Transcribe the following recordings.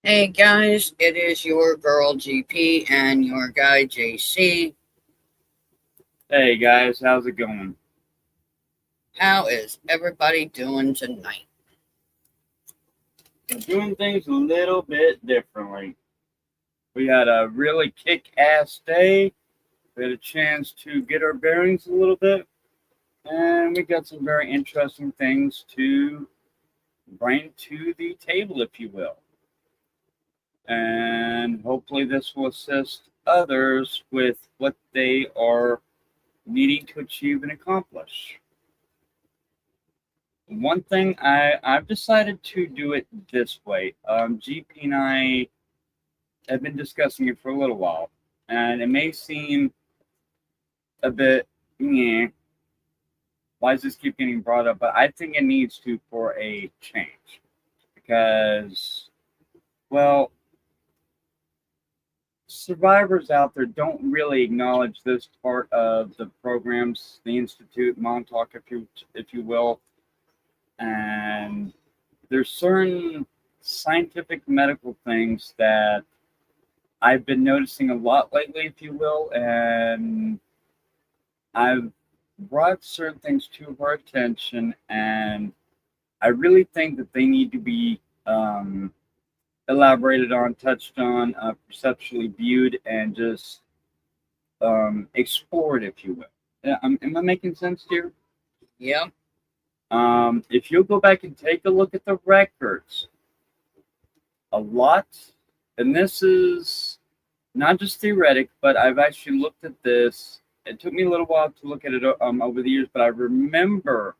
Hey guys, it is your girl GP and your guy JC. Hey guys, how's it going? How is everybody doing tonight? We're doing things a little bit differently. We had a really kick-ass day. We had a chance to get our bearings a little bit, and we got some very interesting things to bring to the table, if you will. And hopefully, this will assist others with what they are needing to achieve and accomplish. One thing I've decided to do it this way. GP and I have been discussing it for a little while, and it may seem a bit, yeah, why does this keep getting brought up? But I think it needs to for a change because, well, survivors out there don't really acknowledge this part of the programs, the institute, Montauk, if you will, and there's certain scientific medical things that I've been noticing a lot lately, if you will, and I've brought certain things to her attention, and I really think that they need to be elaborated on, touched on, perceptually viewed, and just explored, if you will. Am I making sense here? Yeah, If you'll go back and take a look at the records, a lot, and this is not just theoretic, but I've actually looked at this. It took me a little while to look at it over the years, but I remember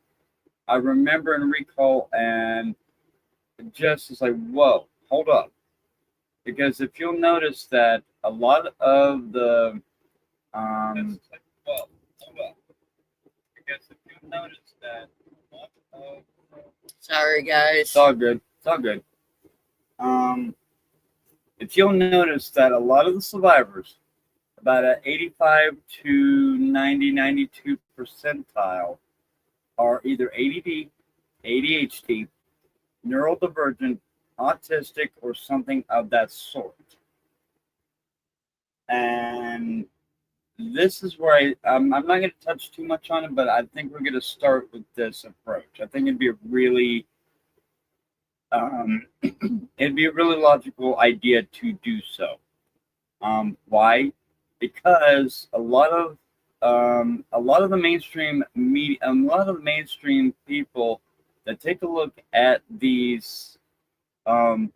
and recall, and just is like, whoa, hold up. Because if you'll notice that a lot of the, just like, whoa, hold up. Because if you'll notice that a lot of, sorry it's guys. all good, it's all good. Um, if you'll notice that a lot of the survivors, about an 85 to 92 percentile, are either ADD, ADHD, neurodivergent, autistic, or something of that sort. And this is where I'm not going to touch too much on it, but I think we're going to start with this approach. I think um, it'd be a really logical idea to do so. Why? Because a lot of the mainstream media, a lot of the mainstream people that take a look at these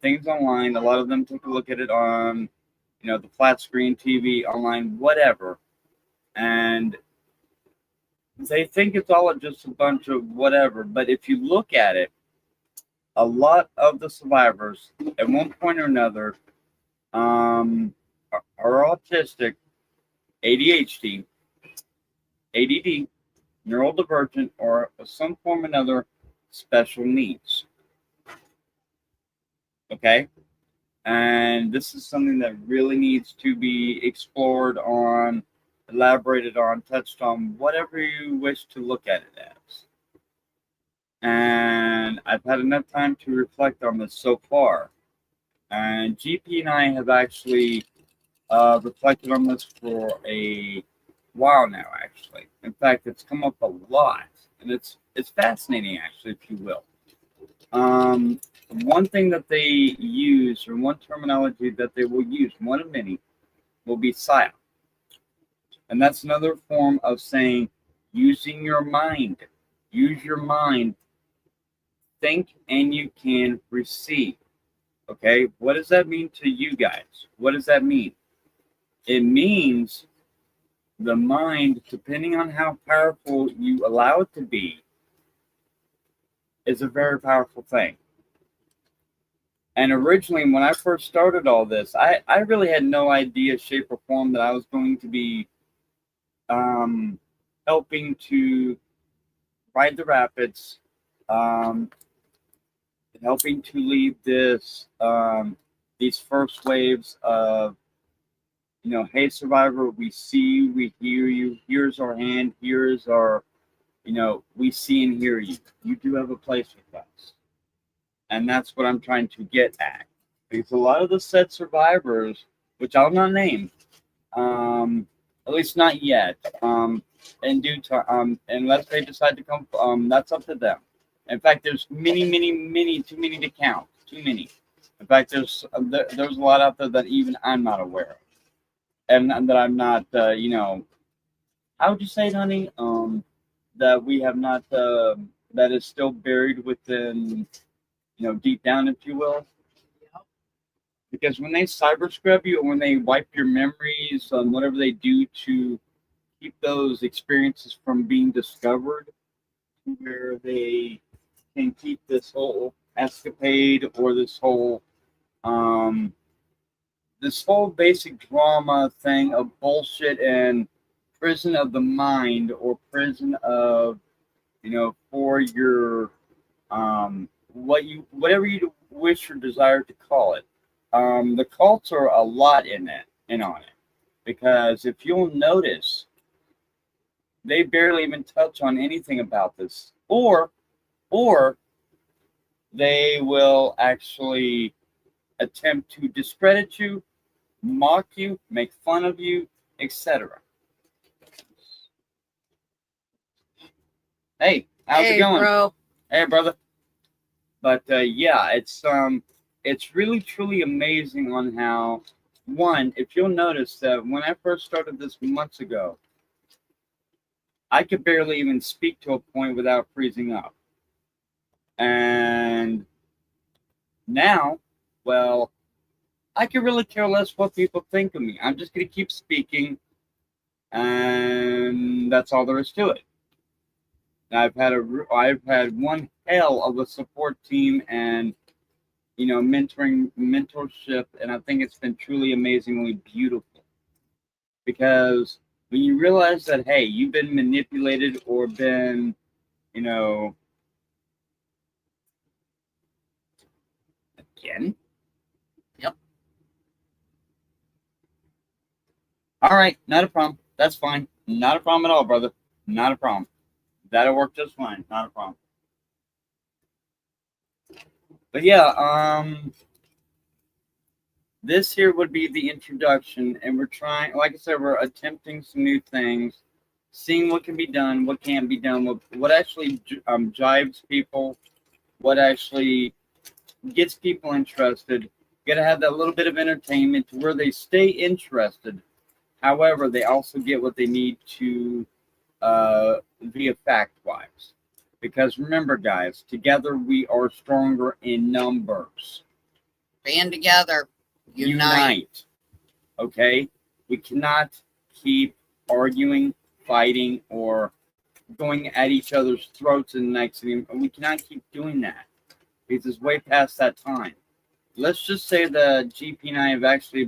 things online, a lot of them take a look at it on, the flat screen TV, online, whatever, and they think it's all just a bunch of whatever. But if you look at it, a lot of the survivors, at one point or another, are autistic, ADHD, ADD, neurodivergent, or some form or another special needs. Okay? And this is something that really needs to be explored on, elaborated on, touched on, whatever you wish to look at it as. And I've had enough time to reflect on this so far. And GP and I have actually reflected on this for a while now. Actually, in fact, it's come up a lot, and it's fascinating, actually, if you will. Um, One thing that they use, or one terminology that they will use, one of many, will be psyop, and that's another form of saying using your mind. Use your mind. Think, and you can receive. Okay, what does that mean to you guys? What does that mean? It means the mind, depending on how powerful you allow it to be, is a very powerful thing. And originally, when I first started all this, I really had no idea, shape, or form that I was going to be um, helping to ride the rapids, um, helping to lead these first waves of, hey, survivor, we see you, we hear you, here's our hand, here's our, we see and hear you. You do have a place with us. And that's what I'm trying to get at. Because a lot of the said survivors, which I'll not name, at least not yet, in due time, unless they decide to come, that's up to them. In fact, there's many, too many to count, too many. In fact, there's a lot out there that even I'm not aware of, and that I'm not, how would you say it, honey? That we have not, that is still buried within, deep down, if you will. Because when they cyber scrub you, or when they wipe your memories, whatever they do to keep those experiences from being discovered, where they can keep this whole escapade or this whole basic drama thing of bullshit and prison of the mind, or prison of, for your whatever you wish or desire to call it. The cults are a lot in on it, because if you'll notice, they barely even touch on anything about this, or they will actually attempt to discredit you, mock you, make fun of you, etc. Hey, how's it going? Bro. Hey, brother. But yeah, it's really truly amazing on how, one, if you'll notice that when I first started this months ago, I could barely even speak to a point without freezing up. And now, well, I could really care less what people think of me. I'm just going to keep speaking, and that's all there is to it. I've had one hell of a support team, and mentorship, and I think it's been truly amazingly beautiful. Because when you realize that, hey, you've been manipulated or been, again. Yep. All right, not a problem. That's fine. Not a problem at all, brother. Not a problem. That'll work just fine. Not a problem. But yeah, this here would be the introduction, and we're trying, like I said, we're attempting some new things, seeing what can be done, what can't be done, what actually jives people, what actually gets people interested. Got to have that little bit of entertainment to where they stay interested. However, they also get what they need to via fact-wise. Because remember, guys, together we are stronger in numbers. Band together. Unite. Okay? We cannot keep arguing, fighting, or going at each other's throats and necks. We cannot keep doing that, because it's way past that time. Let's just say that GP and I have actually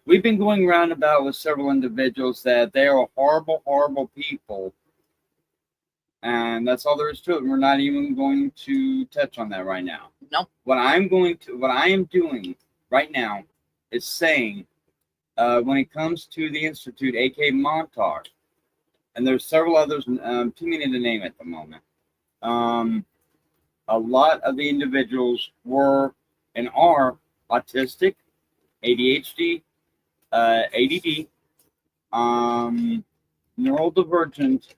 we've been going roundabout with several individuals that they are horrible, horrible people. And that's all there is to it. We're not even going to touch on that right now. Nope. What I am doing right now is saying, when it comes to the Institute, aka Montauk, and there's several others, too many to name at the moment. A lot of the individuals were and are autistic, ADHD, ADD, neurodivergent,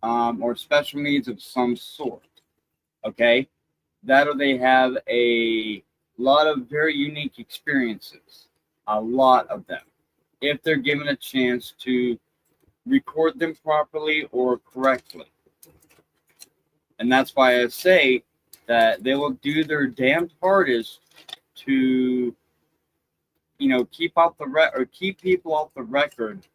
or special needs of some sort. Okay? That, or they have a lot of very unique experiences. A lot of them. If they're given a chance to record them properly or correctly. And that's why I say that they will do their damned hardest to, keep people off the record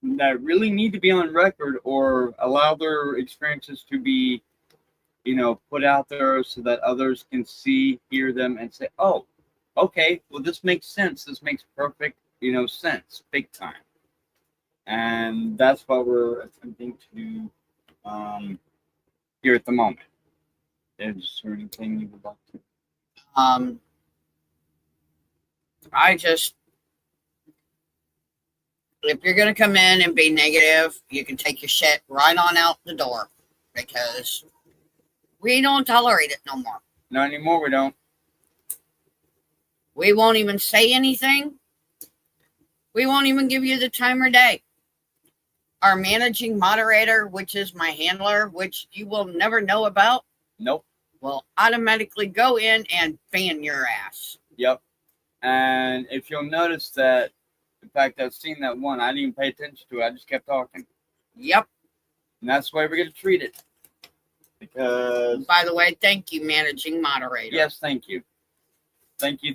that really need to be on record, or allow their experiences to be, put out there so that others can see, hear them, and say, oh, okay, well, this makes sense. This makes perfect, sense, big time. And that's what we're attempting to do here at the moment. Is there anything you would like to? If you're going to come in and be negative, you can take your shit right on out the door, because we don't tolerate it no more. Not anymore, we don't. We won't even say anything. We won't even give you the time or day. Our managing moderator, which is my handler, which you will never know about, Nope. will automatically go in and ban your ass. Yep. And if you'll notice that, in fact, I've seen that one. I didn't even pay attention to it. I just kept talking. Yep. And that's the way we're going to treat it. Because, By the way, thank you, managing moderator. yes, thank you. Thank you.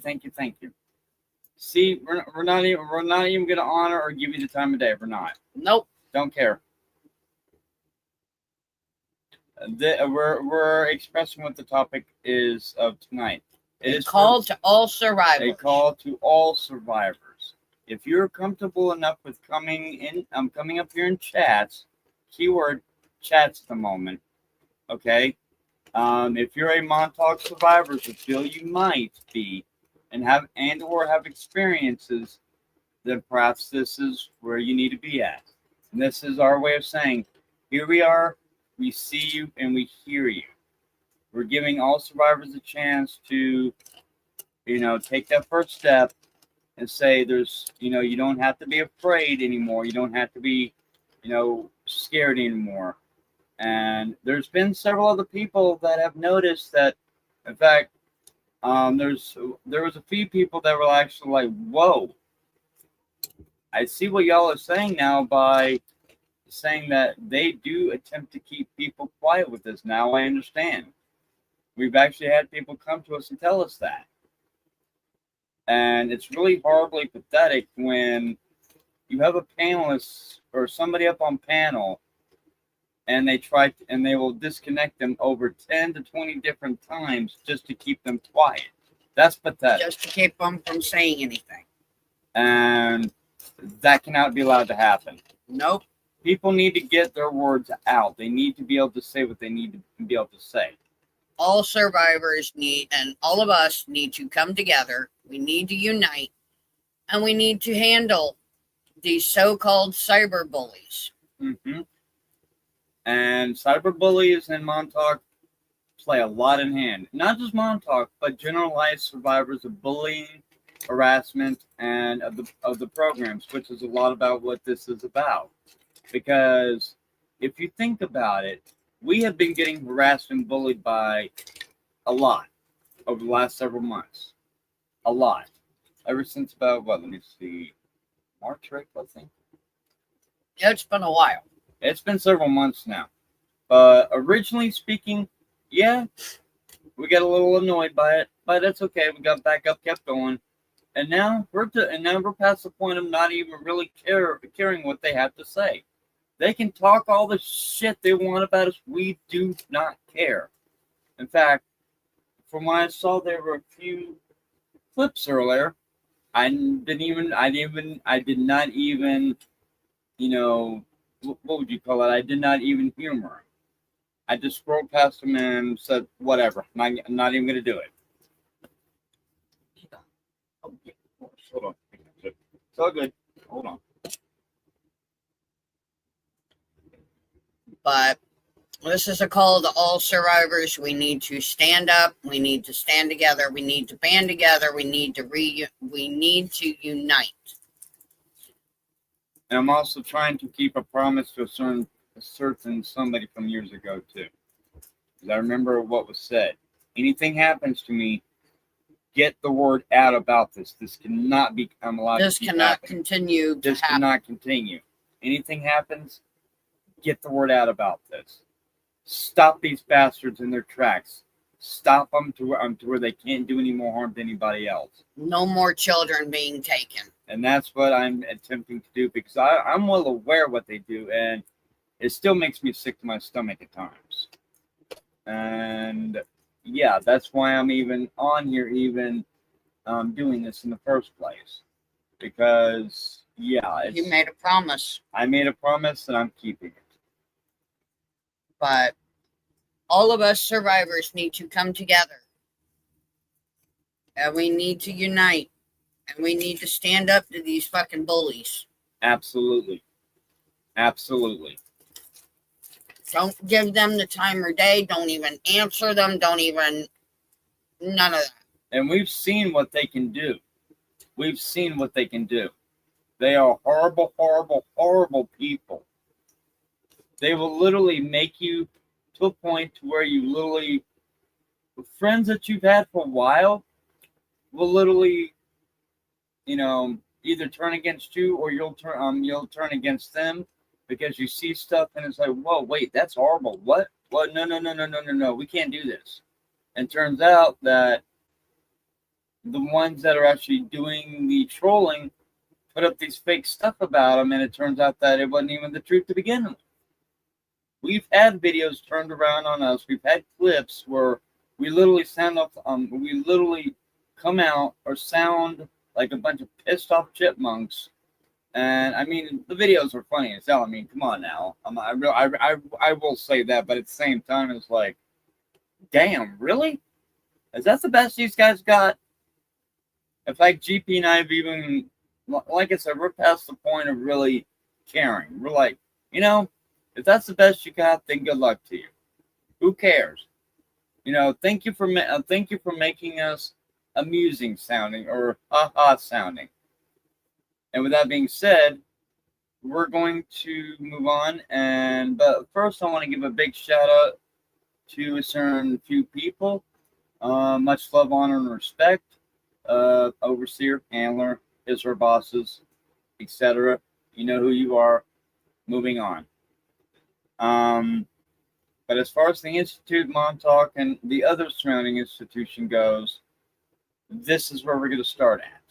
See, we're not even going to honor or give you the time of day. We're not. Nope. Don't care. We're expressing what the topic is of tonight. It is Call to all survivors. a call to all survivors. If you're comfortable enough with coming up here in chats, keyword chats at the moment, okay? If you're a Montauk survivor, who feel you might be, and have experiences, then perhaps this is where you need to be at. And this is our way of saying, here we are, we see you, and we hear you. We're giving all survivors a chance to, take that first step and say you don't have to be afraid anymore. You don't have to be, scared anymore. And there's been several other people that have noticed that, in fact, there was a few people that were actually like, whoa, I see what y'all are saying now by saying that they do attempt to keep people quiet with this. Now I understand. We've actually had people come to us and tell us that. And it's really horribly pathetic when you have a panelist or somebody up on panel and they will disconnect them over 10 to 20 different times just to keep them quiet. That's pathetic. Just to keep them from saying anything. And that cannot be allowed to happen. Nope. People need to get their words out. They need to be able to say what they need to be able to say. All survivors and all of us need to come together. We need to unite, and we need to handle these so-called cyber bullies. Mm-hmm. And cyber bullies in Montauk play a lot in hand. Not just Montauk, but generalized survivors of bullying, harassment, and of the programs, which is a lot about what this is about. Because if you think about it, we have been getting harassed and bullied by a lot over the last several months. A lot. Ever since about, let me see, March, right, I think? It's been a while. It's been several months now. But originally speaking, yeah, we got a little annoyed by it, but that's okay. We got back up, kept going. And now we're past the point of not even really caring what they have to say. They can talk all the shit they want about us. We do not care. In fact, from what I saw, there were a few clips earlier. I did not even, what would you call it? I did not even humor them. I just scrolled past them and said, whatever. I'm not even going to do it. Hold on. It's all good. Hold on. But this is a call to all survivors. We need to stand up. We need to stand together. We need to band together. We need to unite. And I'm also trying to keep a promise to a certain somebody from years ago too. Because I remember what was said. Anything happens to me, get the word out about this. This cannot become allowed. This cannot continue. This cannot continue. Anything happens, get the word out about this. Stop these bastards in their tracks. Stop them to where they can't do any more harm to anybody else. No more children being taken. And that's what I'm attempting to do, because I'm well aware of what they do, and it still makes me sick to my stomach at times. And yeah, that's why I'm even on here, doing this in the first place. Because yeah, You made a promise. I made a promise and I'm keeping it. But all of us survivors need to come together. And we need to unite. And we need to stand up to these fucking bullies. Absolutely. Absolutely. Don't give them the time or day. Don't even answer them. None of that. And we've seen what they can do. We've seen what they can do. They are horrible, horrible, horrible people. They will literally make you to a point to where you literally, friends that you've had for a while will literally, either turn against you or you'll turn against them because you see stuff and it's like, whoa, wait, that's horrible. What? What? No, no, no, no, no, no, no. We can't do this. And turns out that the ones that are actually doing the trolling put up these fake stuff about them, and it turns out that it wasn't even the truth to begin with. We've had videos turned around on us. We've had clips where we literally come out or sound like a bunch of pissed off chipmunks. And I mean, the videos are funny as hell. I mean, come on now. I will say that, but at the same time, it's like, damn, really? Is that the best these guys got? In fact, GP and I have even, like I said, we're past the point of really caring. We're like, if that's the best you got, then good luck to you. Who cares? Thank you for making us amusing sounding or ha-ha sounding. And with that being said, we're going to move on. But first, I want to give a big shout out to a certain few people. Much love, honor, and respect. Overseer, handler, his or bosses, etc. You know who you are. Moving on. But as far as the Institute, Montauk, and the other surrounding institution goes, this is where we're going to start at.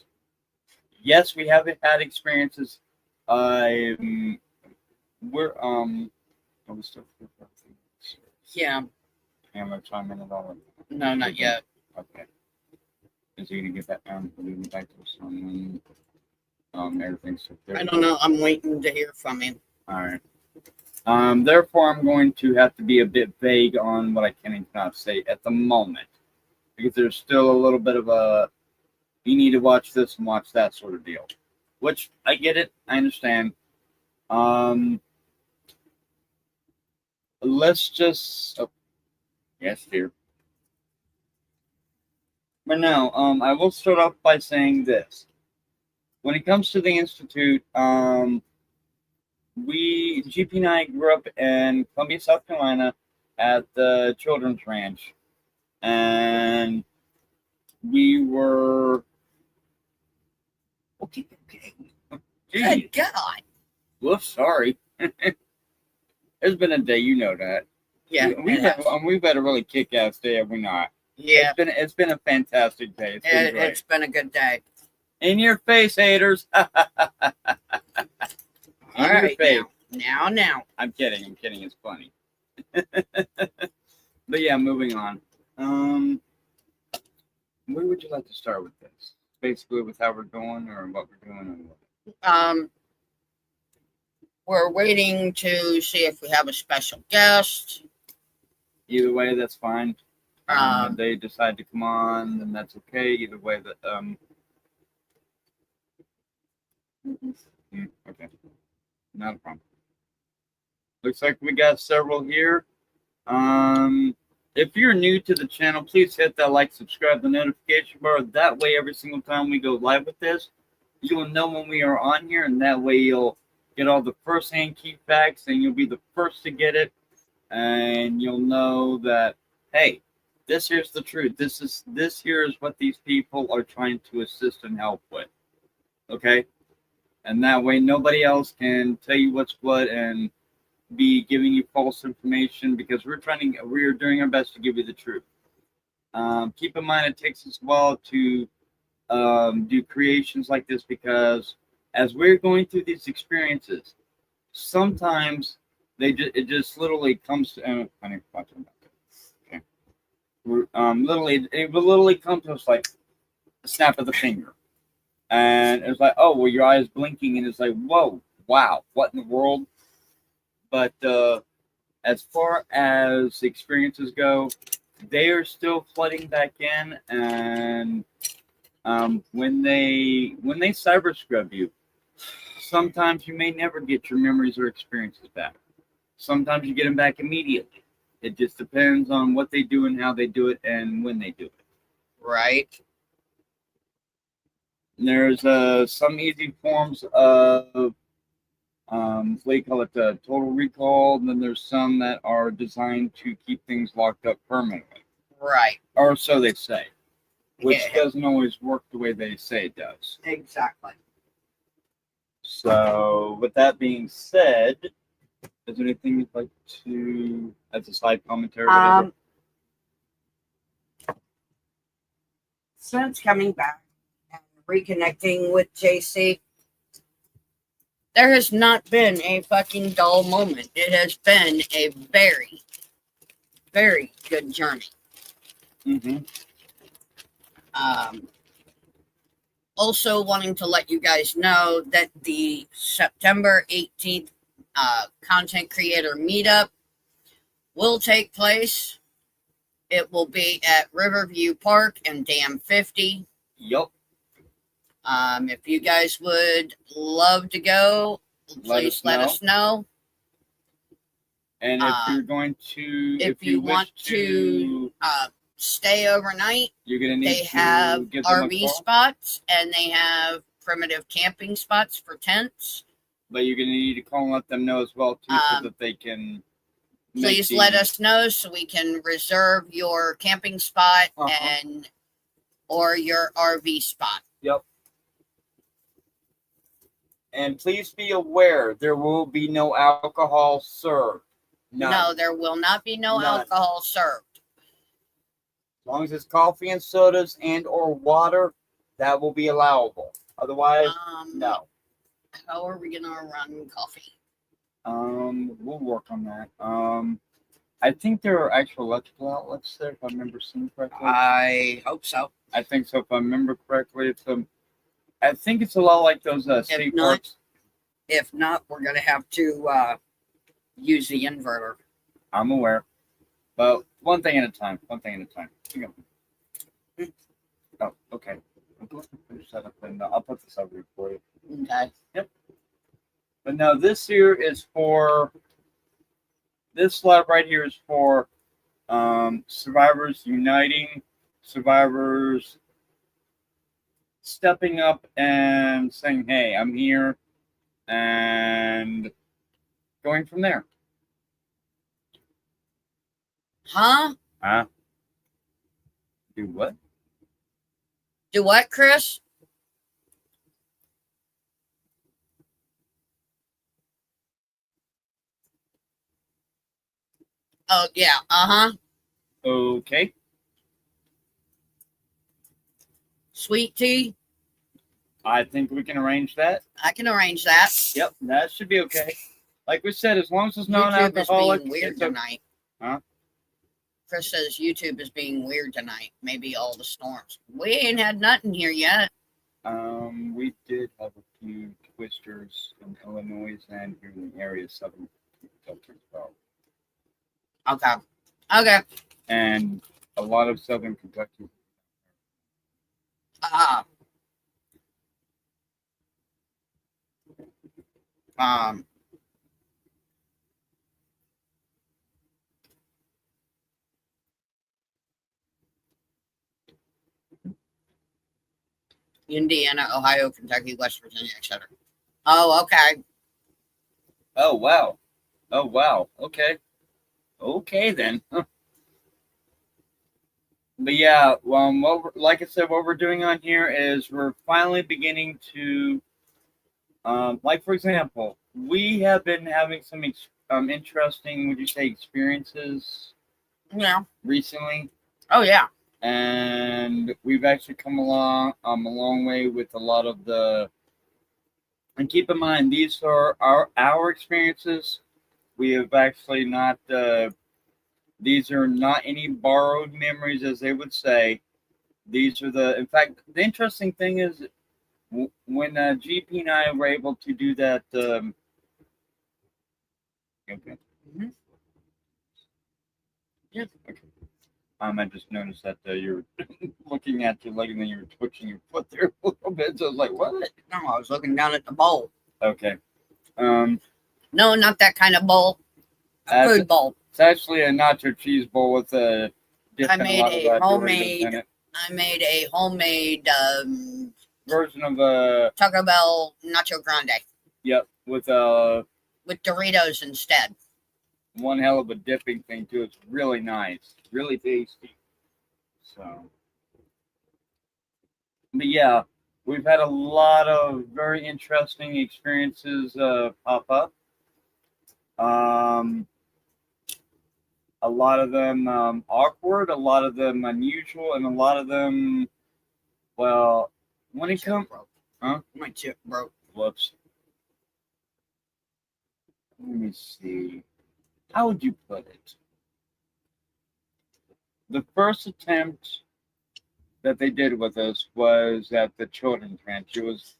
Yes, we have had experiences. Yeah. Handler chime in at all? No, not yet. Okay. Is he gonna get that moving back to someone? Everything's there. I don't know. I'm waiting to hear from him. All right. Therefore, I'm going to have to be a bit vague on what I can and cannot say at the moment, because there's still a little bit of a you need to watch this and watch that sort of deal. Which I get it, I understand. Let's just yes, dear. But no, I will start off by saying this. When it comes to the Institute, GP and I grew up in Columbia, South Carolina at the Children's Ranch. And we were... Okay. Good God. Whoops, sorry. It's been a day, you know that. Yeah. We've had a really kick-ass day, have we not? Yeah. It's been a fantastic day. It's been a good day. In your face, haters. All right, now. I'm kidding. It's funny. But yeah, moving on. Where would you like to start with this? Basically, with how we're going, or what we're doing, or what? We're waiting to see if we have a special guest. Either way, that's fine. Um, If they decide to come on, then that's okay. Either way, that okay, not a problem. Looks like we got several here. If you're new to the channel, please hit that like, subscribe, the notification bar. That way, every single time we go live with this, you will know when we are on here, and that way you'll get all the first-hand key facts, and you'll be the first to get it, and you'll know that, hey, this here's the truth. This here is what these people are trying to assist and help with. Okay? And that way nobody else can tell you what's what and be giving you false information, because we're doing our best to give you the truth. Keep in mind, it takes us a while to do creations like this, because as we're going through these experiences, sometimes it just literally comes to okay. It will literally come to us like a snap of the finger. And it's like, oh, well, your eye is blinking, and it's like, whoa, wow, what in the world? But as far as experiences go, they are still flooding back in, and when they cyber scrub you, sometimes you may never get your memories or experiences back. Sometimes you get them back immediately. It just depends on what they do and how they do it and when they do it. Right. There's some easy forms of what do you call it? Total recall. And then there's some that are designed to keep things locked up permanently, Right. or so they say, which Yeah. doesn't always work the way they say it does. Exactly. So, with that being said, is there anything you'd like to, as a side commentary? whatever? Since coming back and reconnecting with JC, there has not been a fucking dull moment. It has been a very, very good journey. Mhm. Also wanting to let you guys know that the September 18th content creator meetup will take place. It will be at Riverview Park and Dam 50. Yup. If you guys would love to go, please let us know. And if you're going to, if you wish want to stay overnight, you're gonna need they to have give them a RV call, spots and they have primitive camping spots for tents. but you're gonna need to call and let them know as well too, so that they can. Please let us know so we can reserve your camping spot and or your RV spot. Yep. And please be aware, there will be no alcohol served. None. No, there will not be no None. alcohol served. As long as it's coffee and sodas and or water, that will be allowable. Otherwise, no. How are we gonna run coffee? We'll work on that. I think there are actual electrical outlets there, if I remember seeing correctly. I hope so. I think so, if I remember correctly. It's I think it's a lot like those state parks. If not, we're gonna have to use the inverter. I'm aware, but one thing at a time. One thing at a time. Here you go. Oh, okay. I'll go ahead and finish that up, and I'll put this over for you. Okay. Yep. But no, this here is for. This slide right here is for survivors uniting, survivors stepping up and saying, "Hey, I'm here," and going from there. Huh? Huh? Do what? Do what, Chris? Oh, yeah. Okay. Sweet tea? I think we can arrange that. I can arrange that. Yep, that should be okay. Like we said, as long as it's YouTube non-alcoholic. is being weird tonight. Huh? Chris says YouTube is being weird tonight. Maybe all the storms. We ain't had nothing here yet. We did have a few twisters in Illinois and here in the area, southern Kentucky as well. Okay. Okay. And a lot of southern Kentucky. Indiana, Ohio, Kentucky, West Virginia, etc. Oh, okay. Oh wow. Oh wow. Okay. Okay then. Huh. But yeah, like I said, what we're doing on here is we're finally beginning to, like for example, we have been having some interesting, would you say, experiences? Yeah. Recently. Oh yeah. And we've actually come along a long way with a lot of the. And keep in mind, these are our experiences. We have actually not. These are not any borrowed memories, as they would say. These are the. In fact, the interesting thing is when GP and I were able to do that. Okay. Mm-hmm. Yes. Okay. I just noticed that you're looking at your leg and then you were twitching your foot there a little bit. So I was like, "What?" No, I was looking down at the bowl. Okay. No, not that kind of bowl. A food bowl. It's actually a nacho cheese bowl with a. I made a homemade version of a Taco Bell Nacho Grande with with Doritos instead. one hell of a dipping thing too. It's really nice, really tasty. So, but yeah, we've had a lot of very interesting experiences pop up. A lot of them awkward, a lot of them unusual, and a lot of them, well, when it comes, huh? My chip broke. Whoops. Let me see. How would you put it? The first attempt that they did with us was at the children's ranch. It was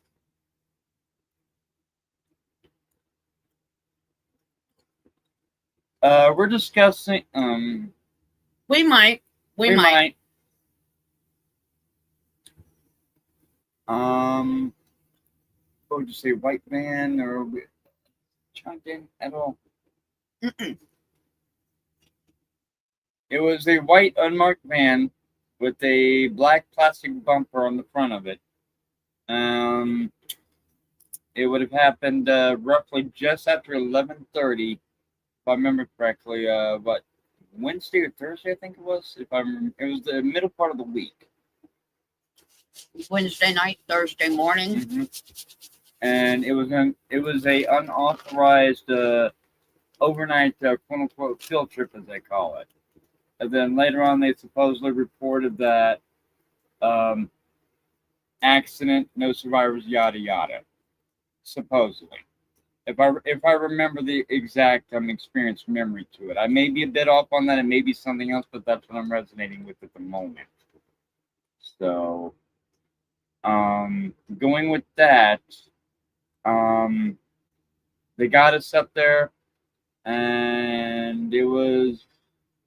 we're discussing We might. We might. What would you say, white van or chimed in at all? Mm-mm. It was a white unmarked van with a black plastic bumper on the front of it. It would have happened roughly just after 11:30, if I remember correctly. What, Wednesday or Thursday? I think it was. If I remember, it was the middle part of the week. Wednesday night, Thursday morning. Mm-hmm. And it was a unauthorized overnight quote unquote field trip, as they call it. And then later on, they supposedly reported that accident, no survivors, yada yada. Supposedly, if I remember the exact experience memory to it, I may be a bit off on that. It may be something else, but that's what I'm resonating with at the moment. So, going with that, they got us up there, and it was,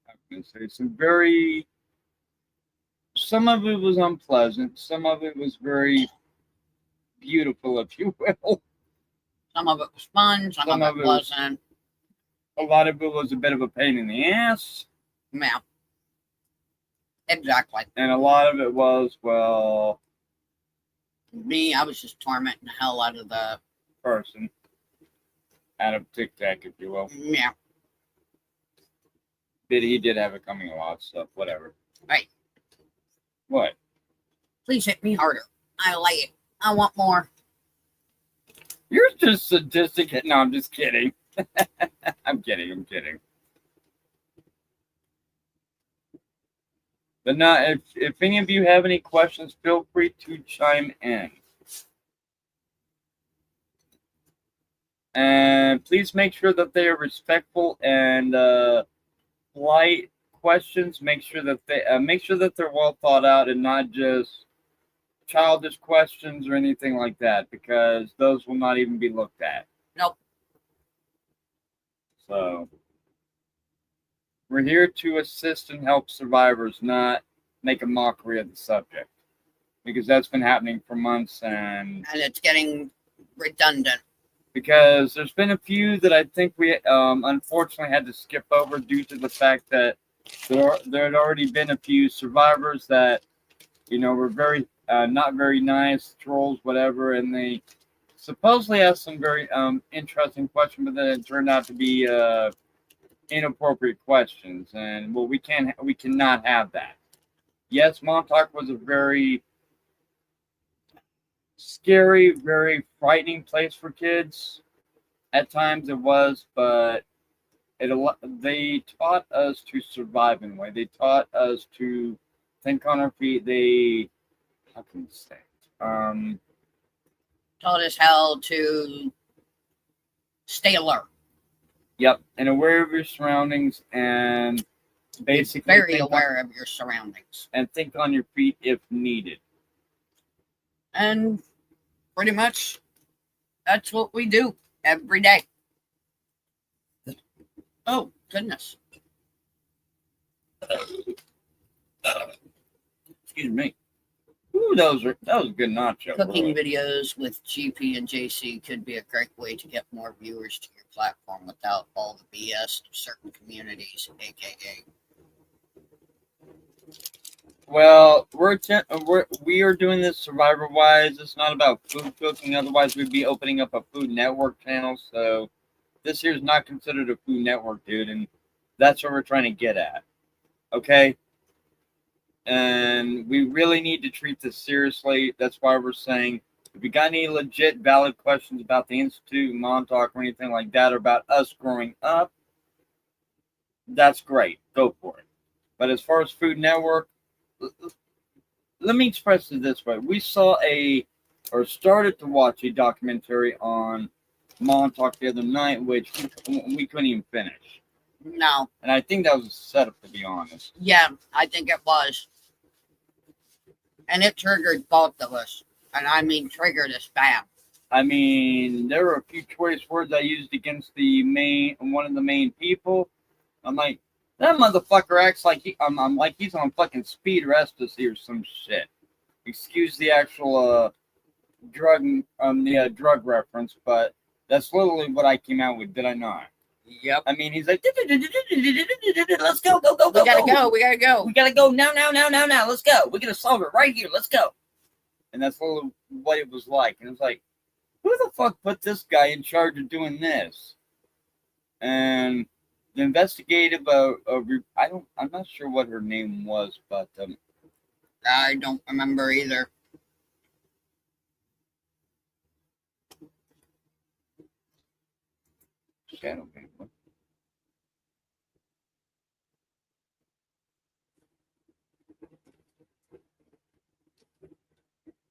I'm going to say, some of it was unpleasant, some of it was very beautiful, if you will. Some of it was fun, some of it wasn't. A lot of it was a bit of a pain in the ass. Yeah. Exactly. And a lot of it was, well, me, I was just tormenting the hell out of the person. Out of Tic Tac, if you will. Yeah. But he did have it coming a lot, so whatever. Right. What? Please hit me harder. I like it. I want more. You're just sadistic. No, I'm just kidding. I'm kidding. But no, if any of you have any questions, feel free to chime in. And please make sure that they are respectful and polite questions. Make sure that they're well thought out and not just childish questions or anything like that, because those will not even be looked at. Nope. So we're here to assist and help survivors, not make a mockery of the subject, because that's been happening for months, and it's getting redundant. Because there's been a few that I think we unfortunately had to skip over due to the fact that there had already been a few survivors that, were very not very nice, trolls, whatever, and they supposedly asked some very interesting questions, but then it turned out to be inappropriate questions, and well, we cannot have that. Yes, Montauk was a very scary, very frightening place for kids. At times it was, but they taught us to survive in a way. They taught us to think on our feet. How can you say it? Taught us how to stay alert. Yep, and aware of your surroundings, and basically very aware of your surroundings. And think on your feet if needed. And pretty much that's what we do every day. Oh, goodness. Excuse me. Ooh, that was a good nacho. Cooking videos with GP and JC could be a great way to get more viewers to your platform without all the BS to certain communities, aka Well, we are doing this survivor wise. It's not about food cooking. Otherwise, we'd be opening up a Food Network channel. So this here is not considered a Food Network, dude, and that's what we're trying to get at. Okay, and we really need to treat this seriously. That's why we're saying if you got any legit, valid questions about the Institute, Montauk, or anything like that, or about us growing up, that's great. Go for it. But as far as Food Network, let me express it this way. We saw or started to watch a documentary on Montauk the other night, which we couldn't even finish. No. And I think that was a setup, to be honest. Yeah, I think it was. And it triggered both of us. And I mean, triggered us bad. I mean, there were a few choice words I used against one of the main people. I'm like, that motherfucker acts like I'm like he's on fucking speed Restus or some shit. Excuse the actual drug reference, but that's literally what I came out with, did I not? Yep. I mean, he's like, let's go. We gotta go. We gotta go. We gotta go now. Let's go. We're gonna solve it right here. Let's go. And that's literally what it was like. And it was like, who the fuck put this guy in charge of doing this? And the investigative, I'm not sure what her name was, but I don't remember either. Shadow Bank.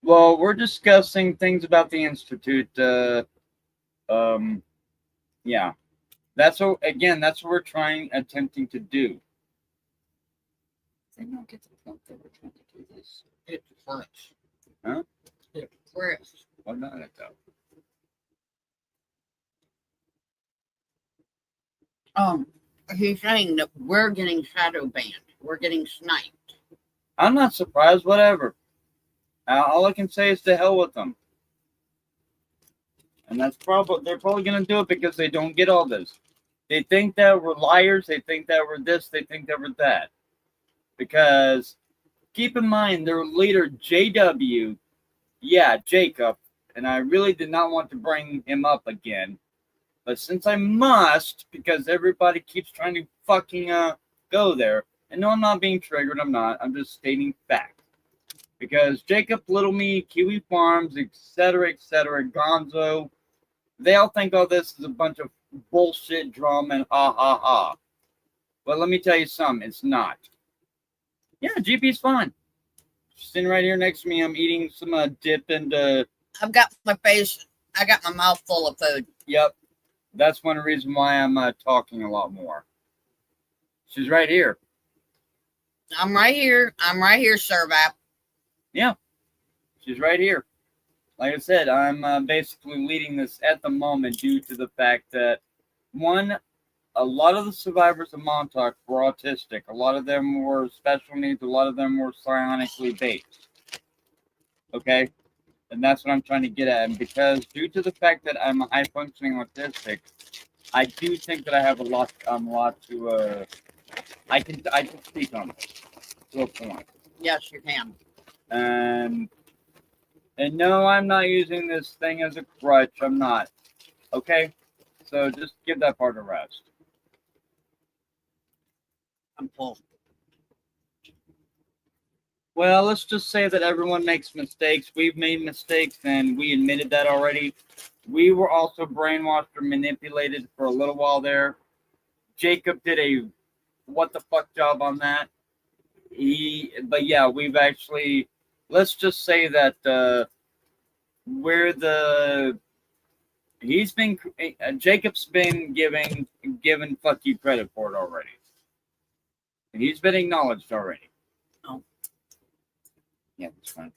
Well, we're discussing things about the Institute. Yeah. That's what attempting to do. They don't get the point that we're trying to do this. It's Chris. Huh? It's Chris. What about it though? He's saying that we're getting shadow banned. We're getting sniped. I'm not surprised. Whatever. All I can say is to hell with them. And they're probably gonna do it because they don't get all this. They think that we're liars. They think that we're this. They think that we're that. Because keep in mind, their leader JW, Jacob, and I really did not want to bring him up again, but since I must, because everybody keeps trying to fucking go there, and no, I'm not being triggered. I'm not. I'm just stating fact. Because Jacob, Little Me, Kiwi Farms, etc., Gonzo, they all think all this is a bunch of bullshit drama and ha ha ha. But let me tell you something, it's not. Yeah, GP's fine. Sitting right here next to me, I'm eating some dip and I got my mouth full of food. Yep, that's one reason why I'm talking a lot more. She's right here. I'm right here, Servap. Yeah, she's right here. Like I said, I'm basically leading this at the moment due to the fact that, one, a lot of the survivors of Montauk were autistic. A lot of them were special needs. A lot of them were psionically based. Okay? And that's what I'm trying to get at. And because due to the fact that I'm a high-functioning autistic, I do think that I have a lot to, I can speak on this to a point. Yes, you can. And no, I'm not using this thing as a crutch. I'm not. Okay? So just give that part a rest. I'm full. Well, let's just say that everyone makes mistakes. We've made mistakes, and we admitted that already. We were also brainwashed or manipulated for a little while there. Jacob did a what the fuck job on that. But yeah, we've actually, let's just say that Jacob's been given fuck you credit for it already. He's been acknowledged already. Oh. Yeah, that's fine.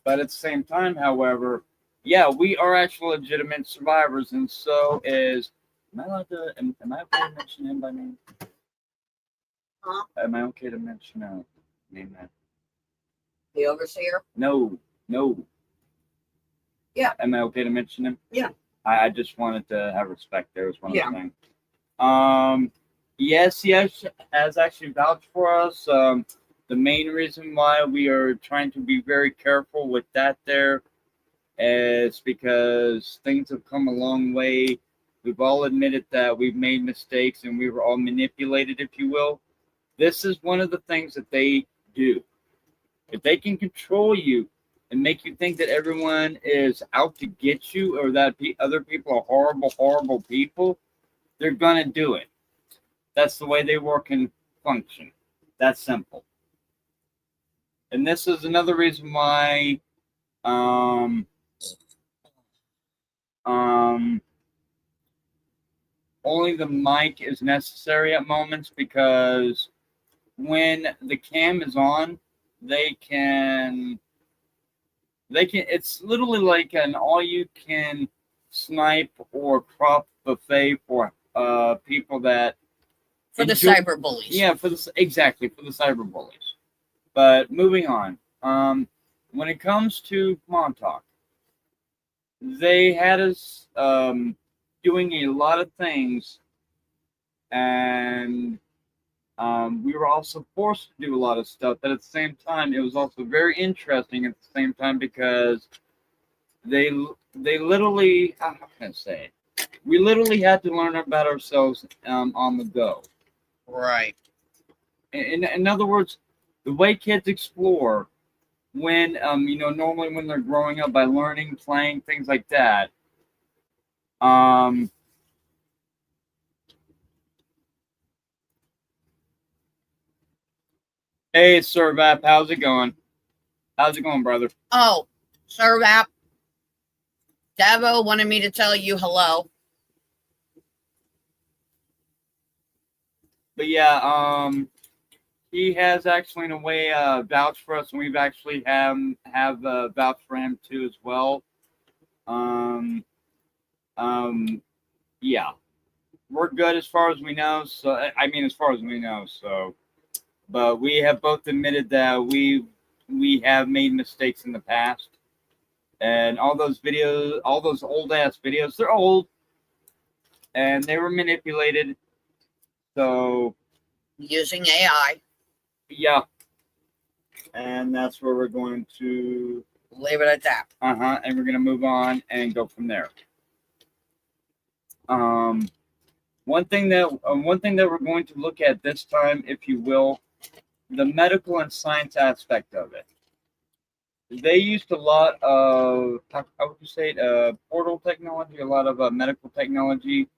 But at the same time, however, yeah, we are actual legitimate survivors, and so is. Am I allowed to? Am I okay to mention him by name? Huh? Am I okay to mention name that? The overseer? No. Yeah. Am I okay to mention him? Yeah. I just wanted to have respect there. Was one Yeah. of the things. Yes, he has actually vouched for us. The main reason why we are trying to be very careful with that there is because things have come a long way. We've all admitted that we've made mistakes and we were all manipulated, if you will. This is one of the things that they do. If they can control you and make you think that everyone is out to get you or that other people are horrible, horrible people, they're going to do it. That's the way they work and function. That's simple. And this is another reason why only the mic is necessary at moments, because when the cam is on, they can it's literally like an all you can snipe or crop buffet for people that For the enjoy- cyber bullies. yeah, for the cyber bullies. But moving on, when it comes to Montauk, they had us doing a lot of things, and we were also forced to do a lot of stuff. But at the same time, it was also very interesting at the same time, because they literally, how can I say it? We literally had to learn about ourselves on the go. Right. In other words, the way kids explore when normally when they're growing up by learning, playing, things like that. Hey, Sir Vap, how's it going? How's it going, brother? Oh, Sir Vap. Davo wanted me to tell you hello. But yeah, he has actually in a way vouched for us, and we've actually have vouched for him too as well. Yeah, we're good as far as we know. So I mean, as far as we know. So, but we have both admitted that we have made mistakes in the past, and all those videos, all those old ass videos, they're old, and they were manipulated. So Using AI. yeah, and that's where we're going to Leave it at that. and we're gonna move on and go from there. One thing that we're going to look at this time, if you will, the medical and science aspect of it. They used a lot of, how would you say it, portal technology, a lot of medical technology.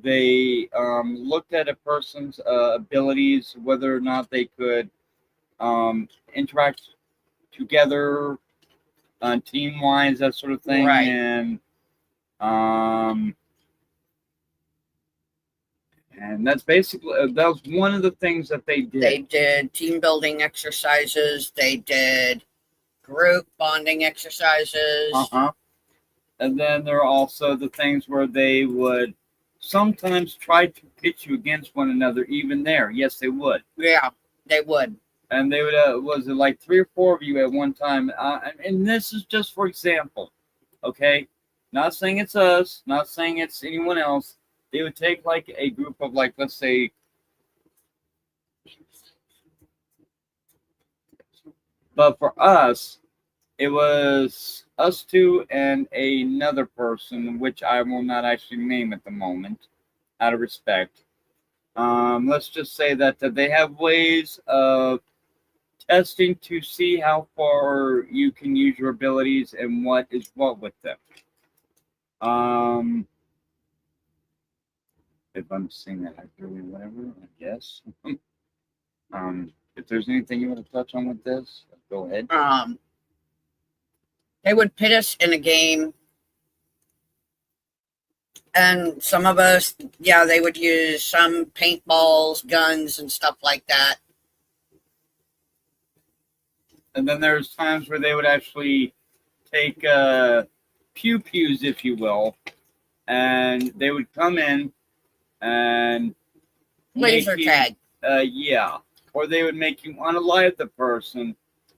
They looked at a person's abilities, whether or not they could interact together, team-wise, that sort of thing. Right. And that's basically, that was one of the things that they did. They did team building exercises. They did group bonding exercises. And then there are also the things where they would sometimes try to pit you against one another, even there. Yes, they would. Yeah, they would. And they would, was it like 3 or 4 of you at one time? And this is just for example, okay? Not saying it's us, not saying it's anyone else. They would take like a group of, like, let's say, but for us, it was us two and another person, which I will not actually name at the moment, out of respect. Let's just say that they have ways of testing to see how far you can use your abilities and what is what with them. If I'm saying that accurately, whatever, I guess. If there's anything you want to touch on with this, go ahead. They would pit us in a game, and some of us, yeah, they would use some paintballs, guns, and stuff like that. And then there's times where they would actually take pew-pews, if you will, and they would come in and Laser tag. Yeah. Or they would make you unalive the person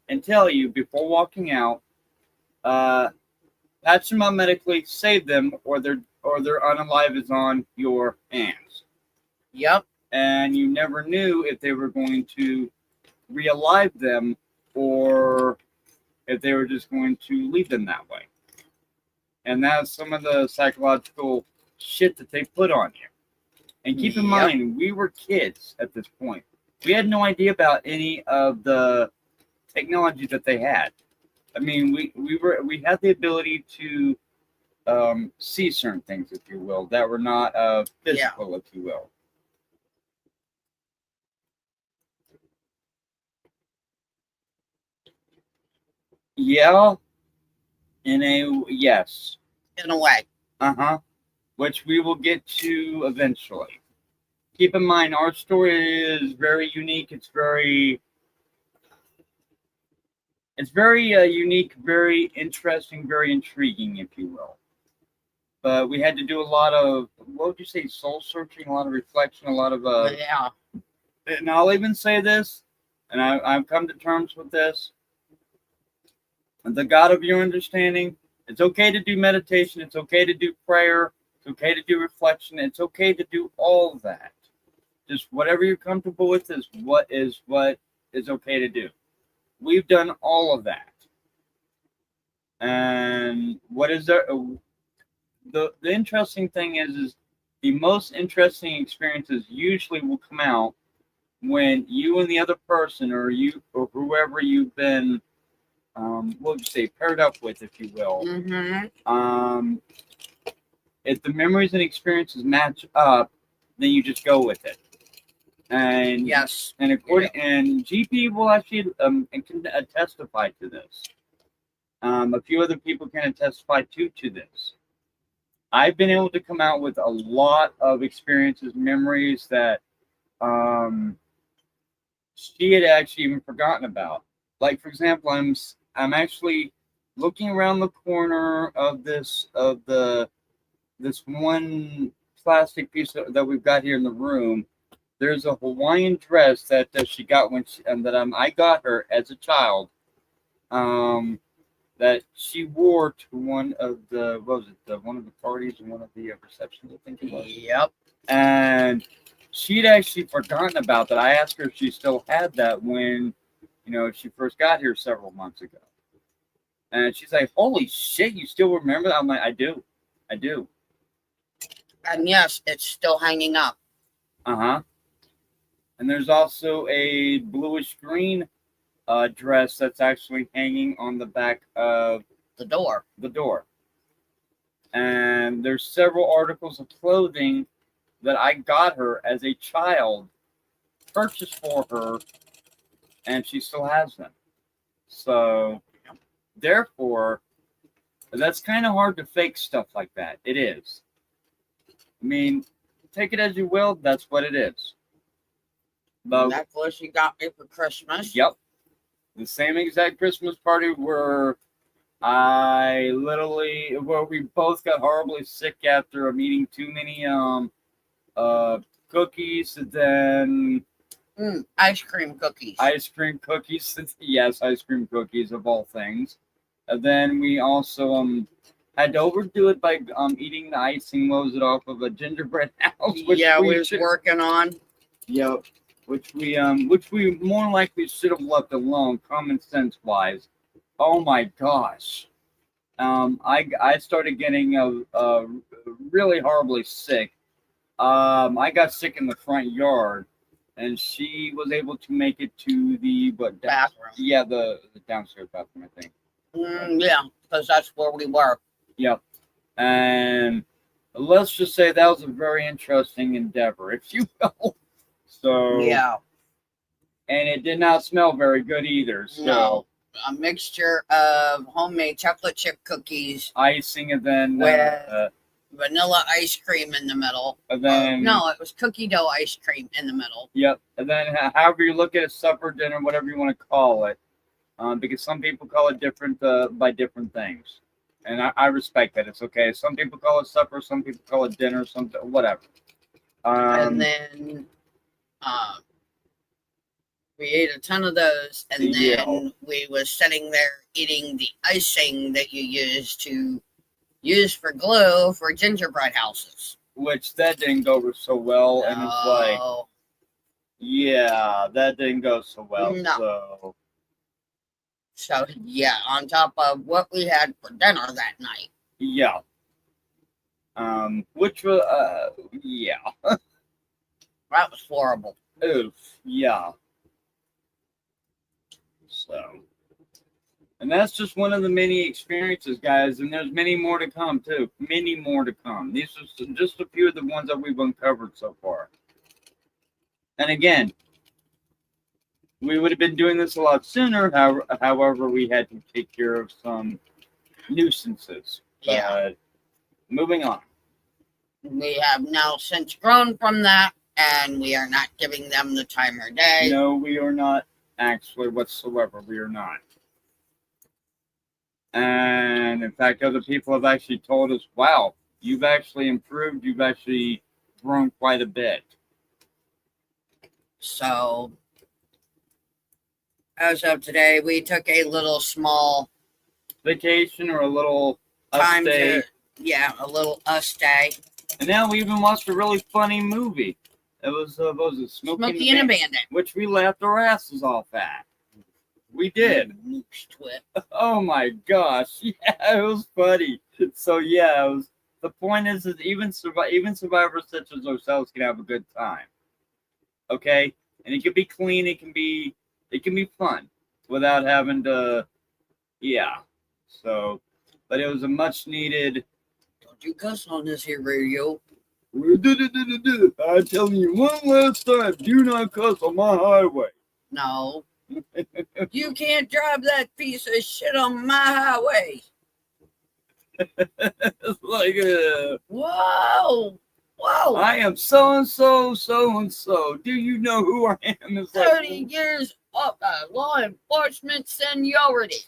and tell you before walking out, patch them up medically, save them, or their unalive is on your hands. Yep. And you never knew if they were going to re-alive them, or if they were just going to leave them that way. And that's some of the psychological shit that they put on you. And keep in Yep. mind, we were kids at this point. We had no idea about any of the technology that they had. I mean, we had the ability to see certain things, if you will, that were not physical, if you will. Yeah, yes. In a way. Uh-huh. Which we will get to eventually. Keep in mind, our story is very unique. It's very unique, very interesting, very intriguing, if you will. But we had to do a lot of, what would you say, soul searching, a lot of reflection, a lot of Yeah. and I'll even say this, and I've come to terms with this. The God of your understanding. It's okay to do meditation. It's okay to do prayer. It's okay to do reflection. It's okay to do all of that. Just whatever you're comfortable with is what is okay to do. We've done all of that. And what is there? The interesting thing is the most interesting experiences usually will come out when you and the other person, or you or whoever you've been, what would you say, paired up with, if you will. Mm-hmm. If the memories and experiences match up, then you just go with it. And Yes. and and GP will actually and can testify to this. A few other people can testify to this. I've been able to come out with a lot of experiences, memories that she had actually even forgotten about. Like, for example, I'm actually looking around the corner of this one plastic piece that we've got here in the room. There's a Hawaiian dress that she got I got her as a child. That she wore to one of the one of the parties and one of the receptions, I think it was. Yep. And she'd actually forgotten about that. I asked her if she still had that when, she first got here several months ago. And she's like, "Holy shit, you still remember that?" I'm like, I do. And yes, it's still hanging up. Uh-huh. And there's also a bluish green dress that's actually hanging on the back of The door. And there's several articles of clothing that I got her as a child, purchased for her, and she still has them. So, therefore, that's kind of hard to fake stuff like that. It is. I mean, take it as you will. That's what it is. The necklace you got me for Christmas. Yep. The same exact Christmas party where we both got horribly sick after eating too many cookies, and then ice cream cookies. Yes, ice cream cookies of all things. And then we also had to overdo it by eating the icing. What was it, off of a gingerbread house? We was working on. Yep. Which we more likely should have left alone, common sense wise. Oh my gosh. I started getting really horribly sick. I got sick in the front yard, and she was able to make it to the bathroom. Yeah, the downstairs bathroom, I think. Yeah, because that's where we were. Yep. And let's just say that was a very interesting endeavor, if you will. So yeah, and it did not smell very good either. So no, a mixture of homemade chocolate chip cookies, icing, and then with vanilla ice cream in the middle. And then no, it was cookie dough ice cream in the middle. Yep. And then however you look at it, supper, dinner, whatever you want to call it, because some people call it different by different things, and I respect that. It's okay. Some people call it supper, some people call it dinner, some whatever. And then we ate a ton of those, and then we was sitting there eating the icing that you use for glue for gingerbread houses. Which that didn't go over so well, and it's like, Yeah, that didn't go so well. No. So, yeah, on top of what we had for dinner that night. Yeah. Which was, yeah. That was horrible. Oof, yeah. So, and that's just one of the many experiences, guys, and there's many more to come, too. Many more to come. These are just a few of the ones that we've uncovered so far. And again, we would have been doing this a lot sooner, however, we had to take care of some nuisances. Yeah. Moving on. We have now since grown from that, and we are not giving them the time or day. No, we are not, actually, whatsoever. We are not. And in fact, other people have actually told us, wow, you've actually improved. You've actually grown quite a bit. So, as of today, we took a little small vacation or a little time stay. A little day. And now we even watched a really funny movie. It was, what was it? Smokey and the Bandit. Which we laughed our asses off at. We did. Oh my gosh. Yeah, it was funny. So yeah, it was, the point is that even survivors such as ourselves can have a good time. Okay? And it can be clean, it can be fun without having to, yeah. So, but it was a much needed. Don't you cuss on this here radio. I'm telling you one last time, do not cuss on my highway. No. You can't drive that piece of shit on my highway. It's like, whoa. I am so and so, so and so. Do you know who I am? It's 30 years of law enforcement seniority.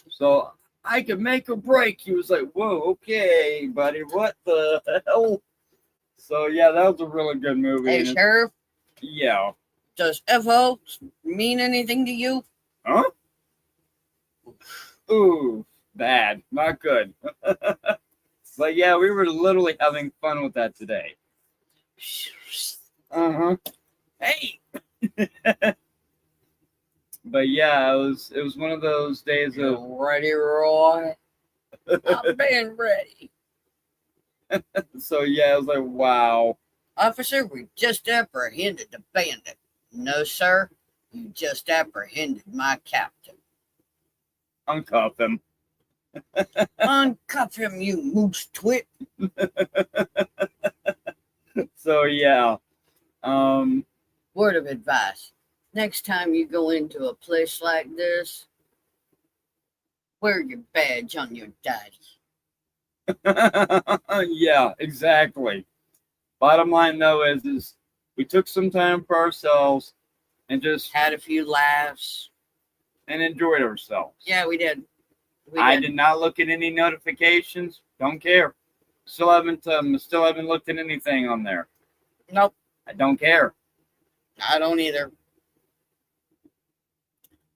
So I could make or break. He was like, whoa, okay, buddy, what the hell? So yeah, that was a really good movie. Hey, Sheriff. Yeah. Does FO mean anything to you? Huh? Ooh, bad. Not good. But yeah, we were literally having fun with that today. Uh-huh. Hey. But yeah, it was one of those days of ready, Roy. I'm being ready. So yeah, I was like, wow. Officer, we just apprehended the bandit. No, sir. You just apprehended my captain. Uncuff him. Uncuff him, you moose twit. So yeah. Word of advice. Next time you go into a place like this, wear your badge on your daddy. Yeah, exactly. Bottom line though is we took some time for ourselves and just had a few laughs and enjoyed ourselves. Yeah, we did. I did not look at any notifications. Don't care. Still haven't looked at anything on there. Nope. I don't care. I don't either.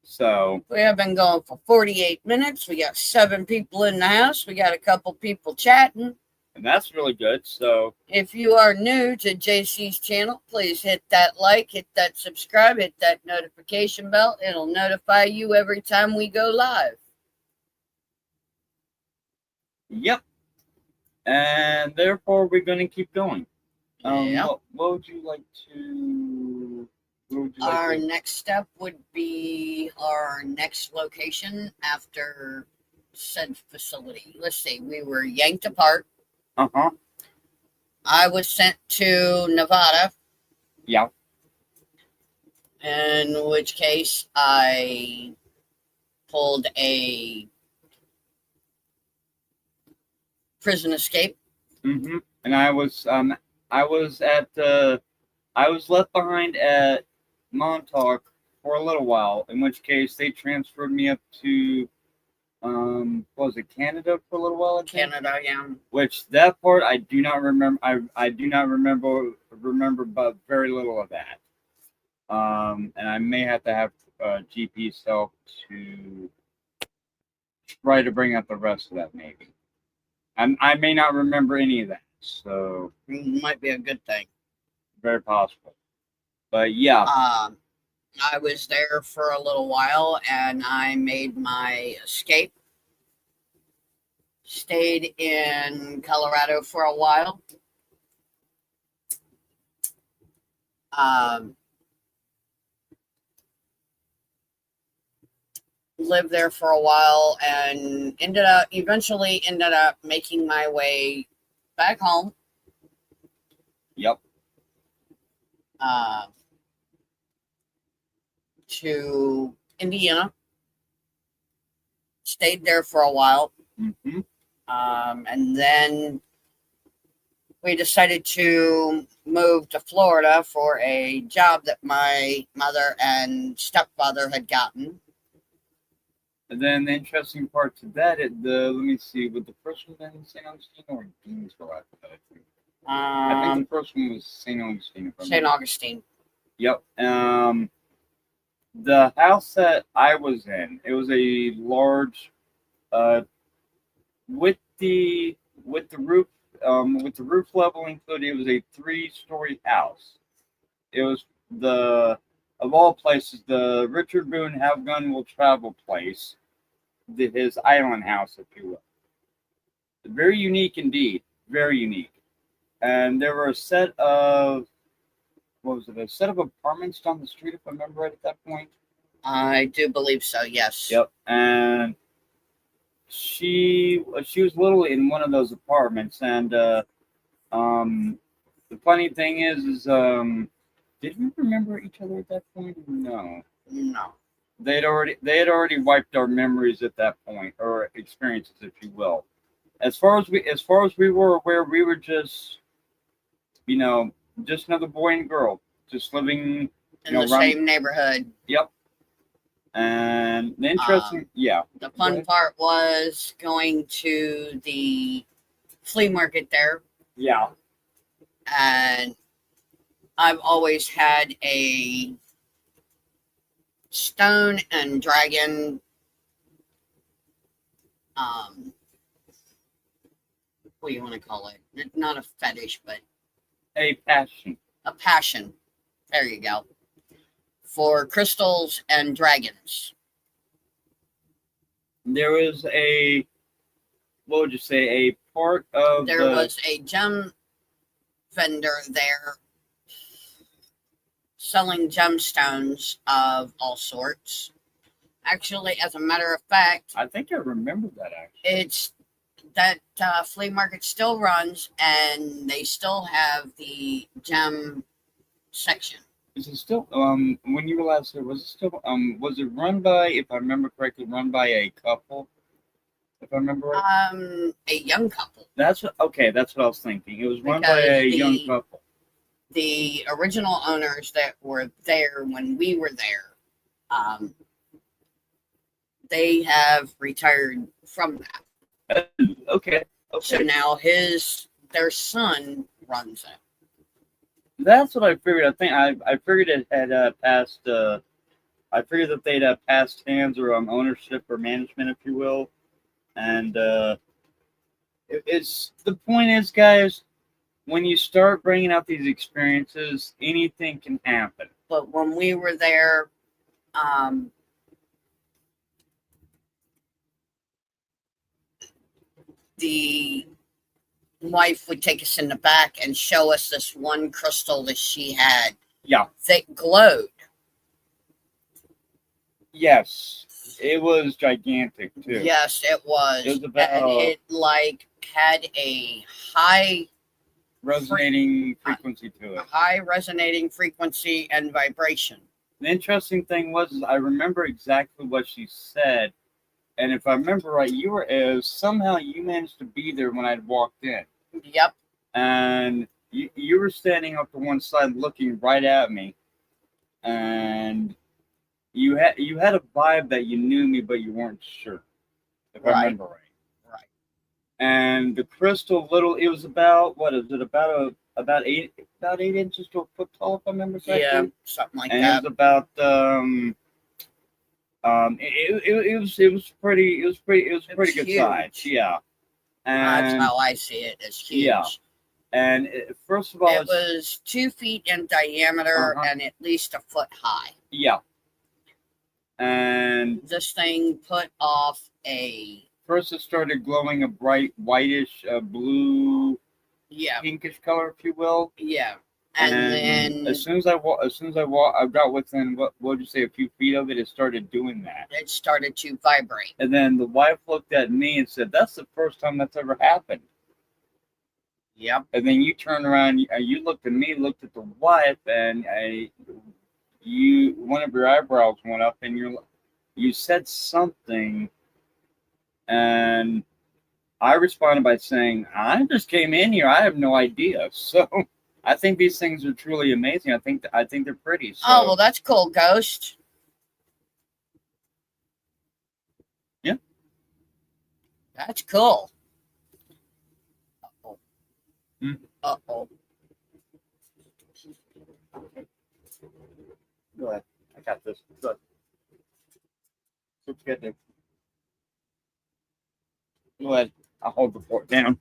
So we have been going for 48 minutes. We got 7 people in the house. We got a couple people chatting. And that's really good. So if you are new to JC's channel, please hit that like, hit that subscribe, hit that notification bell. It'll notify you every time we go live. Yep. And therefore, we're going to keep going. What would you like to... Our next step would be our next location after said facility. Let's see, we were yanked apart. Uh-huh. I was sent to Nevada. Yeah. In which case, I pulled a prison escape. Mm-hmm. And I was left behind at Montauk for a little while, in which case they transferred me up to what was it, Canada for a little while? Canada, yeah. Which that part I do not remember. I do not remember but very little of that. And I may have to have GP's help to try to bring up the rest of that, maybe. I may not remember any of that, so it might be a good thing. Very possible. But yeah, I was there for a little while and I made my escape. Stayed in Colorado for a while. Lived there for a while and eventually ended up making my way back home. yep. To Indiana. Stayed there for a while. Hmm. And then we decided to move to Florida for a job that my mother and stepfather had gotten. And then the interesting part to that, let me see, would the first one been St. Augustine or Gainesville? I think the first one was St. Augustine. St. Augustine. Yep. The house that I was in, it was a large, with the roof, with the roof level included, it was a 3-story house. It was of all places, the Richard Boone Have Gun Will Travel place, his island house, if you will. Very unique indeed, very unique. And there were a set of apartments down the street, if I remember right at that point. I do believe so, yes. Yep. And she was literally in one of those apartments, and the funny thing is did we remember each other at that point? No. They had already wiped our memories at that point, or experiences, if you will. As far as we were aware, we were just just another boy and girl, just living in the same neighborhood. Yep. And the interesting, the fun part was going to the flea market there. Yeah. And I've always had a stone and dragon what do you want to call it? Not a fetish, but a passion. A passion. There you go. For crystals and dragons. There was a part of there was a gem vendor there selling gemstones of all sorts. Actually, as a matter of fact, I think I remember that actually. It's that flea market still runs, and they still have the gem section. Is it still when you were last there, was it still was it run by, if I remember correctly, a couple? If I remember right? A young couple. That's what I was thinking. It was run by a young couple. The original owners that were there when we were there, they have retired from that. Okay. So now their son runs it. That's what I figured. I figured it had passed. I figured that they'd passed hands, or ownership or management, if you will. And it's the point is, guys, when you start bringing out these experiences, anything can happen. But when we were there, the wife would take us in the back and show us this one crystal that she had. Yeah. That glowed. Yes. It was gigantic too. Yes, it was. It was about, and it had a high resonating frequency to it. A high resonating frequency and vibration. The interesting thing was I remember exactly what she said. And if I remember right, somehow you managed to be there when I'd walked in. Yep. And you were standing up to one side looking right at me. And you had a vibe that you knew me, but you weren't sure. If I remember right. Right. And the crystal it was about, what is it, about 8 inches to a foot tall, if I remember correctly? Yeah, something like and that. And it was about it was pretty good huge. size. Yeah. And that's how I see it, as huge. Yeah. And first of all, It was 2 feet in diameter Uh-huh. and at least a foot high. yeah. And This thing put off a first it started glowing a bright whitish, blue, yeah, pinkish color, if you will. yeah. And then as soon as I got within what would you say, a few feet of it, it started doing that. it started to vibrate. And then the wife looked at me and said, "That's the first time that's ever happened." Yep. And then you turned around, you looked at me, looked at the wife, and one of your eyebrows went up, and you said something, and I responded by saying, "I just came in here. I have no idea." So I think these things are truly amazing. I think they're pretty. So. Oh, well, that's cool, Ghost. Yeah. That's cool. Uh-oh. Hmm. Uh-oh. Go ahead. I got this. Good. Let's get there. Go ahead. I'll hold the fort down.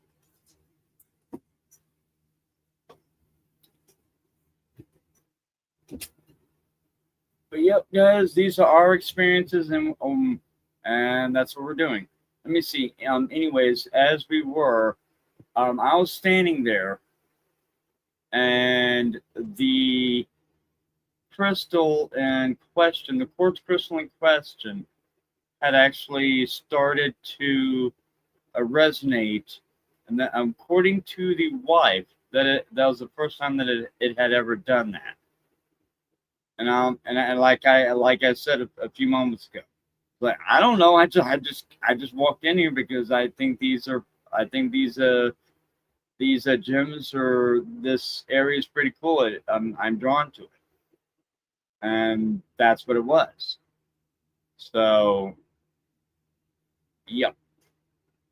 But yep, guys, these are our experiences, and that's what we're doing. Let me see. Anyways, as we were, I was standing there, and the crystal in question, the quartz crystal in question, had actually started to resonate, and that, according to the wife, that was the first time that it had ever done that. And like I said a few moments ago, but I don't know. I just walked in here because I think these gems, or this area is pretty cool. I'm drawn to it, and that's what it was. So, yep.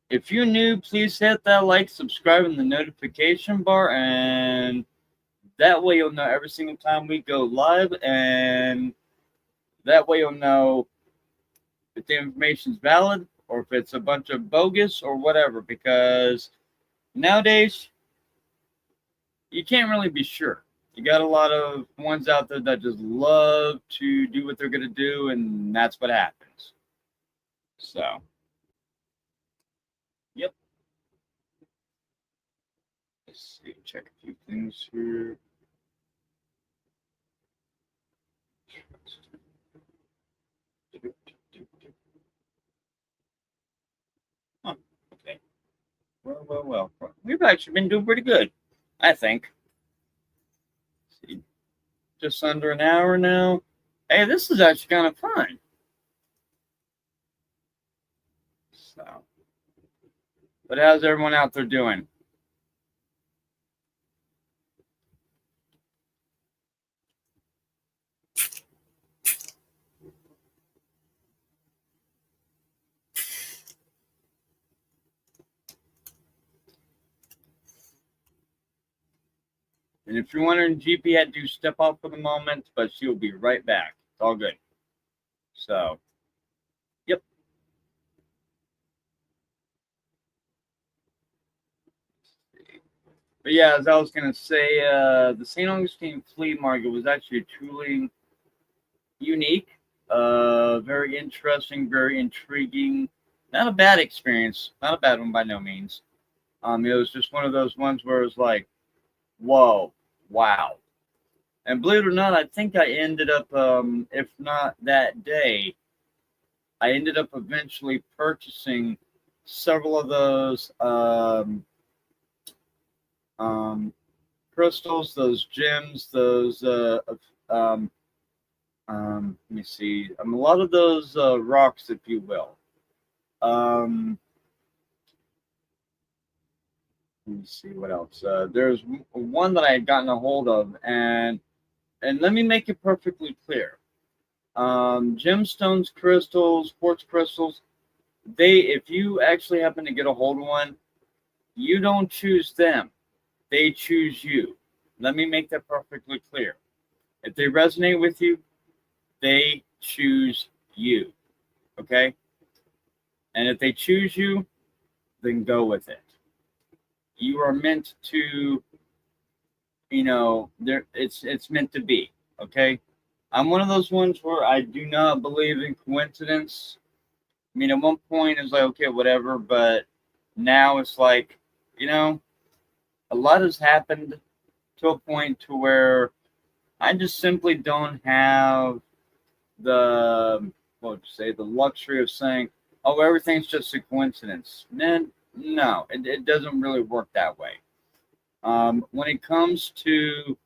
If you're new, please hit that like, subscribe, and the notification bar, and that way you'll know every single time we go live, and that way you'll know if the information's valid or if it's a bunch of bogus or whatever, because nowadays you can't really be sure. You got a lot of ones out there that just love to do what they're going to do, and that's what happens. So, yep. Let's see, check a few things here. Huh, okay. Well. We've actually been doing pretty good, I think. Let's see, just under an hour now. Hey, this is actually kind of fun. So, but how's everyone out there doing? And if you're wondering, GP had to step off for the moment, but she'll be right back. It's all good. So, yep. But yeah, as I was going to say, the St. Augustine Flea Market was actually truly unique, very interesting, very intriguing. Not a bad experience. Not a bad one by no means. It was just one of those ones where it was like, whoa, wow. And believe it or not, I think I ended up, if not that day, I ended up eventually purchasing several of those crystals, those gems, those let me see, a lot of those rocks, if you will. Let me see what else. There's one that I had gotten a hold of, and let me make it perfectly clear. Gemstones, crystals, quartz crystals, if you actually happen to get a hold of one, you don't choose them. They choose you. Let me make that perfectly clear. If they resonate with you, they choose you. Okay? And if they choose you, then go with it. You are meant to there it's meant to be. Okay, I'm one of those ones where I do not believe in coincidence. I mean, at one point it's like okay, whatever, but now it's like, you know, a lot has happened to a point to where I just simply don't have the what would you say the luxury of saying, oh, everything's just a coincidence. Man, no, it doesn't really work that way. When it comes to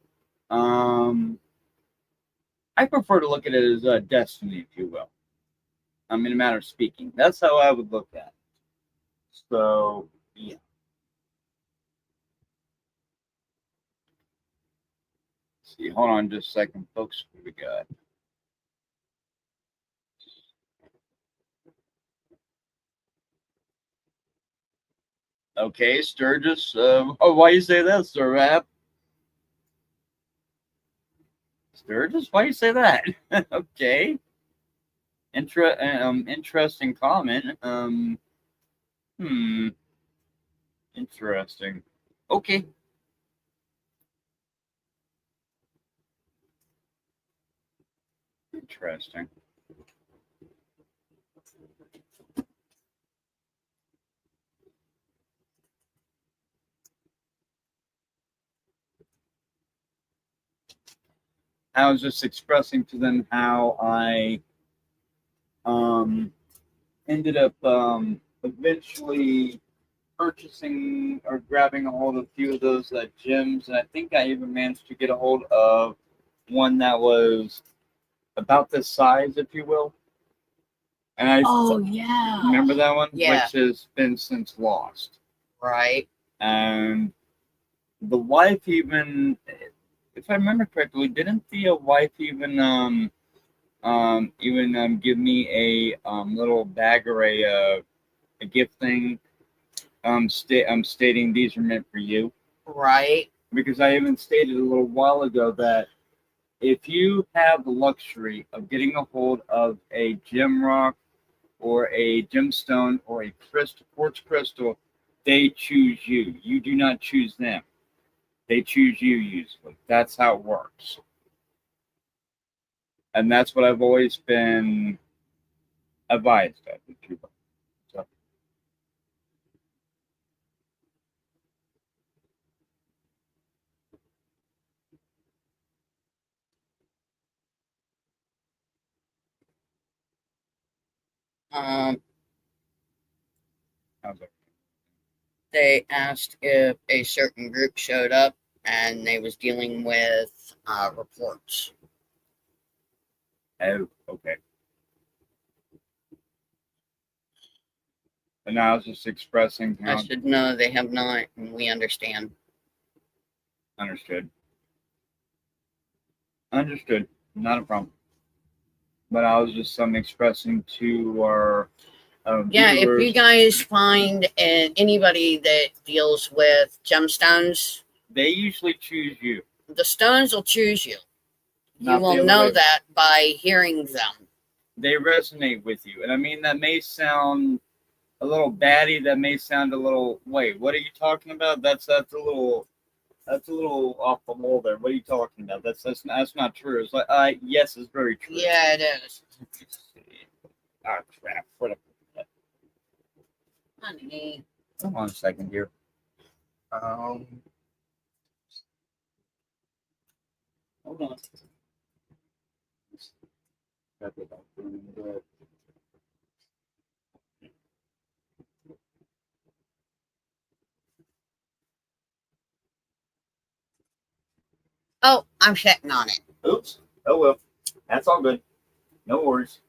I prefer to look at it as a destiny, if you will. In a matter of speaking, that's how I would look at it. So yeah. See, hold on just a second, folks. What we got? Okay, Sturgis. Oh, why you say that, Sir Rap? Sturgis, why you say that? Okay, interesting comment. Hmm, interesting. Okay. Interesting. I was just expressing to them how I um ended up eventually purchasing or grabbing a hold of a few of those gyms, and I think I even managed to get a hold of one that was about this size, if you will. And I Oh yeah. remember that one, Yeah. which has been since lost. Right. And the wife even, if I remember correctly, didn't the wife even give me a little bag or a gift thing stating these are meant for you? Right. Because I even stated a little while ago that if you have the luxury of getting a hold of a gem rock or a gemstone or a quartz crystal, they choose you. You do not choose them. They choose you usually. That's how it works. And that's what I've always been advised of. So, Um, how's it? they asked if a certain group showed up and they was dealing with reports. Oh, okay. And I was just expressing I how said no, they have not, and we understand. understood. Understood. Not a problem. But I was just expressing to our Yeah, if viewers, you guys find anybody that deals with gemstones, they usually choose you. the stones will choose you. You Not the will other know way. that by hearing them. They resonate with you. And I mean, that may sound a little batty. That may sound a little, wait, what are you talking about? That's a little off the wall there. What are you talking about? That's not true. It's like, yes, it's very true. Yeah, it is. Ah, crap. What a, Honey. come on a second here. Hold on. Oh, I'm sitting on it. Oops. Oh well. That's all good. No worries.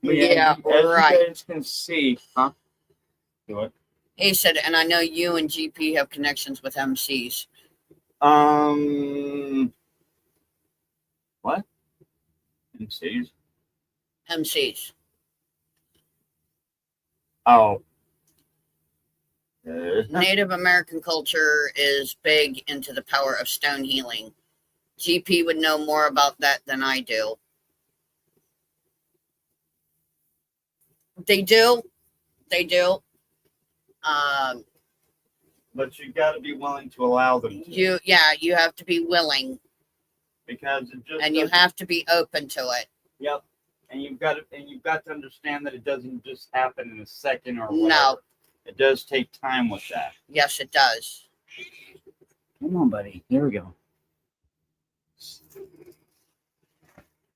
But Yeah, as right. you guys can see, huh? Do it. He said, and I know you and GP have connections with MCs. What? MCs? MCs. Oh. Native American culture is big into the power of stone healing. GP would know more about that than I do. They do. They do. But you got to be willing to allow them to, you have to be willing, because it just and you doesn't- have to be open to it. Yep. And you've got to understand that it doesn't just happen in a second or No. whatever. It does take time with that. Yes, it does. Come on, buddy. Here we go.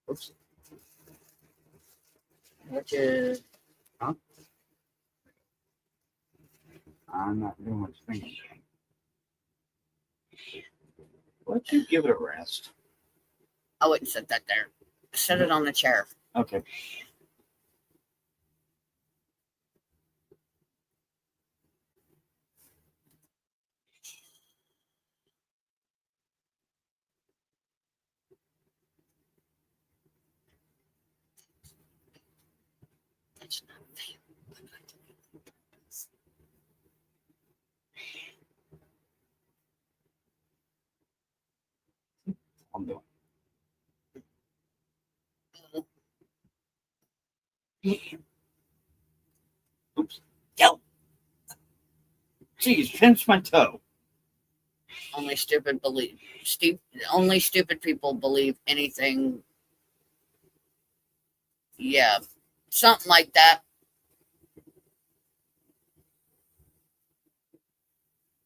Oops. Which is I'm not doing what you're thinking. Let you give it a rest. I wouldn't set that there. Set it on the chair. Okay. It's not fair. I'm doing. Oops. Yo. Jeez, pinch my toe. Only stupid people believe anything. Yeah, something like that.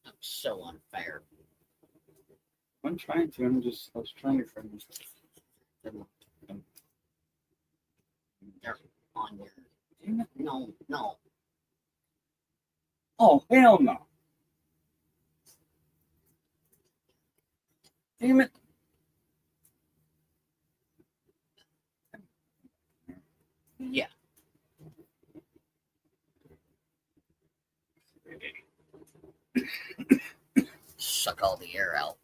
That's so unfair. I'm trying to. I was trying to find this. They're on your. No. Oh, hell no. Damn it. Yeah. Suck all the air out.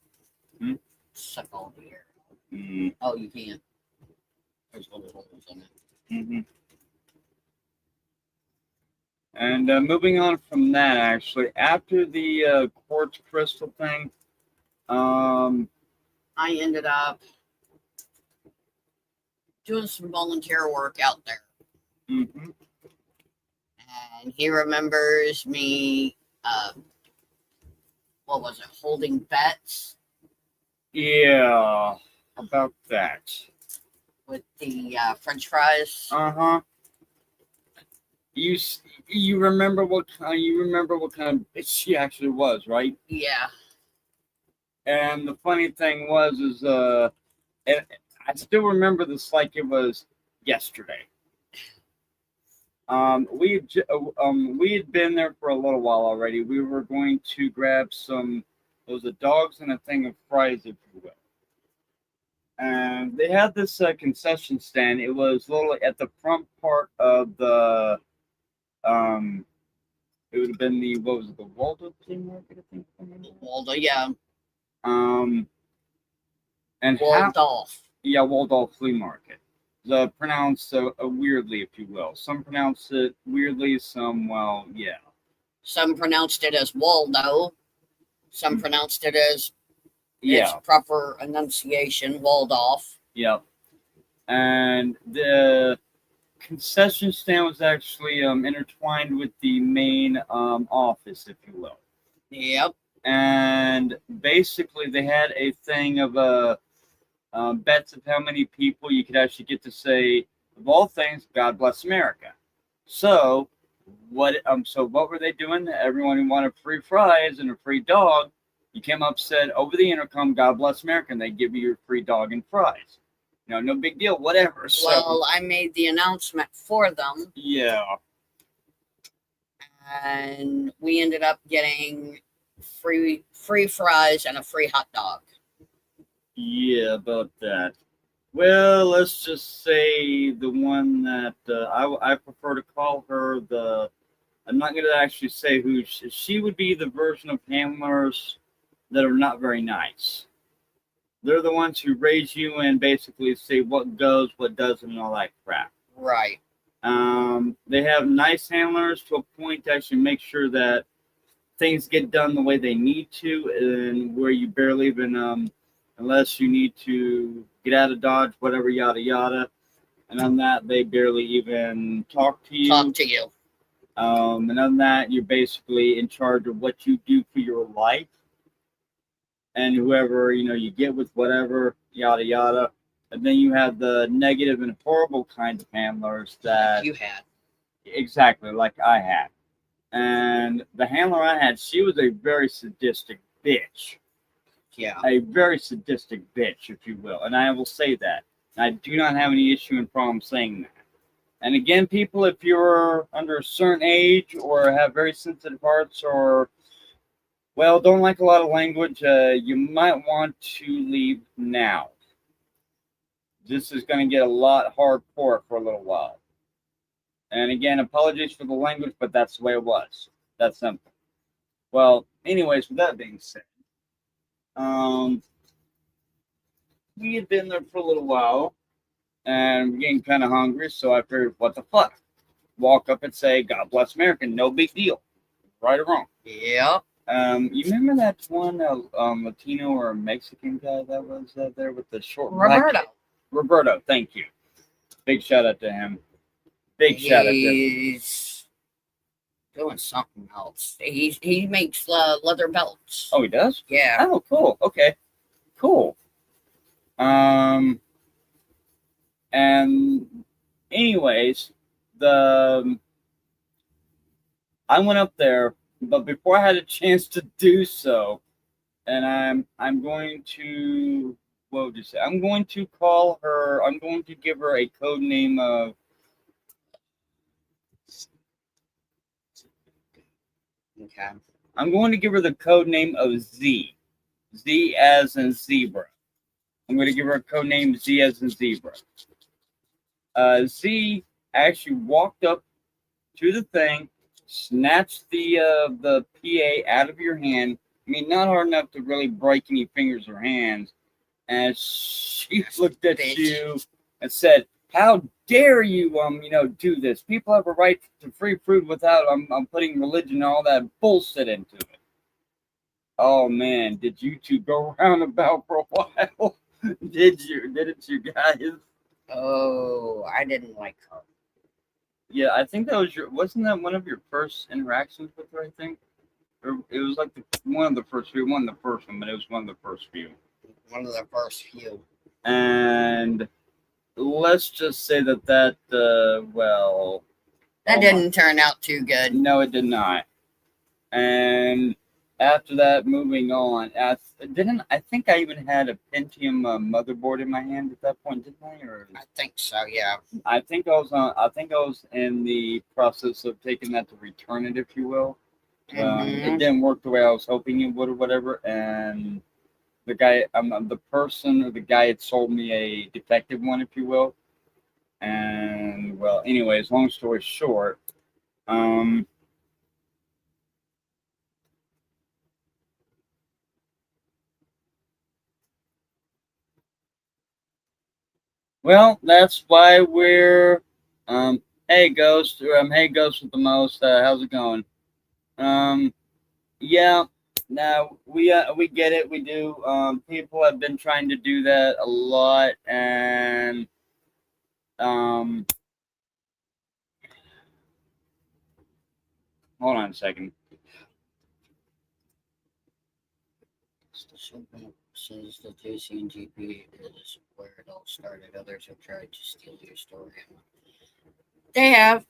Hmm? Suck all the air out. Mm, Oh, you can't. There's little holes in it. mhm. And moving on from that, actually, after the quartz crystal thing, I ended up doing some volunteer work out there. mhm. And he remembers me, what was it, holding bets Yeah, about that. with the French fries. Uh-huh. You remember what kind of bitch she actually was, right? Yeah. And the funny thing was and I still remember this like it was yesterday. We had been there for a little while already. We were going to grab some, those dogs and a thing of fries, if you will. And they had this concession stand. It was literally at the front part of the it would have been the, what was it, the Waldo Flea Market, I think. Waldo, yeah. And Waldorf. yeah, Waldorf Flea Market. Pronounced weirdly, if you will. Some pronounce it weirdly, some, well, yeah. Some pronounced it as Waldo. Some pronounced it as its Yeah, proper enunciation, Waldorf. yep. And the concession stand was actually intertwined with the main office, if you will. Yep. And basically, they had a thing of bets of how many people you could actually get to say, of all things, God bless America. So what were they doing? Everyone who wanted free fries and a free dog, you came up, said over the intercom, God bless America, and they give you your free dog and fries. No big deal, whatever. So, Well, I made the announcement for them, yeah. and we ended up getting free fries and a free hot dog. Yeah, about that. Well, let's just say the one that I prefer to call her the. I'm not going to actually say who she would be. The version of handlers that are not very nice. They're the ones who raise you and basically say what goes, what doesn't, and all that crap. Right. They have nice handlers to a point to actually make sure that things get done the way they need to, and where you barely even, unless you need to get out of Dodge, whatever, yada yada. And on that, they barely even talk to you. And other than that, you're basically in charge of what you do for your life, and whoever you get with, whatever, yada yada. And then you have the negative and horrible kind of handlers that You had. exactly like I had. And the handler I had, she was a very sadistic bitch. Yeah. A very sadistic bitch, if you will. And I will say that. I do not have any issue and problem saying that. And again, people, if you're under a certain age or have very sensitive hearts or, well, don't like a lot of language, you might want to leave now. This is going to get a lot hardcore for a little while. And again, apologies for the language, but that's the way it was. That's simple. Well, anyways, with that being said, we had been there for a little while, and we're getting kind of hungry, so I figured, what the fuck? Walk up and say, God bless America, no big deal. Right or wrong. Yep. You remember that one Latino or Mexican guy that was there with the short Roberto. black? Roberto, thank you. Big shout out to him. Big shout out to him. He's doing something else. He makes leather belts. Oh, he does? Yeah. Oh, cool. Okay. Cool. And anyways, I went up there, but before I had a chance to do so, and I'm going to, what would you say? I'm going to call her. I'm going to give her a code name of. Okay. I'm going to give her the code name of Z. Z as in zebra. I'm going to give her a code name Z as in zebra. Z actually walked up to the thing, snatched the PA out of your hand. I mean, not hard enough to really break any fingers or hands. And she looked at you and said, "How dare you, do this? People have a right to free food without putting religion and all that bullshit into it." Oh man, did you two go roundabout for a while? Didn't you guys? Oh, I didn't like her. Yeah, I think that was wasn't that one of your first interactions with her, I think? Or it was like one of the first few, one of the first one, but it was one of the first few. One of the first few. And let's just say that well... That didn't turn out too good. No, it did not. And after that, moving on, I think I even had a Pentium motherboard in my hand at that point, didn't I? I think so, yeah. I think I was in the process of taking that to return it, if you will. It didn't work the way I was hoping it would, or whatever. And the guy, the guy had sold me a defective one, if you will. And well, anyways, long story short, well, that's why we're hey Ghost, hey Ghost with the most. How's it going? Yeah. Now we get it. We do. People have been trying to do that a lot, and hold on a second. Since the JC and GP is where it all started, others have tried to steal your story. They have.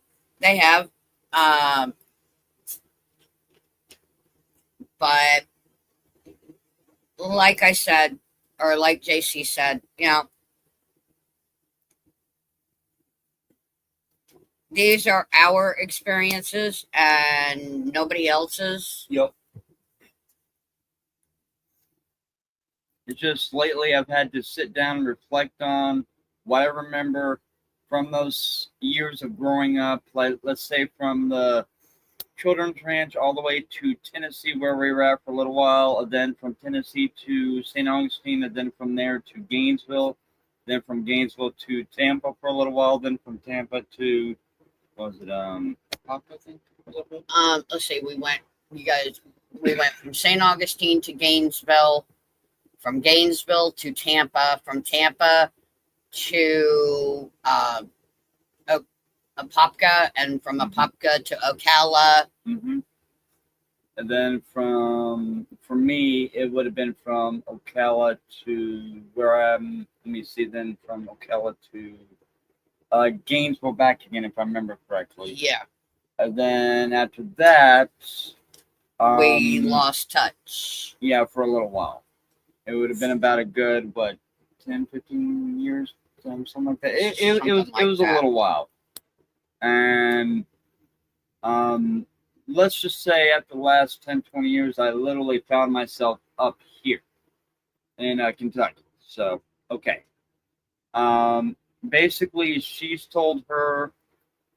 But like I said, or like JC said, these are our experiences and nobody else's. Yep. It's just lately I've had to sit down and reflect on what I remember from those years of growing up. Like, let's say from the Children's Ranch all the way to Tennessee, where we were at for a little while, and then from Tennessee to St. Augustine, and then from there to Gainesville, then from Gainesville to Tampa for a little while, then from Tampa to, what was it, Pop, I think, a little bit? Let's see, we went from St. Augustine to Gainesville, from Gainesville to Tampa, from Tampa to Apopka, and from Apopka to Ocala. Mm-hmm. And then for me, it would have been from Ocala to where I'm. Let me see. Then from Ocala to Gainesville back again, if I remember correctly. Yeah, And then after that, we lost touch. Yeah, for a little while. It would have been about a good, what, 10, 15 years, something like that. It was a little while. And let's just say after the last 10, 20 years, I literally found myself up here in Kentucky. So, okay. Basically, she's told her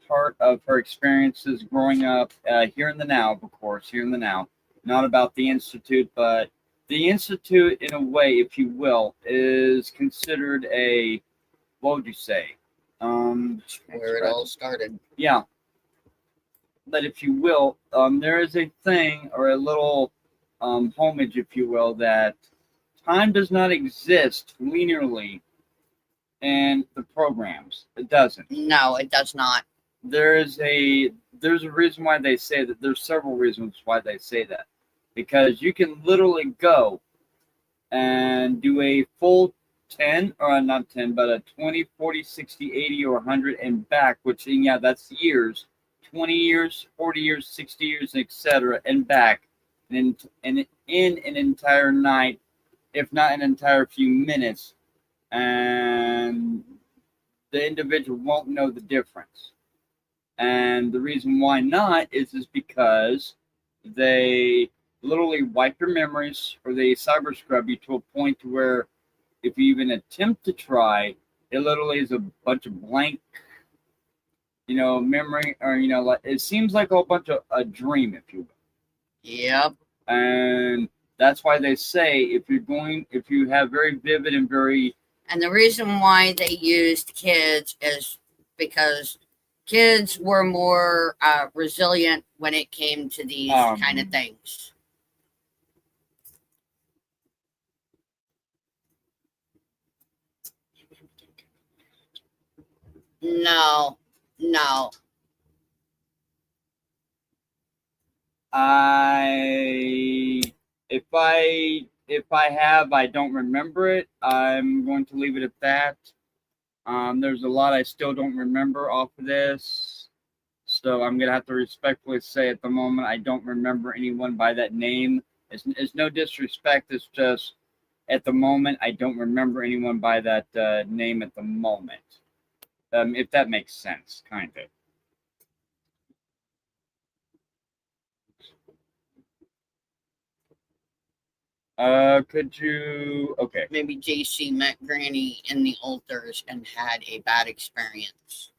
part of her experiences growing up here in the now, of course, here in the now. Not about the Institute, but the Institute, in a way, if you will, is considered a, what would you say? Where it all started. Yeah. But if you will, there is a thing or a little homage, if you will, that time does not exist linearly in the programs. It doesn't. No, it does not. There's a reason why they say that. There's several reasons why they say that. Because you can literally go and do a full 10, or not 10, but a 20, 40, 60, 80, or 100 and back, which, yeah, that's years. 20 years, 40 years, 60 years, etc., and back, and in an entire night, if not an entire few minutes, and the individual won't know the difference. And the reason why not is because they literally wipe your memories, or they cyber scrub you to a point to where if you even attempt to try, it literally is a bunch of blank, memory, or like it seems like a bunch of a dream, if you will. Yep. And that's why they say if you have very vivid and very. And the reason why they used kids is because kids were more resilient when it came to these kind of things. No. If I have, I don't remember it. I'm going to leave it at that. There's a lot I still don't remember off of this, so I'm gonna have to respectfully say at the moment I don't remember anyone by that name. It's no disrespect. It's just at the moment I don't remember anyone by that name at the moment. If that makes sense, kind of. Could you? Okay. Maybe JC met Granny in the altars and had a bad experience.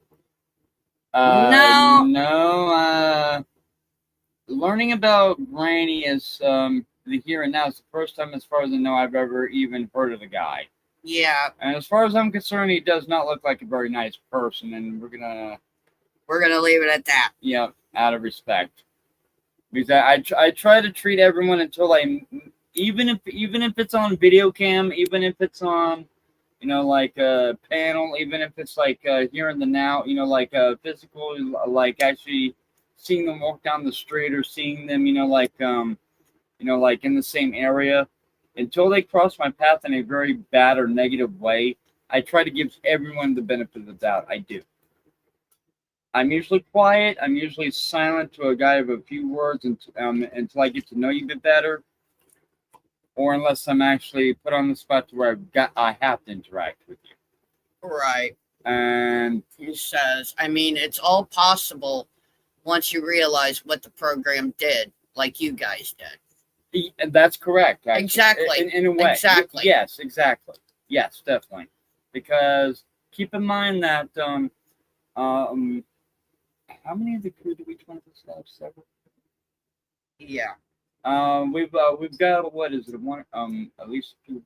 No. Learning about Granny is the here and now. It's the first time, as far as I know, I've ever even heard of the guy. Yeah. And as far as I'm concerned, he does not look like a very nice person, and we're gonna leave it at that. Yeah, out of respect, because I try to treat everyone until even if it's on video cam, even if it's on, like a panel, even if it's like here in the now, like physical, like actually seeing them walk down the street, or seeing them, like in the same area, until they cross my path in a very bad or negative way, I try to give everyone the benefit of the doubt. I do. I'm usually quiet. I'm usually silent to a guy of a few words until I get to know you a bit better, or unless I'm actually put on the spot to where I have to interact with you. Right. And he says, I mean, it's all possible once you realize what the program did, like you guys did. That's correct. Actually. Exactly. In a way. Exactly. Yes, exactly. Yes, definitely. Because keep in mind that how many of the crew do each one of us have? Several. Yeah. We've got, what is it? One at least two.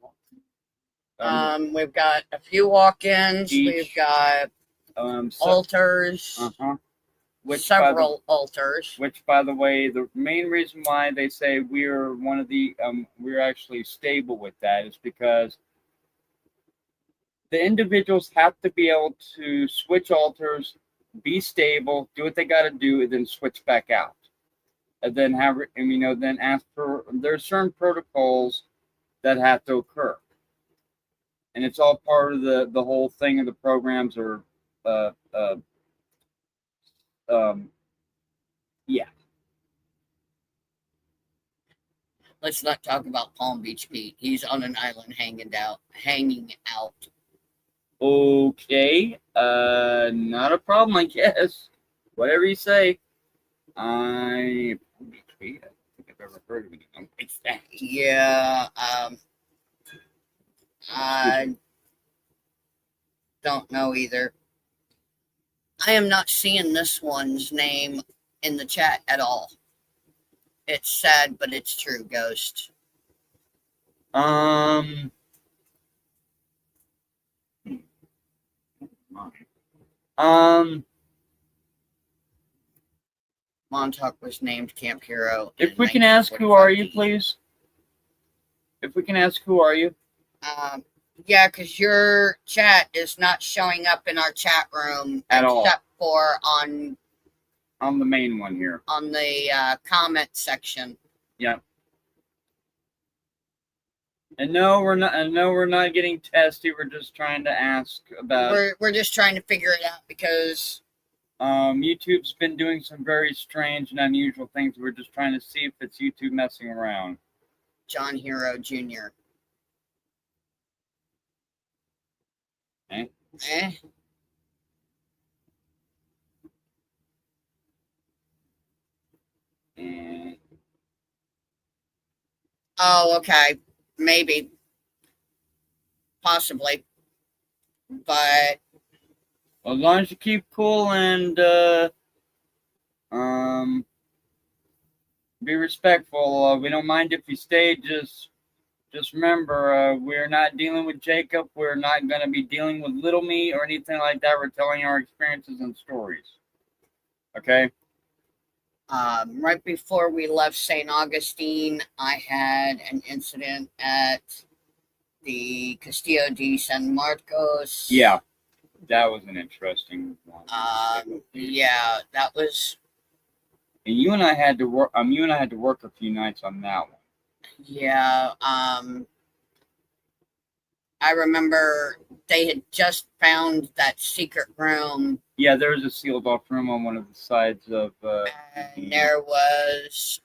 We've got a few walk-ins. We've got altars. Several altars. Which, by the way, the main reason why they say we're one of the we're actually stable with that is because the individuals have to be able to switch altars be stable, do what they got to do, and then switch back out. And then then ask for, there's certain protocols that have to occur. And it's all part of the whole thing of the programs or, yeah. Let's not talk about Palm Beach Pete. He's on an island hanging out. Okay. Not a problem, I guess. Whatever you say. I don't think I've ever heard of anything like that. Yeah, I don't know either. I am not seeing this one's name in the chat at all. It's sad, but it's true, Ghost. Montauk was named Camp Hero. If we can ask, who are you, please? If we can ask, who are you? Yeah, because your chat is not showing up in our chat room At all. Except for on the main one here. On the comment section. Yeah. And no, we're not. And no, we're not getting testy. We're just trying to ask about. We're just trying to figure it out because YouTube's been doing some very strange and unusual things. We're just trying to see if it's YouTube messing around. John Hero Jr. Eh? Oh, okay. Maybe. Possibly. But as long as you keep cool and be respectful, we don't mind if you stay. Just remember, we're not dealing with Jacob. We're not going to be dealing with Little Me or anything like that. We're telling our experiences and stories. Okay? Right before we left St. Augustine, I had an incident at the Castillo de San Marcos. Yeah, that was an interesting one. Yeah, that was. And you and I had to work. You and I had to work a few nights on that one. Yeah. I remember they had just found that secret room. Yeah, there was a sealed off room on one of the sides of. And there was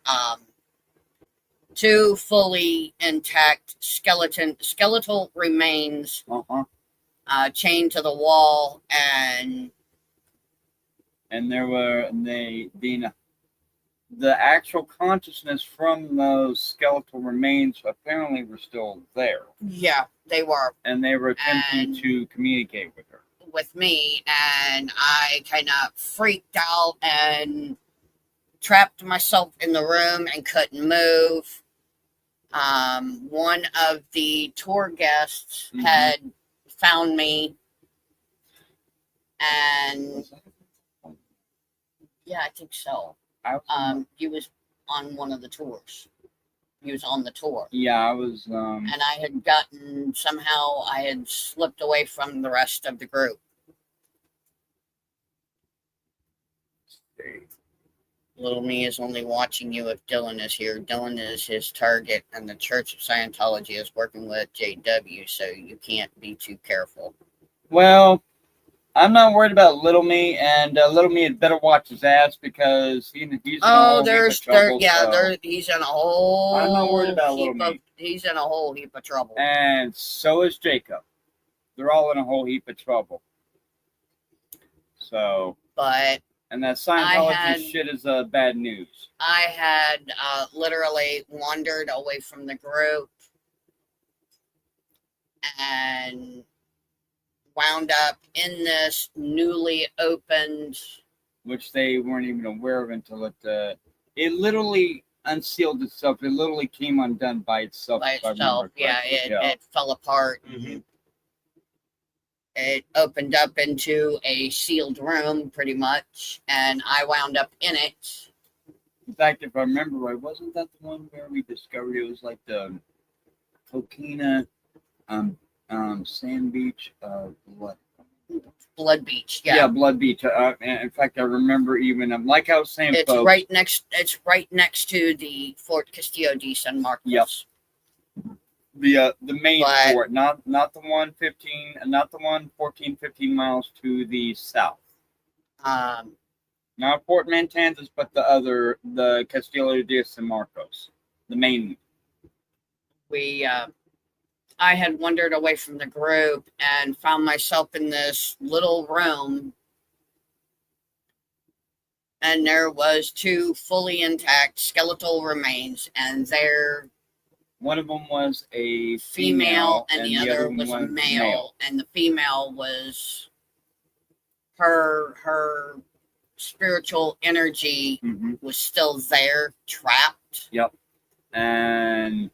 2 fully intact skeletal remains chained to the wall, and the actual consciousness from those skeletal remains apparently were still there. Yeah, they were. And they were attempting to communicate with her. With me, and I kind of freaked out and trapped myself in the room and couldn't move. One of the tour guests had found me, and yeah, I think so. He was on one of the tours. He was on the tour. Yeah, I was. And I had slipped away from the rest of the group. Little Me is only watching you if Dylan is here. Dylan is his target, and the Church of Scientology is working with JW, so you can't be too careful. Well, I'm not worried about Little Me, and Little Me had better watch his ass because he's in a whole heap of trouble. He's in a whole. I'm not worried about Little Me. He's in a whole heap of trouble, and so is Jacob. They're all in a whole heap of trouble. So, and that Scientology shit is bad news. I had literally wandered away from the group and wound up in this newly opened, which they weren't even aware of until it literally unsealed itself. It literally came undone by itself. It fell apart. Mm-hmm. It opened up into a sealed room, pretty much, and I wound up in it. In fact, if I remember right, wasn't that the one where we discovered it was like the Coquina, Sand Beach, what? Blood Beach. Yeah, Yeah. Blood Beach. In fact, I remember even like I was saying, It's folks. right next. It's right next to the Fort Castillo de San Marcos. Yep. The main But- fort, not the one 15, not the one 14, 15 miles to the south. Not Fort Matanzas, but the Castillo de San Marcos, the main. I had wandered away from the group and found myself in this little room, and there was 2 fully intact skeletal remains, and One of them was a female and the other one was a male, and the female was her spiritual energy Mhm. was still there, trapped. Yep. And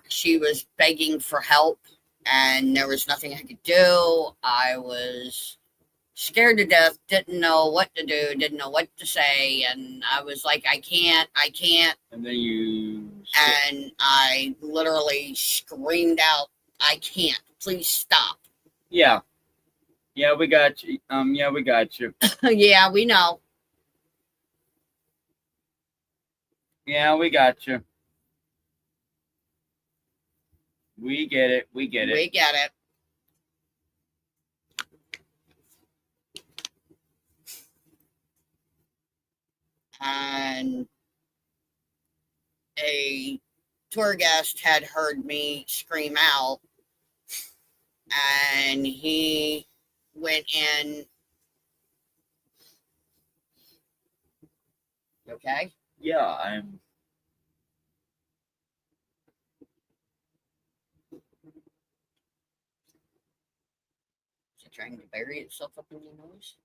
she was begging for help, and there was nothing I could do. I was scared to death, didn't know what to do, didn't know what to say, and I was like, I can't. And then you. And I literally screamed out, I can't, please stop. Yeah. Yeah, we got you. Yeah, we got you. Yeah, we know. Yeah, we got you. We get it. We get it. We get it. And a tour guest had heard me scream out, and he went in. Okay? Yeah, I'm. Is it trying to bury itself up in your nose?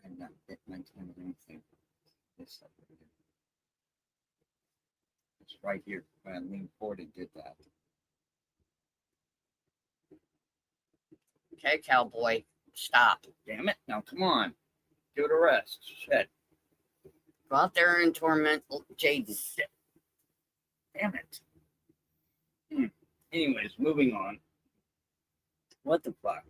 I'm not bit my tongue or anything. This up right here. It's right here. When I leaned forward, it did that. Okay, cowboy, stop. Damn it! Now come on, give it a rest. Shit. Go out there and torment Jaden. Damn it. Anyways, moving on. What the fuck?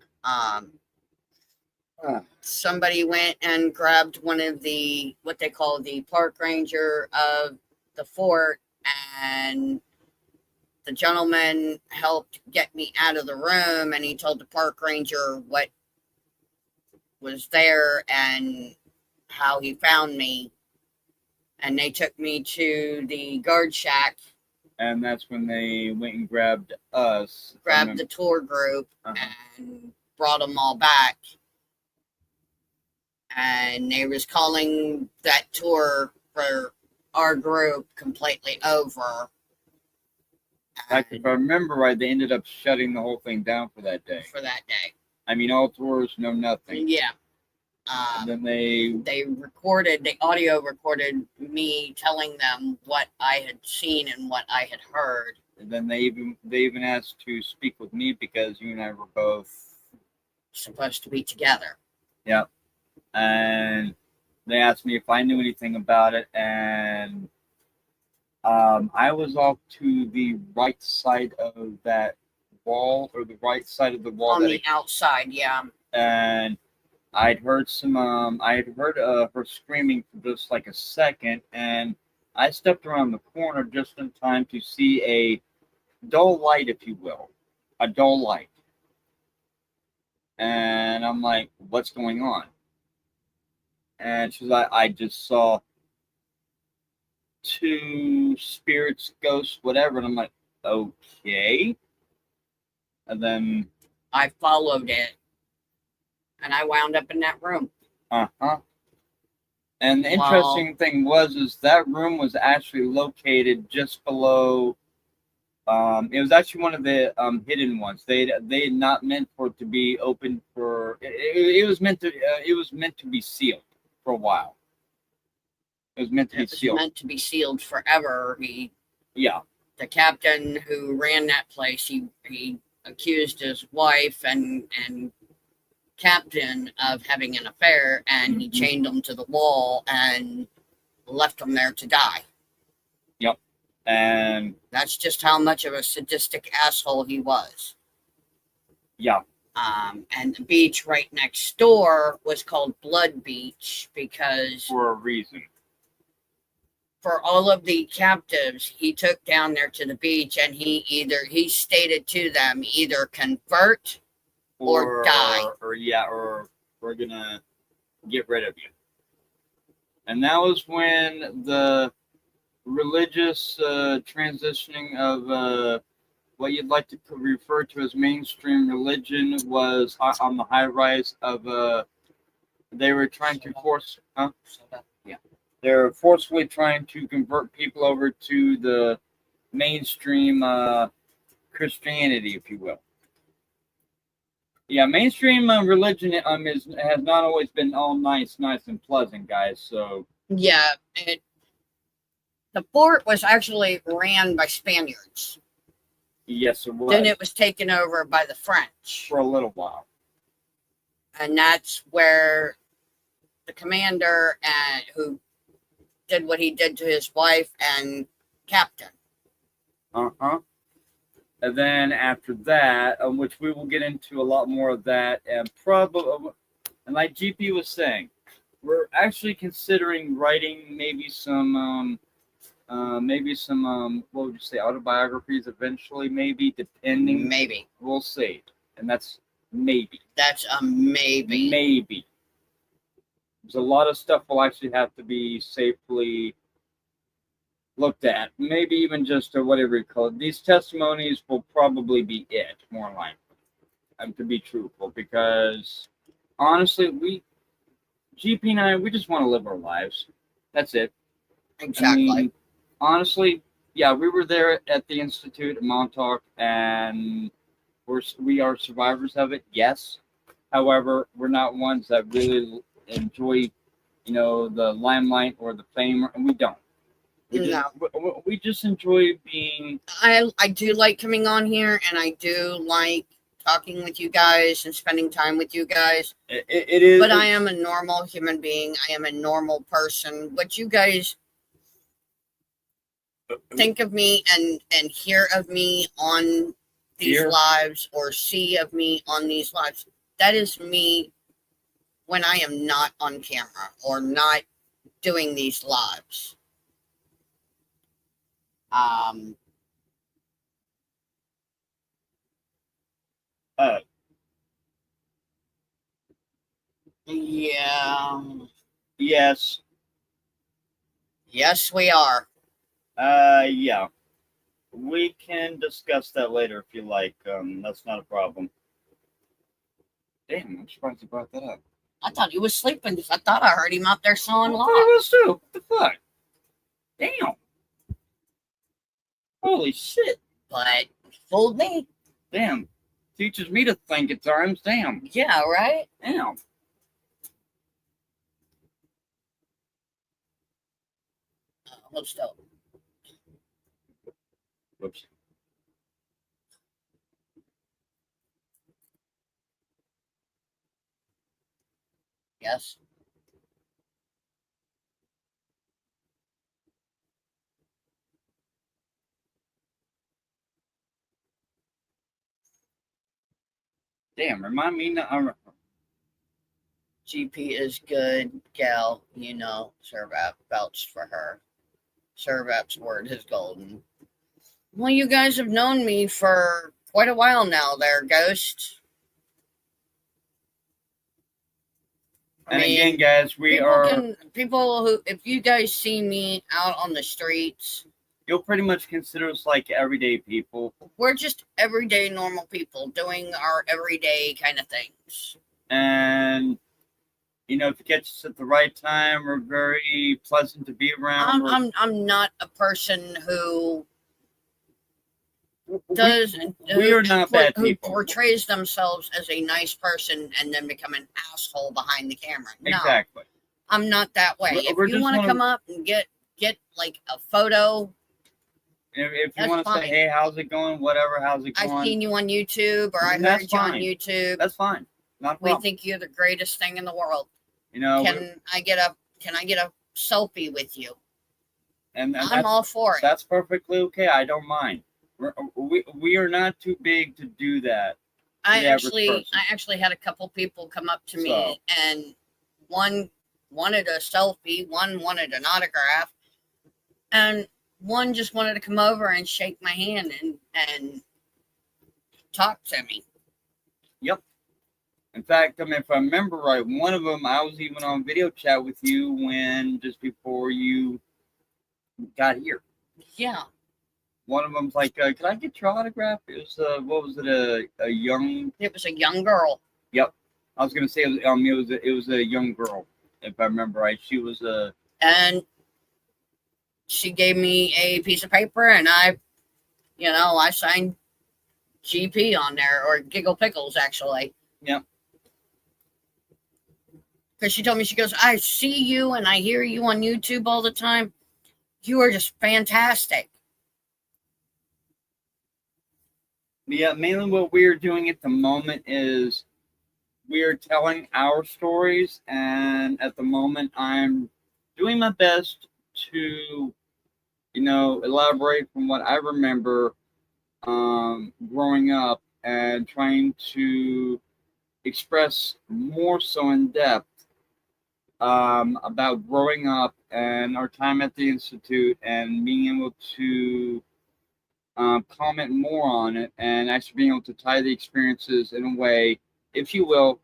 Somebody went and grabbed one of the, what they call the park ranger of the fort, and the gentleman helped get me out of the room, and he told the park ranger what was there and how he found me, and they took me to the guard shack. And that's when they went and grabbed us. Grabbed the tour group and brought them all back. And they was calling that tour for our group completely over. In fact, if I remember right, they ended up shutting the whole thing down for that day. For that day. I mean, all tours, no nothing. Yeah. And then they audio recorded me telling them what I had seen and what I had heard. And then they even asked to speak with me because you and I were both supposed to be together. Yep. And they asked me if I knew anything about it, and I was off to the right side of that wall, or the right side of the wall. On the outside, yeah. And I'd heard her screaming for just like a second, and I stepped around the corner just in time to see a dull light, if you will. A dull light. And I'm like, what's going on? And she's like, I just saw two spirits, ghosts, whatever. And I'm like, okay. And then I followed it, and I wound up in that room. And the interesting thing is that room was actually located just below. It was actually one of the hidden ones. They had not meant for it to be open for. It was meant to be sealed for a while. It was meant to be sealed. Meant to be sealed forever. Yeah. The captain who ran that place, he accused his wife and captain of having an affair, and he chained him to the wall and left him there to die. Yep. And that's just how much of a sadistic asshole he was. Yeah. And the beach right next door was called Blood Beach because for a reason. For all of the captives, he took down there to the beach, and he stated to them, either convert or die. Or we're gonna get rid of you. And that was when the religious transitioning of what you'd like to refer to as mainstream religion was on the high rise of they were trying to force they're forcefully trying to convert people over to the mainstream Christianity, if you will. Yeah, mainstream religion has not always been all nice and pleasant, guys. So yeah, the fort was actually ran by Spaniards. Yes, it was. Then it was taken over by the French for a little while, and that's where the commander and who did what he did to his wife and captain. And then after that, which we will get into a lot more of that, and probably, and like GP was saying, we're actually considering writing maybe some what would you say, autobiographies eventually, maybe, depending. Maybe. We'll see. And that's maybe. That's a maybe. Maybe. There's a lot of stuff will actually have to be safely looked at. Maybe even just whatever you call it. These testimonies will probably be it, more likely. To be truthful, because honestly, GP and I, we just want to live our lives. That's it. Exactly. I mean, honestly, yeah, we were there at the Institute at Montauk, and we are survivors of it, yes. However, we're not ones that really enjoy, the limelight or the fame, and we don't. We just enjoy being. I do like coming on here, and I do like talking with you guys and spending time with you guys. It is. But I am a normal human being. I am a normal person. What you guys think of me and hear of me on these lives, or see of me on these lives, that is me when I am not on camera or not doing these lives. Yeah. Yes. Yes, we are. Yeah. We can discuss that later if you like. That's not a problem. Damn, I'm surprised you brought that up. I thought he was sleeping because I thought I heard him out there sawing logs. I was too. What the fuck? Damn. Holy shit. But fooled me. Damn. Teaches me to think at times. Damn. Yeah, right? Damn. Hold still. Whoops. Yes. Damn, remind me now. GP is good, gal. Servat vouched for her. Servat's word is golden. Well, you guys have known me for quite a while now there, Ghost. And again, guys, people who, if you guys see me out on the streets, you'll pretty much consider us like everyday people. We're just everyday normal people doing our everyday kind of things. And if you catch us at the right time, we're very pleasant to be around. I'm not a person who does. We are not bad people. Who portrays themselves as a nice person and then become an asshole behind the camera. No, exactly. I'm not that way. If you want to come up and get like a photo. If you want to say, hey, how's it going? Whatever, how's it going? I've seen you on YouTube, or I heard you on YouTube. That's fine. Not a We problem. think you're the greatest thing in the world. You know, Can I get a selfie with you? and I'm that's, all for it. that's perfectly okay. I don't mind. We are not too big to do that. I the average person. actually had a couple people come up to So. me, and one wanted a selfie, one wanted an autograph, and one just wanted to come over and shake my hand and talk to me. Yep. In fact, I mean, if I remember right, one of them I was even on video chat with you when just before you got here. Yeah. One of them's like, "Can I get your autograph?" It was what was it? A young. It was a young girl. Yep. I was gonna say it was a young girl, if I remember right. She was a. And she gave me a piece of paper, and I signed GP on there, or Giggle Pickles, actually. Yep. Because she told me, she goes, I see you and I hear you on YouTube all the time. You are just fantastic. Yeah, mainly what we're doing at the moment is we're telling our stories, and at the moment I'm doing my best to, elaborate from what I remember growing up and trying to express more so in depth about growing up and our time at the Institute and being able to comment more on it and actually being able to tie the experiences in a way, if you will,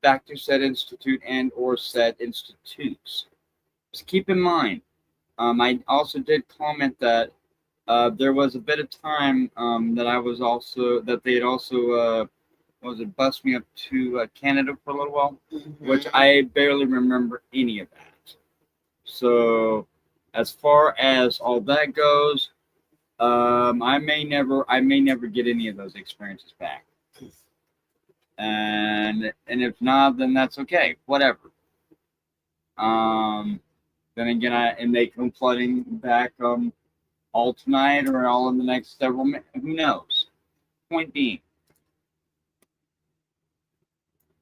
back to said institute and or said institutes. Just keep in mind, I also did comment that there was a bit of time that they had also bust me up to Canada for a little while, which I barely remember any of that. So as far as all that goes, I may never get any of those experiences back. And if not, then that's okay. Whatever. Then again, I may come flooding back all tonight or all in the next several minutes. Who knows? Point being.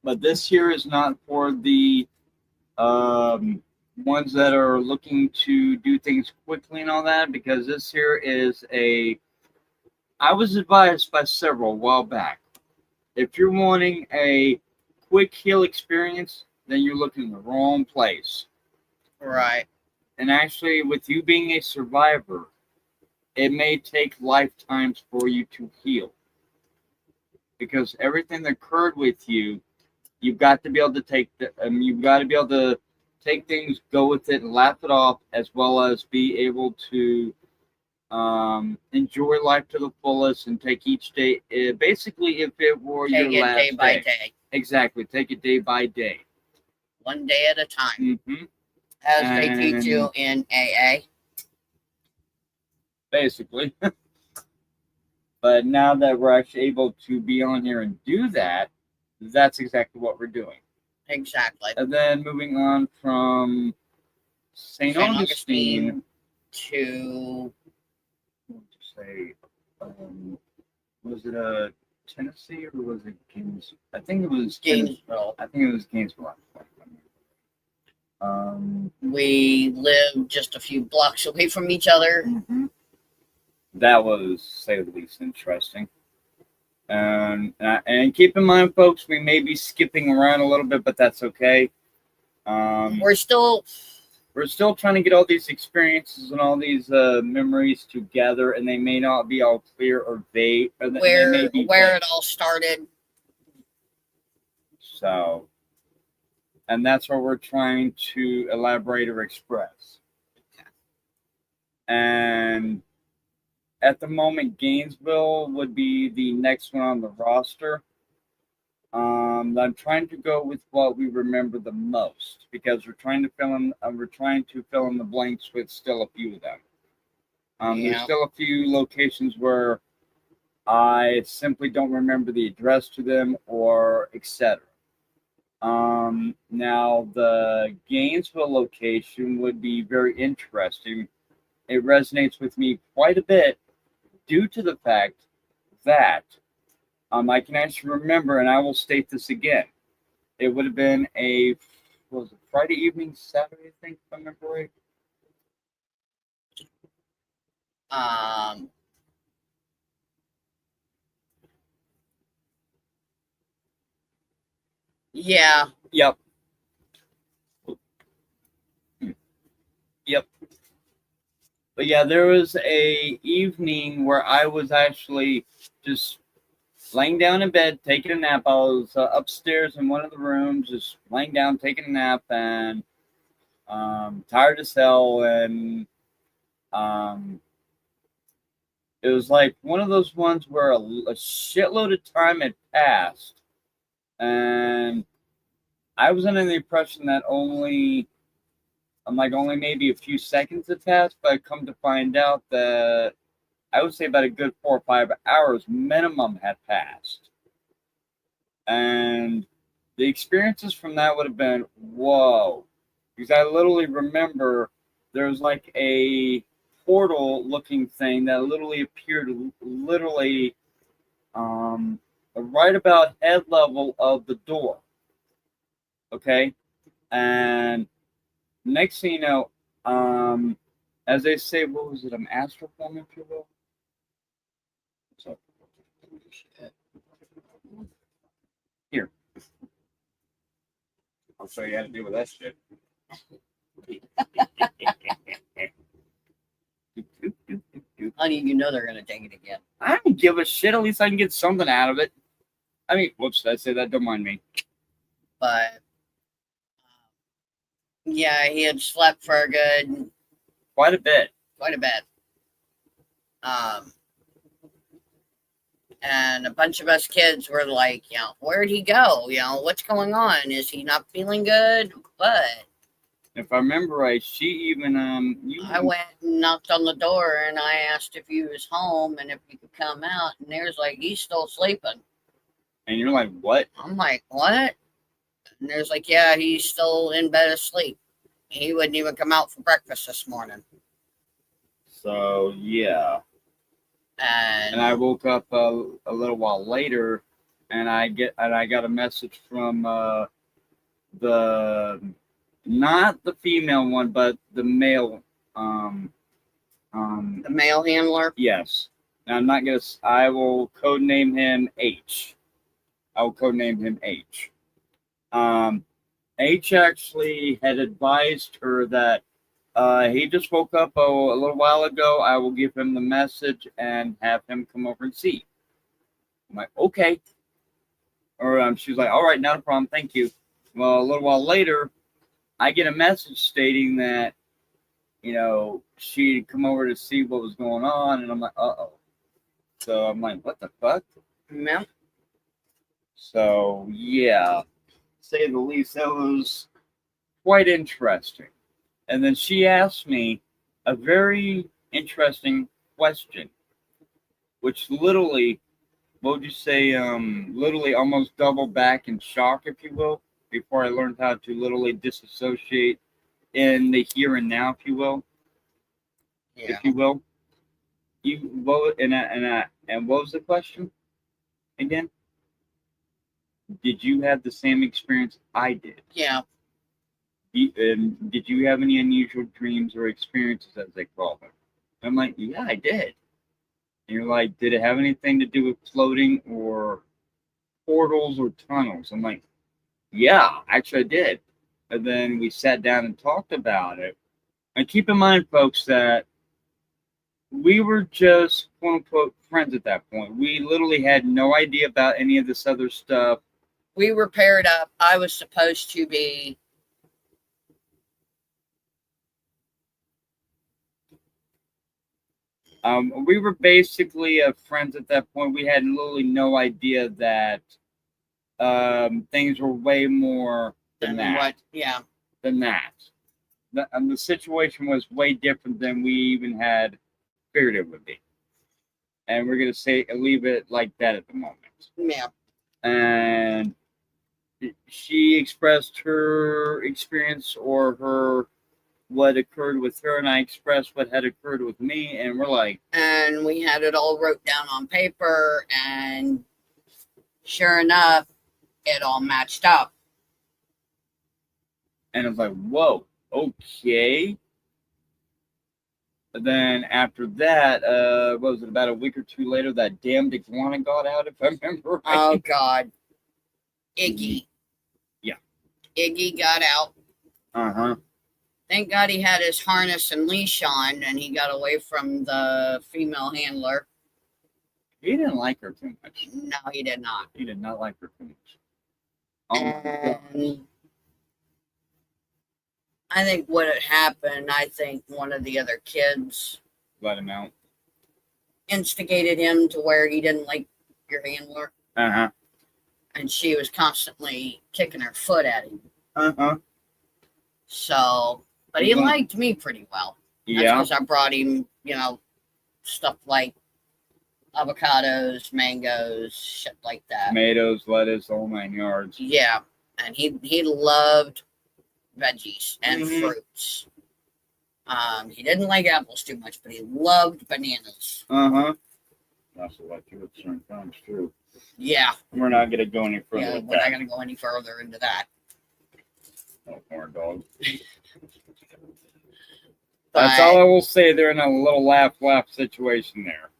But this here is not for the ones that are looking to do things quickly and all that, because this here is I was advised by several a while back. If you're wanting a quick heal experience, then you're looking in the wrong place. Right. And actually, with you being a survivor, it may take lifetimes for you to heal. Because everything that occurred with you, you've got to be able to take things, go with it, and laugh it off, as well as be able to enjoy life to the fullest and take each day. Basically, if it were Take your it last day by day. Exactly, take it day by day. One day at a time. Mm-hmm. As they teach you in AA. Basically. But now that we're actually able to be on here and do that, that's exactly what we're doing. Exactly. And then moving on from St. Augustine to, what to say, was it Tennessee or was it Gainesville? I think it was Gainesville. I think it was Gainesville. We live just a few blocks away from each other. Mm-hmm. That was, say the least, interesting. And keep in mind, folks, we may be skipping around a little bit, but that's okay. We're still trying to get all these experiences and all these memories together, and they may not be all clear or vague. Or where it all started. So, and that's what we're trying to elaborate or express. And at the moment, Gainesville would be the next one on the roster. I'm trying to go with what we remember the most, because we're trying to fill in the blanks with still a few of them. There's still a few locations where I simply don't remember the address to them or etc. Now the Gainesville location would be very interesting. It resonates with me quite a bit due to the fact that I can actually remember, and I will state this again. it would have been a, what was it, Friday evening, Saturday, I think, if I remember right. Um, yeah, Yep. Yep. But yeah, there was a evening where I was actually just laying down in bed, taking a nap. I was upstairs in one of the rooms, just laying down, taking a nap, and tired as hell. And um, it was like one of those ones where a shitload of time had passed, and I was under the impression that only maybe a few seconds had passed, but I come to find out that I would say about a good 4 or 5 hours minimum had passed. And the experiences from that would have been whoa. Because I literally remember there was like a portal looking thing that literally appeared literally right about head level of the door. Okay? And next thing you know, as they say, what was it, an astral form, if you will? So, here, I'll show you how to deal with that shit. honey, you know they're gonna take it again. I don't give a shit. At least I can get something out of it. I mean, whoops, did I say that? Don't mind me. But yeah, he had slept for a good Quite a bit. quite a bit. And a bunch of us kids were like, where'd he go? What's going on? Is he not feeling good? But If I remember right, she even I went and knocked on the door and I asked if he was home and if he could come out, and there's like, he's still sleeping. and you're like, what? I'm like, what? And there's like, yeah, he's still in bed asleep. He wouldn't even come out for breakfast this morning. So yeah. And I woke up a little while later, and I got a message from the not the female one, but the male. The mail handler. Yes. Now I'm not gonna. I will codename him H. I will codename him H. H actually had advised her that he just woke up a little while ago. I will give him the message and have him come over and see. I'm like, okay. Or she's like, all right, not a problem, thank you. Well, a little while later, I get a message stating that, she'd come over to see what was going on, and I'm like, uh-oh. So I'm like, what the fuck? Yeah. So, yeah, to say the least, that was quite interesting. And then she asked me a very interesting question, which literally, what would you say, literally almost double back in shock, if you will, before I learned how to literally disassociate in the here and now, if you will. Yeah. If you will. And what was the question again? Did you have the same experience I did? Yeah. And did you have any unusual dreams or experiences, as they call them? I'm like, yeah, I did. And you're like, did it have anything to do with floating or portals or tunnels? I'm like, yeah, actually I did. And then we sat down and talked about it. And keep in mind, folks, that we were just quote unquote friends at that point. We literally had no idea about any of this other stuff. We were paired up. I was supposed to be we were basically friends at that point. We had literally no idea that things were way more than that. Than that. The situation was way different than we even had figured it would be. And we're going to leave it like that at the moment. Yeah. And she expressed her experience or what occurred with her, and I expressed what had occurred with me, and we're like, and we had it all wrote down on paper, and sure enough, it all matched up. And I was like, whoa, okay. But then after that, what was it, about a week or two later, that damned iguana got out, if I remember right. Oh God, Iggy. Yeah. Iggy got out. Uh-huh. Thank God he had his harness and leash on, and he got away from the female handler. He didn't like her too much. No, he did not. He did not like her too much. Oh my God. And I think what had happened, I think one of the other kids Let him out. instigated him to where he didn't like your handler, Uh-huh. and she was constantly kicking her foot at him. Uh-huh. So, but he Mhm. liked me pretty well. That's Yeah. because I brought him, stuff like avocados, mangoes, shit like that. Tomatoes, lettuce, whole 9 yards. Yeah, and he loved veggies and Mhm. fruits. He didn't like apples too much, but he loved bananas. Uh-huh. Also like you at certain times too. Yeah, We're not gonna go any further yeah. with We're not that. going to go any further into that. Oh, corn dog. But, That's all I will say. They're in a little laugh situation there.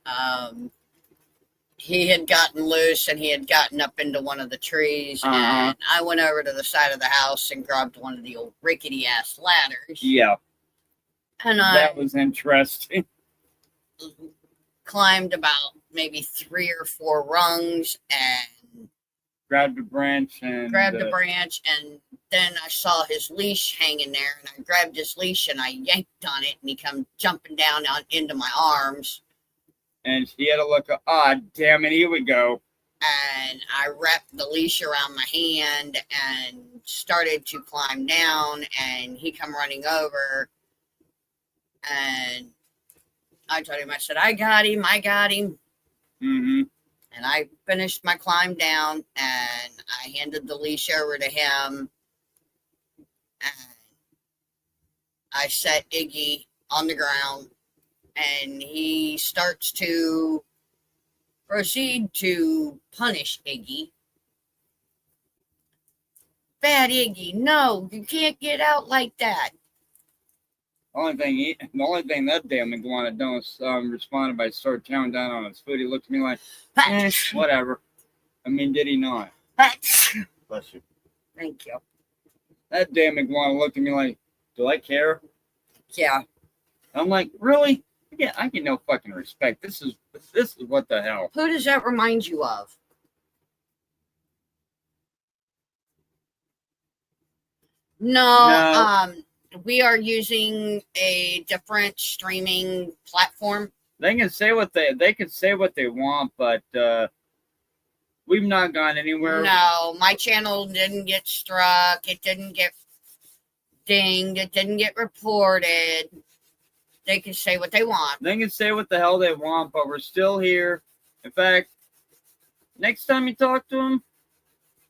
he had gotten loose and he had gotten up into one of the trees, Uh-huh. and I went over to the side of the house and grabbed one of the old rickety ass ladders. Yeah, And that I was interesting. climbed about maybe 3 or 4 rungs and Grabbed a branch and grabbed a branch, and then I saw his leash hanging there, and I grabbed his leash and I yanked on it, and he come jumping down into my arms, and she had a look of, damn it, here we go. and I wrapped the leash around my hand and started to climb down, and he come running over, and I told him, I said, I got him. Mm-hmm. And I finished my climb down, and I handed the leash over to him, and I set Iggy on the ground, and he starts to proceed to punish Iggy. Bad Iggy, no, you can't get out like that. The only thing that damn iguana done was responded by start chowing down on his food. He looked at me like, whatever. I mean, did he not? Bless you. Thank you. That damn iguana looked at me like, do I care? Yeah. I'm like, really? I get no fucking respect. This is what the hell. Who does that remind you of? No. We are using a different streaming platform. They can say what they want, but we've not gone anywhere. No, my channel didn't get struck. It didn't get dinged. It didn't get reported. They can say what they want. They can say what the hell they want, but we're still here. In fact, next time you talk to them,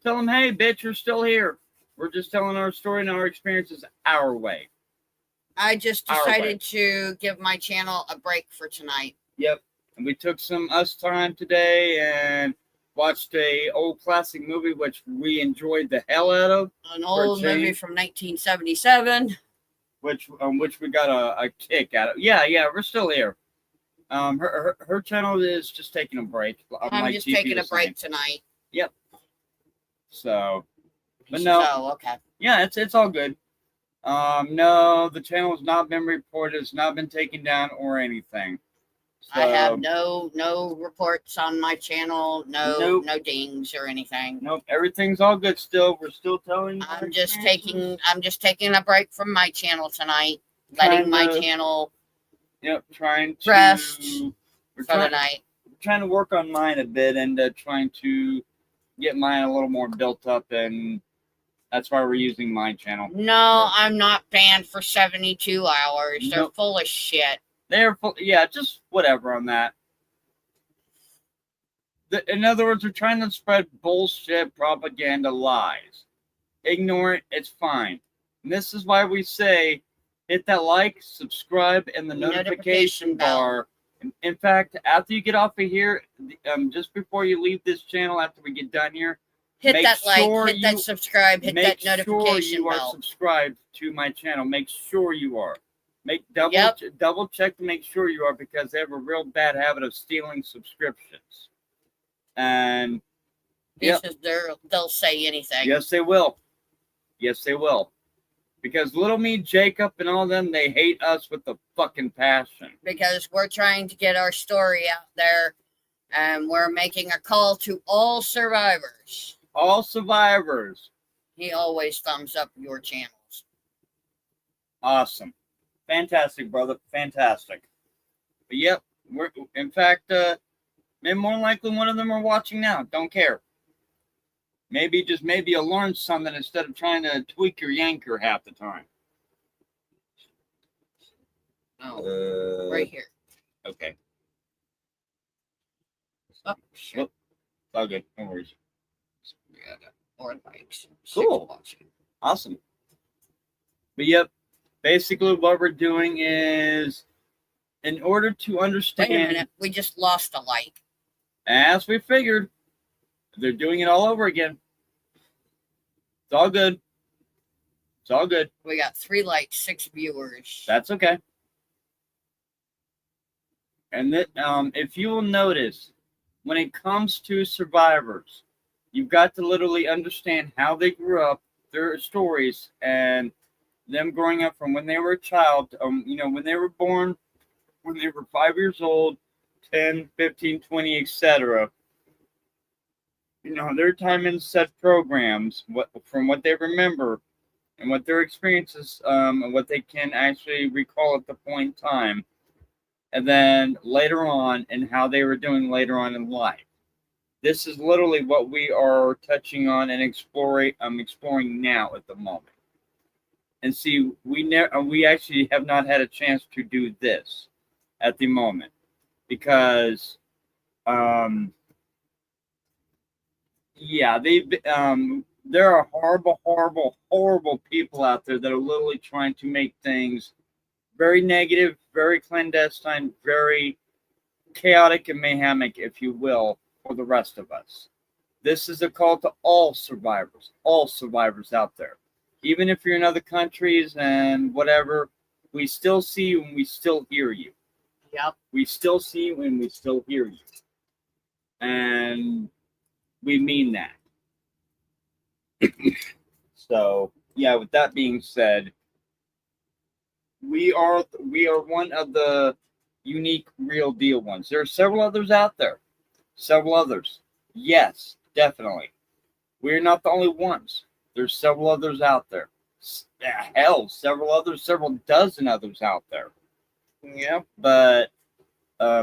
tell them, hey, bitch, you're still here. We're just telling our story and our experiences our way. I just decided to give my channel a break for tonight. Yep. And we took some us time today and watched a old classic movie, which we enjoyed the hell out of. An old movie from 1977. Which we got a kick out of. Yeah, we're still here. Her channel is just taking a break. I'm just taking a break tonight. Yep. So, but no. So, okay. Yeah, it's all good. No, the channel has not been reported. It's not been taken down or anything. So, I have no reports on my channel. No dings or anything. Nope, everything's all good still. We're still telling. I'm just taking a break from my channel tonight. Letting my channel. Yep, trying to rest for the night. We're trying to work on mine a bit and trying to get mine a little more built up, and that's why we're using my channel. No, I'm not banned for 72 hours. They're full of shit. Yeah, just whatever on that. In other words, we're trying to spread bullshit, propaganda, lies. Ignore it, it's fine. And this is why we say, hit that like, subscribe, and the notification bar. In fact, after you get off of here, just before you leave this channel, after we get done here, Hit Make that like, sure hit that you- subscribe, hit Make that notification sure you are bell. subscribed to my channel. Make sure you are. Make Yep. double check to make sure you are, because they have a real bad habit of stealing subscriptions. And yep. Because they'll say anything. Yes, they will. Yes, they will. Because little me, Jacob, and all them, they hate us with a fucking passion. Because we're trying to get our story out there, and we're making a call to all survivors. All survivors. He always thumbs up your channels. Awesome. Fantastic, brother. Fantastic. But yep, we're in fact, maybe more likely one of them are watching now. Don't care. Maybe you'll learn something instead of trying to tweak your yanker half the time. Oh, right here. Okay. Oh, shit. Okay, no worries. Yeah, or likes. Cool. Watching. Awesome. But yep, basically what we're doing is, in order to understand. Wait a minute, we just lost a like. As we figured, they're doing it all over again. It's all good. It's all good. We got 3 likes, 6 viewers. That's okay. And that, if you will notice, when it comes to survivors, you've got to literally understand how they grew up, their stories, and them growing up from when they were a child, when they were born, when they were 5 years old, 10, 15, 20, etc. Their time in said programs, from what they remember, and what their experiences, and what they can actually recall at the point in time, and then later on, and how they were doing later on in life. This is literally what we are touching on and exploring now at the moment. And see, we actually have not had a chance to do this at the moment, because there are horrible people out there that are literally trying to make things very negative, very clandestine, very chaotic and mayhemic, if you will, for the rest of us. This is a call to all survivors out there. Even if you're in other countries and whatever, we still see you and we still hear you. Yep. We still see you and we still hear you. And we mean that. So, yeah, with that being said, we are one of the unique, real deal ones. There are several others out there. Several others. Yes, definitely. We're not the only ones. There's several others out there. Hell, several dozen others out there. Yeah, but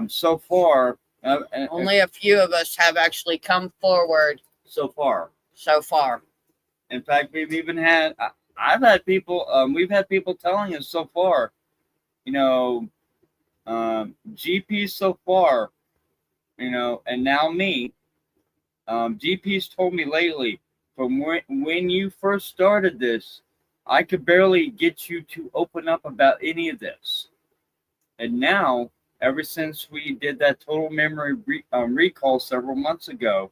so far, only a few of us have actually come forward. So far. In fact, we've even had. I've had people. We've had people telling us so far. GPs so far. And now me. GPs told me lately, from when you first started this, I could barely get you to open up about any of this. And now, ever since we did that total memory recall several months ago,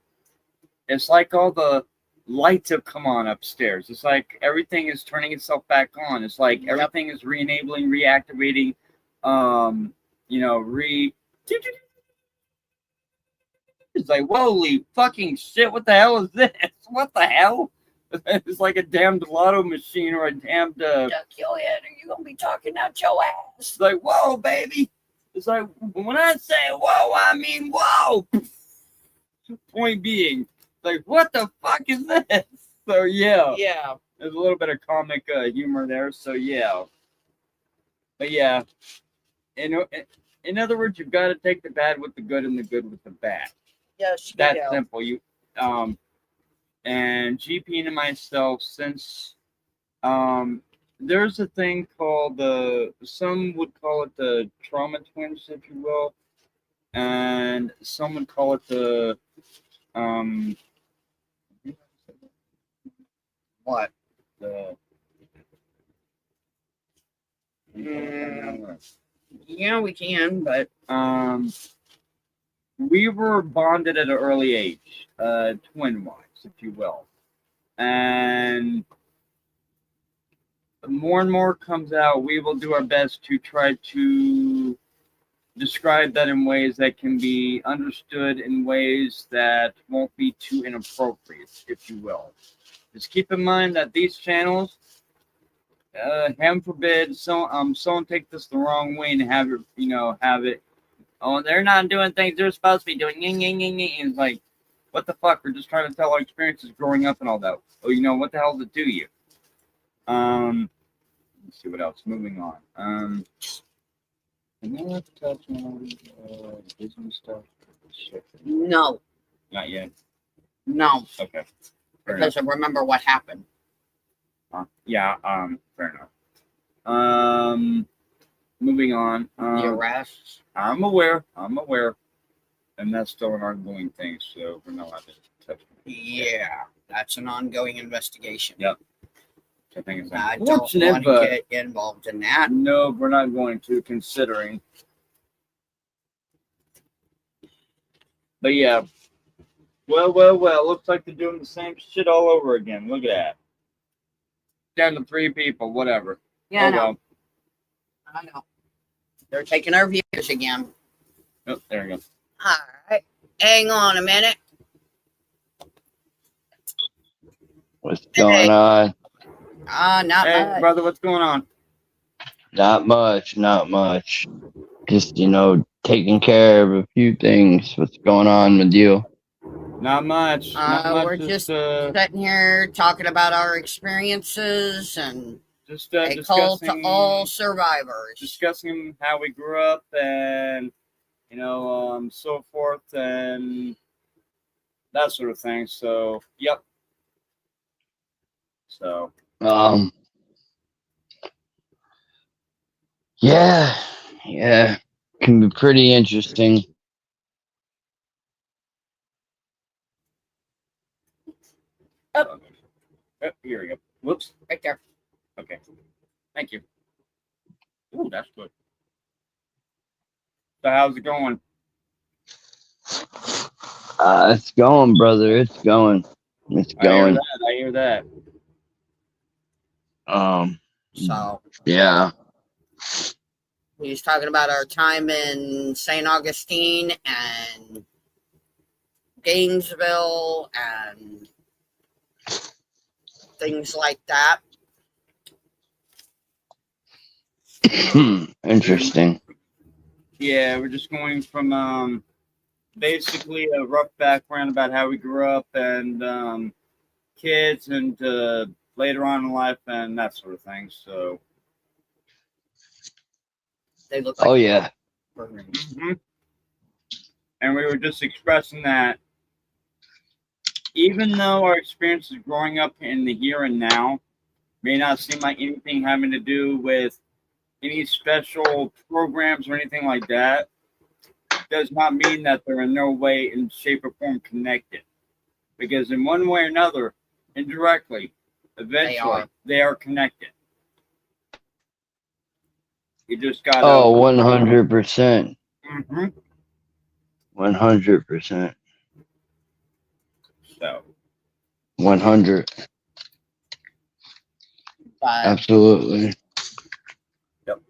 it's like all the lights have come on upstairs. It's like everything is turning itself back on. It's like everything is re-enabling, reactivating, It's like, holy fucking shit, what the hell is this? What the hell? It's like a damned lotto machine or a damned... Duck your head or you gonna be talking out your ass. It's like, whoa, baby. It's like, when I say whoa, I mean whoa. Point being, like, what the fuck is this? So, yeah. Yeah. There's a little bit of comic humor there, so yeah. But yeah. In other words, you've got to take the bad with the good and the good with the bad. Yes, That's simple. And GP and myself, since there's a thing called some would call it the trauma twins, if you will, and some would call it the what? Yeah, we can, but we were bonded at an early age, twin wise. if you will. And more and more comes out, we will do our best to try to describe that in ways that can be understood in ways that won't be too inappropriate, if you will. Just keep in mind that these channels, heaven forbid, someone take this the wrong way and have it, have it. Oh, they're not doing things they're supposed to be doing. It's like, what the fuck? We're just trying to tell our experiences growing up and all that. Oh, what the hell does it do you? Let's see what else. Moving on. Can I touch on Disney stuff? Shit. No, Not yet. no, Okay. Fair because I remember what happened. Yeah. Fair enough. Moving on. The arrests. I'm aware, and that's still an ongoing thing. So we're not allowed to touch it. Yeah, that's an ongoing investigation. Yep. I think it's I don't unfortunate, want but to get involved in that. no, we're not going to, considering. But yeah. Well. Looks like they're doing the same shit all over again. Look at that. Down to 3 people, whatever. Yeah, Oh, I know. well. I know. They're taking our views again. Oh, there we go. All right. Hang on a minute. What's going on? Not Hey, much. brother, what's going on? Not much. Just, taking care of a few things. What's going on with you? Not much. Not much. We're just sitting here talking about our experiences and a call to all survivors. discussing how we grew up and so forth and that sort of thing. So yep. So yeah, can be pretty interesting. Here we go. Whoops. Right there. Okay. Thank you. Ooh, that's good. So how's it going? It's going, brother. It's going. I hear that. So Yeah. he's talking about our time in St. Augustine and Gainesville and things like that. Interesting. Yeah, we're just going from basically a rough background about how we grew up and kids and later on in life and that sort of thing. So They look like Oh yeah. and we were just expressing that even though our experiences growing up in the here and now may not seem like anything having to do with any special programs or anything like that, does not mean that they're in no way, in shape, or form connected. Because in one way or another, indirectly, eventually, they are connected. You just got to... Oh, 100%. 100%. So. 100. Absolutely. Yep.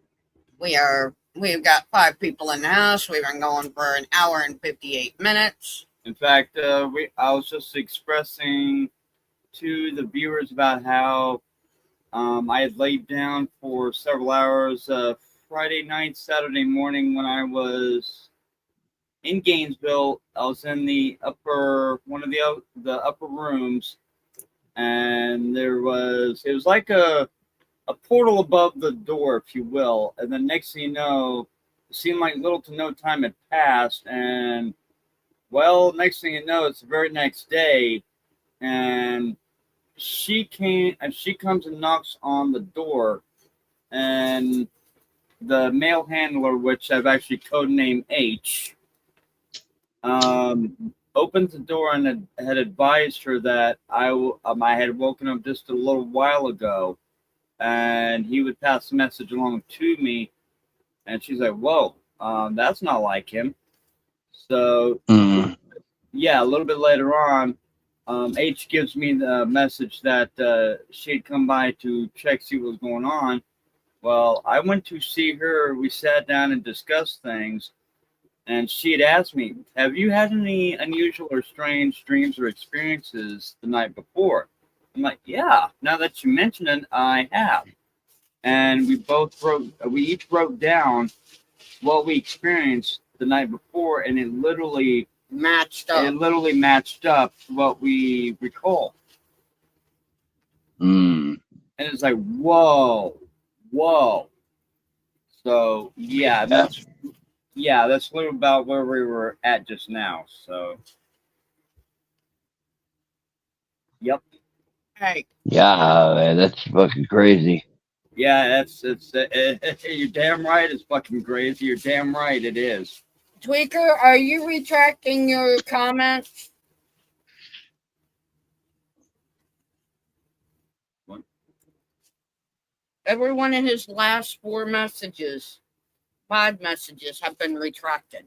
We've got 5 people in the house. We've been going for an hour and 58 minutes. In fact, I was just expressing to the viewers about how I had laid down for several hours Friday night, Saturday morning when I was in Gainesville. I was in the one of the upper rooms, and it was like a portal above the door, if you will. And then next thing you know, it seemed like little to no time had passed. And, well, next thing you know, it's the very next day. And she comes and knocks on the door. And the male handler, which I've actually codenamed H, opens the door and had advised her that I had woken up just a little while ago. And he would pass the message along to me, and she's like, "Whoa, that's not like him." So, yeah, a little bit later on, H gives me the message that she'd come by to check, see what was going on. Well, I went to see her. We sat down and discussed things. And she had asked me, have you had any unusual or strange dreams or experiences the night before? I'm like, yeah, now that you mention it, I have. And we each wrote down what we experienced the night before, and it literally Matched matched up to what we recall. Mm. And it's like, whoa. So that's a little about where we were at just now. So, yep. Hey, Yeah, man, that's fucking crazy. Yeah, you're damn right. It's fucking crazy. You're damn right. It is. Tweaker, are you retracting your comments? What? Every one of his last 4 messages, 5 messages, have been retracted.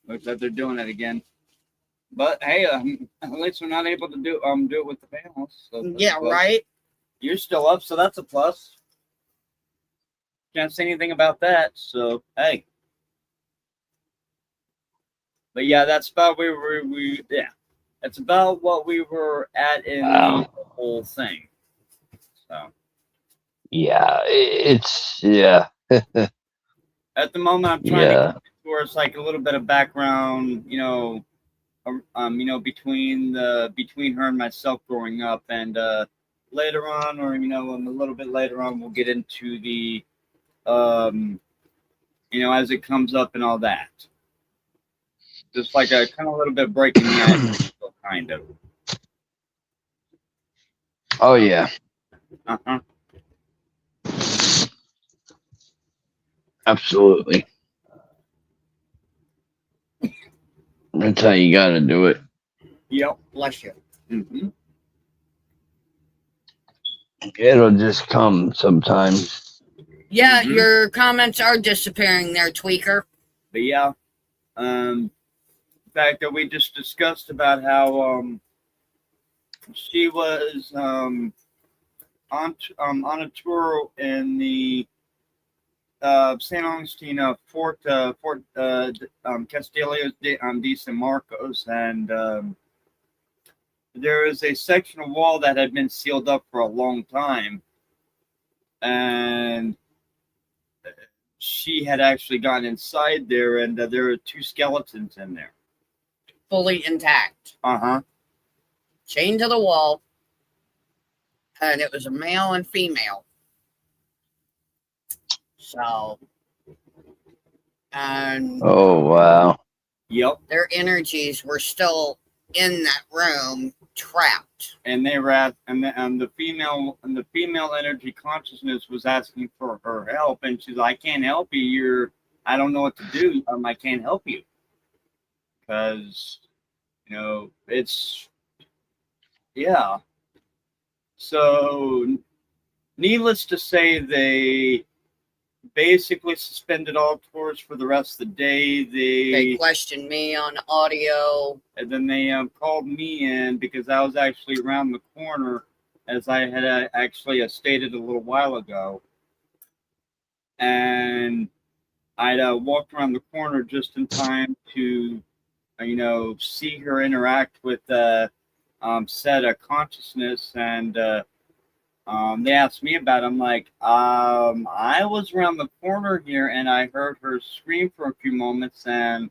Looks like they're doing it again. But hey, at least we're not able to do it with the panels. So Yeah, right? You're still up, so that's a plus. Can't say anything about that. So hey. But yeah, that's about that's about what we were at in the whole thing. So Yeah, it's yeah. at the moment, I'm trying Yeah. to get towards like a little bit of background, between her and myself growing up, and later on, or a little bit later on, we'll get into the as it comes up and all that. Just like a kind of a little bit breaking the ice, kind of. Oh yeah. Uh-huh. Absolutely. That's how you gotta do it. Yep. Bless you. Mm-hmm. It'll just come sometimes. Yeah, Mhm. your comments are disappearing there, Tweaker. But yeah, the fact that we just discussed about how she was on a tour in the St. Augustine Fort Castillo de San Marcos, and there is a section of wall that had been sealed up for a long time, and she had actually gone inside there, and there were 2 skeletons in there. Fully intact. Uh-huh. Chained to the wall. And it was a male and female. So, and Oh wow. Yep. their energies were still in that room, trapped. And they were at, and the female energy consciousness was asking for her help, and she's like, I can't help you. I don't know what to do. I can't help you. Because, it's, yeah. So, needless to say, they basically suspended all tours for the rest of the day. They questioned me on audio. And then they called me in because I was actually around the corner, as I had actually stated a little while ago. And I'd walked around the corner just in time to, see her interact with said consciousness. And they asked me about it. I'm like, I was around the corner here and I heard her scream for a few moments, and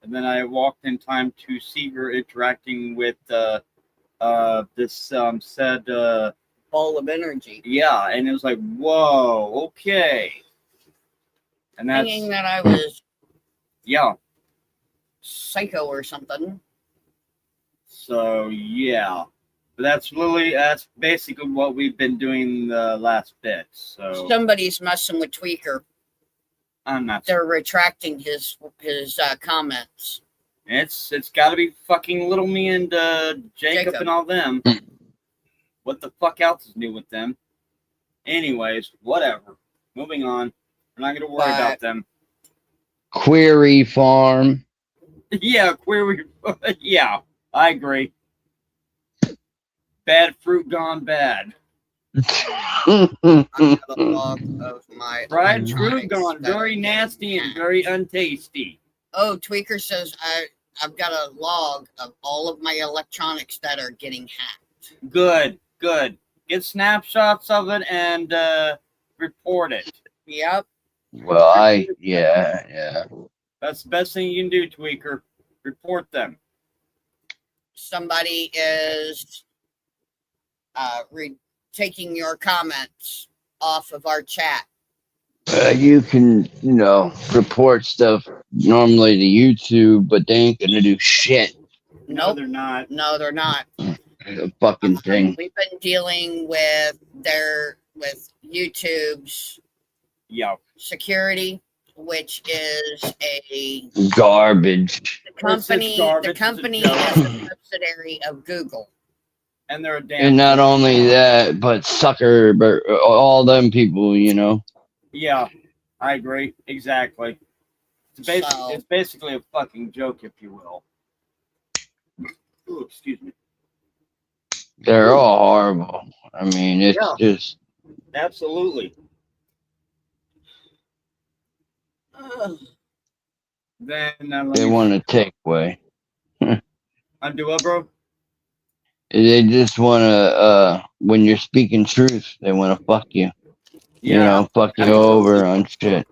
then I walked in time to see her interacting with this said Ball of energy. yeah, and it was like, whoa, okay. And that's Thinking that I was yeah. psycho or something. So yeah. But that's basically what we've been doing the last bit. So Somebody's messing with Tweaker. I'm not. They're retracting his comments. It's got to be fucking little me and Jacob and all them. What the fuck else is new with them? Anyways, whatever. Moving on. We're not gonna worry about them. Query farm. Yeah, yeah, I agree. Bad fruit gone bad. I have a log of my Fried fruit electronics gone that are very getting nasty and hacked. very untasty. Oh, Tweaker says I've got a log of all of my electronics that are getting hacked. Good, good. Get snapshots of it and report it. Yep. Well, yeah. That's the best thing you can do, Tweaker. Report them. Somebody is taking your comments off of our chat. You can, report stuff normally to YouTube, but they ain't gonna do shit. No, Nope. they're not. No, they're not. The fucking thing. We've been dealing with YouTube's Yeah. security, which is a Garbage. company. garbage, The it's a company joke. is a subsidiary of Google. And they're a damn. And not only that, but Zuckerberg, all them people, Yeah, I agree. Exactly. It's basically a fucking joke, if you will. Ooh, excuse me. They're all horrible. I mean, it's Yeah. just Absolutely. Then they want to take away. undo what, bro? They just want to, when you're speaking truth, they want to fuck you. Yeah, Fuck you absolutely. over on shit.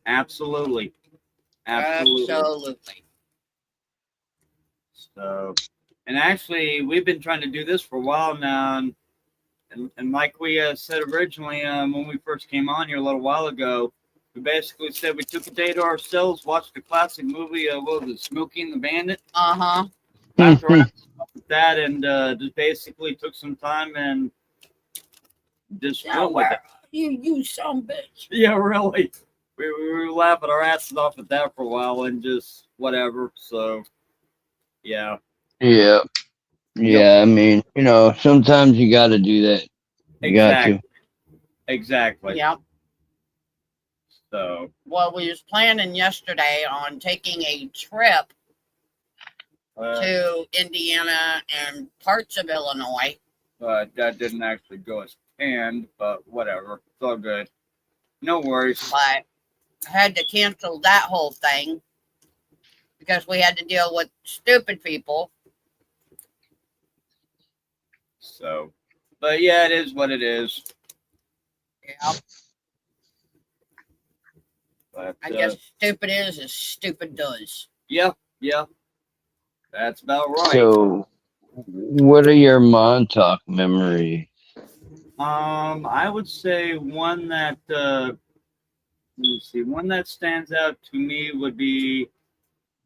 Absolutely. So, and actually, we've been trying to do this for a while now, and like we said originally when we first came on here a little while ago, we basically said we took a day to ourselves, watched a classic movie, what was it, Smokey and the Bandit? Uh-huh. After with that, and just basically took some time and just went with it. You some bitch. Yeah, really. We were laughing our asses off at that for a while and just whatever. So, yeah. Yeah. Yeah, I mean, sometimes you got to do that. You got to. Exactly. Yep. So. Well, we was planning yesterday on taking a trip to Indiana and parts of Illinois. But that didn't actually go as planned, but whatever. It's all good. No worries. But I had to cancel that whole thing because we had to deal with stupid people. So, but yeah, it is what it is. Yep. But I guess stupid is as stupid does. Yeah. That's about right. So, what are your Montauk memories? I would say one that let me see, one that stands out to me would be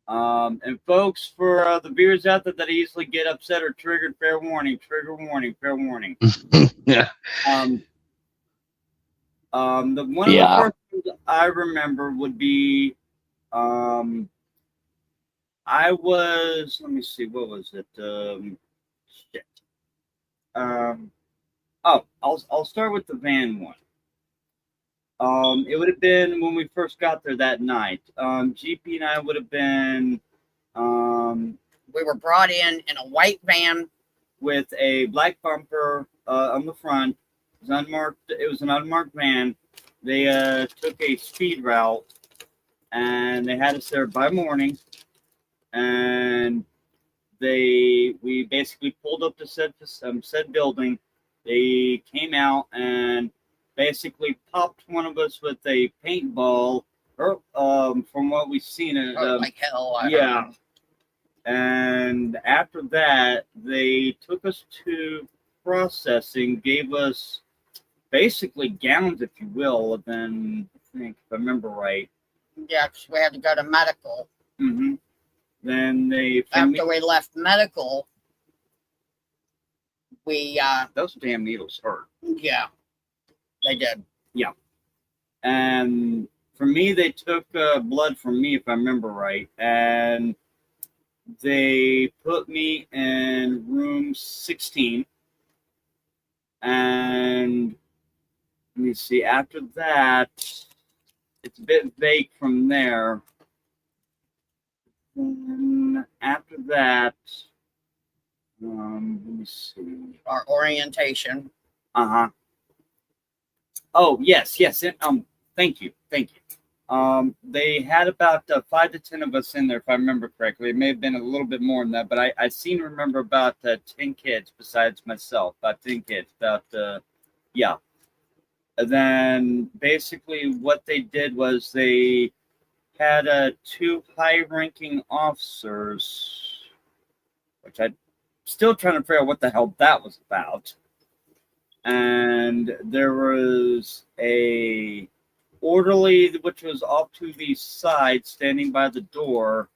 and folks, for the viewers out there that easily get upset or triggered, fair warning, fair warning. Yeah. The one of the first things I remember would be I was, let me see, what was it? Shit. I'll start with the van one. It would have been when we first got there that night. GP and I would have been. We were brought in a white van with a black bumper on the front. It was unmarked. It was an unmarked van. They took a speed route, and they had us there by morning. And we basically pulled up to said building. They came out and basically popped one of us with a paintball. Or from what we've seen, like hell. Yeah. And after that, they took us to processing, gave us basically gowns, if you will. Then I think, if I remember right. Yeah, because we had to go to medical. Mm-hmm. Then after we left medical, we those damn needles hurt. Yeah, they did. Yeah. And for me, they took blood from me, if I remember right, and they put me in room 16. And let me see, after that, it's a bit vague from there. then after that, let me see. Our orientation. Uh-huh. Oh, yes. Thank you. They had about 5 to 10 of us in there, if I remember correctly. It may have been a little bit more than that, but I seem to remember about 10 kids besides myself. About 10 kids. Yeah. And then basically what they did was they had 2 high-ranking officers, which I'm still trying to figure out what the hell that was about. And there was a orderly which was off to the side standing by the door,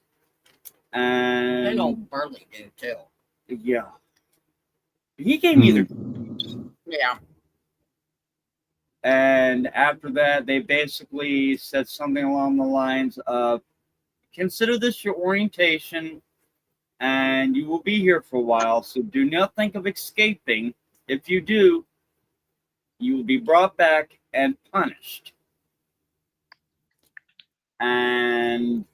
and Big old burly dude too. yeah, he gave me the Yeah. and after that they basically said something along the lines of, consider this your orientation and you will be here for a while, so do not think of escaping. If you do, you will be brought back and punished. And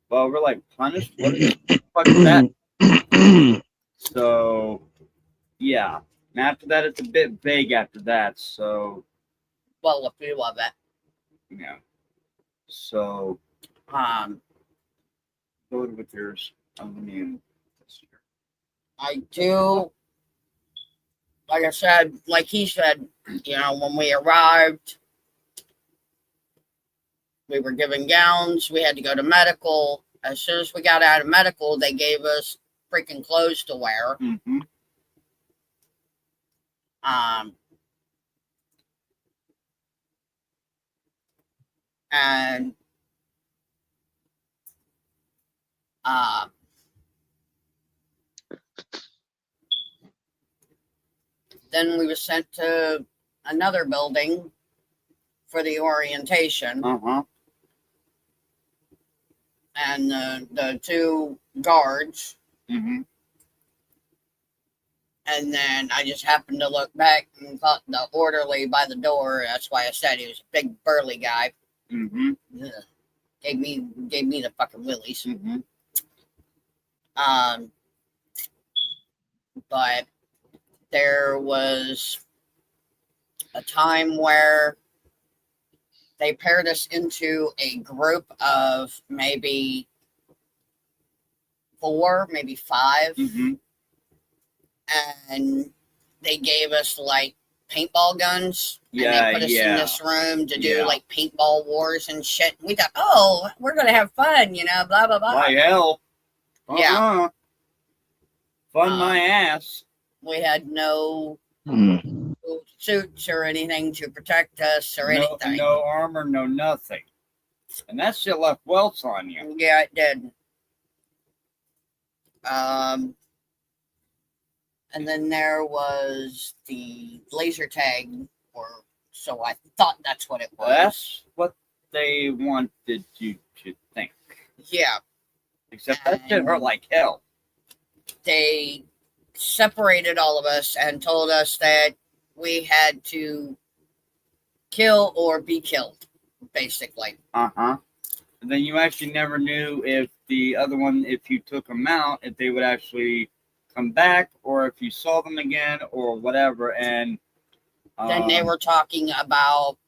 well, we're like, punished? What the fuck is that? So yeah. And after that it's a bit vague after that, so Well, a few of it. yeah. So Um, go with yours. I'm gonna name this here. I do, like I said, like he said, when we arrived, we were given gowns. We had to go to medical. As soon as we got out of medical, they gave us freaking clothes to wear. Mm-hmm. And then we were sent to another building for the orientation. Uh-huh. And the 2 guards. Mm-hmm. And then I just happened to look back and thought the orderly by the door. That's why I said he was a big burly guy. Mm-hmm. Ugh. Gave me the fucking willies. Mm-hmm. But there was a time where they paired us into a group of maybe 4, maybe 5. Mm-hmm. And they gave us like paintball guns. Yeah, and they put us yeah. in this room to do Yeah. like paintball wars and shit. We thought, oh, we're gonna have fun, blah blah blah. Why hell? Yeah. Fun my ass. We had no suits or anything to protect us or anything. No armor, no nothing. And that shit left welts on you. Yeah, it did. And then there was the laser tag, or so I thought that's what it was. That's what they wanted you to think. Yeah. Except that shit hurt like hell. They separated all of us and told us that we had to kill or be killed, basically. Uh-huh. And then you actually never knew if the other one, if you took them out, if they would actually come back, or if you saw them again, or whatever. And then they were talking about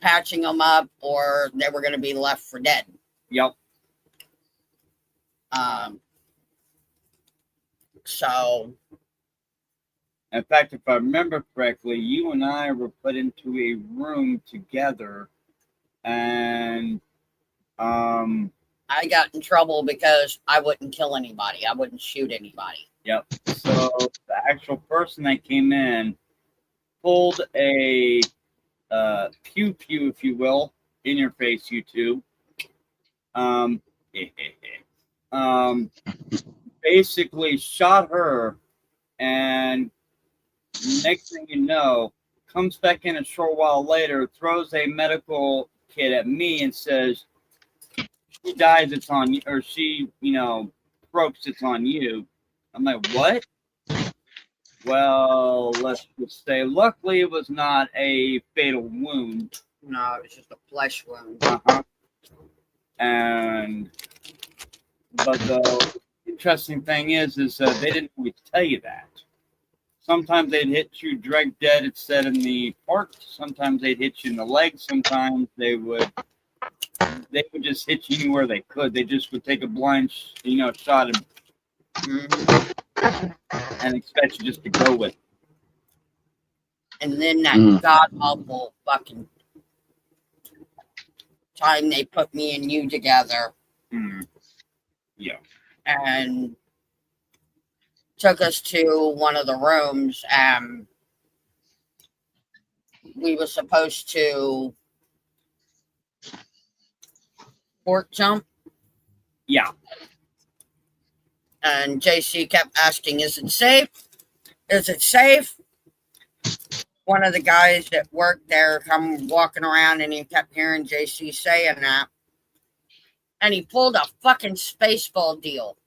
patching them up, or they were going to be left for dead. Yep. So, in fact, if I remember correctly, you and I were put into a room together, and I got in trouble because I wouldn't kill anybody. I wouldn't shoot anybody. Yep. So the actual person that came in pulled a pew pew, if you will, in your face, you two. Basically shot her, and next thing you know, comes back in a short while later, throws a medical kit at me and says, she dies, it's on you, or she, croaks, it's on you. I'm like, what? Well, let's just say, luckily it was not a fatal wound. No, it was just a flesh wound. Uh-huh. But the interesting thing is they didn't always tell you that. Sometimes they'd hit you direct dead, it said in the park. Sometimes they'd hit you in the leg. Sometimes they would just hit you anywhere they could. They just would take a blind, shot and expect you just to go with it. And then that god awful fucking time they put me and you together. Yeah. And took us to one of the rooms. We were supposed to fork jump. Yeah. And JC kept asking, is it safe? Is it safe? One of the guys that worked there come walking around and he kept hearing JC saying that. And he pulled a fucking Spaceball deal.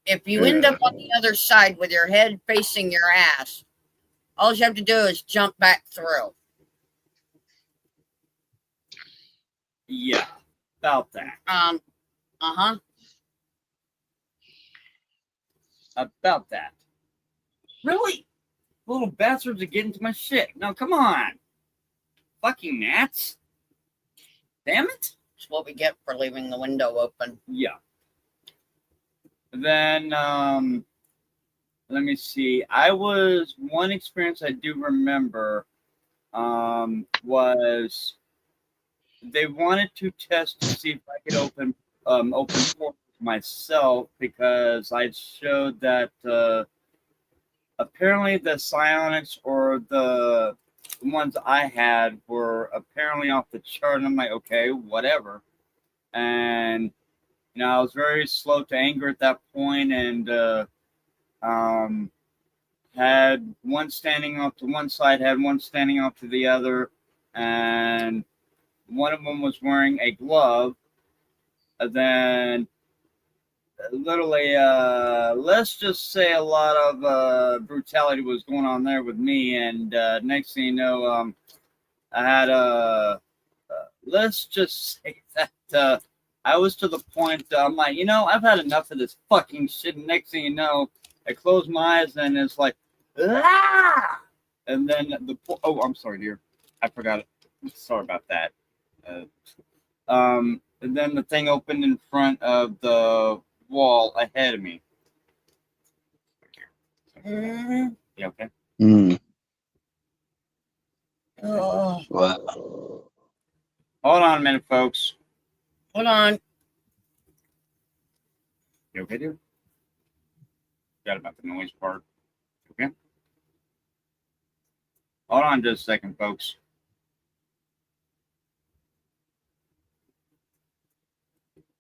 If you end up on the other side with your head facing your ass, all you have to do is jump back through. Yeah, about that. About that. Really? Little bastards are getting to my shit. Now, come on. Fucking gnats. Damn it. That's what we get for leaving the window open. Yeah. Then, let me see. One experience I do remember was they wanted to test to see if I could open portals myself, because I showed that apparently the psionics, or the ones I had, were apparently off the chart. And I'm like, okay, whatever. And I was very slow to anger at that point, and had one standing off to one side, had one standing off to the other, and one of them was wearing a glove. And then, literally, let's just say a lot of brutality was going on there with me, and next thing you know, I had let's just say that I was to the point, I'm like, I've had enough of this fucking shit. And next thing you know, I close my eyes and it's like, ah! And then I'm sorry, dear. I forgot it. Sorry about that. And then the thing opened in front of the wall ahead of me. Yeah, okay. What? Hold on a minute, folks. Hold on. You okay, dude? Forgot about the noise part. Okay. Hold on just a second, folks.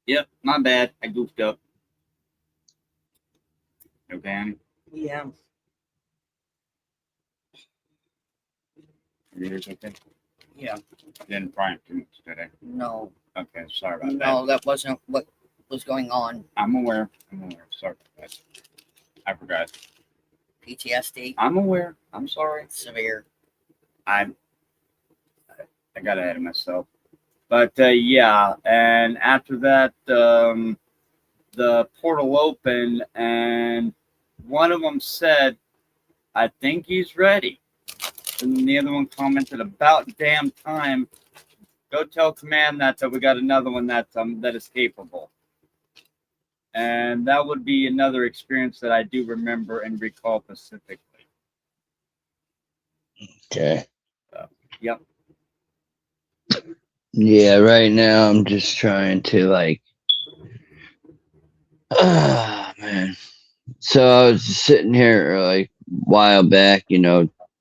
Yep, my bad. I goofed up. Okay, honey? Yeah. Your ears okay? Yeah. Didn't fry it too much today. No. Okay, sorry about that. No, that wasn't what was going on. I'm aware. Sorry about that. I forgot. PTSD. I'm aware. I'm sorry. Severe. I got ahead of myself. But yeah, and after that, the portal opened, and one of them said, I think he's ready. And the other one commented, about damn time. Go tell command that we got another one that is capable. And that would be another experience that I do remember and recall specifically. Okay. Yep. Yeah, right now I'm just trying to man. So I was just sitting here a while back,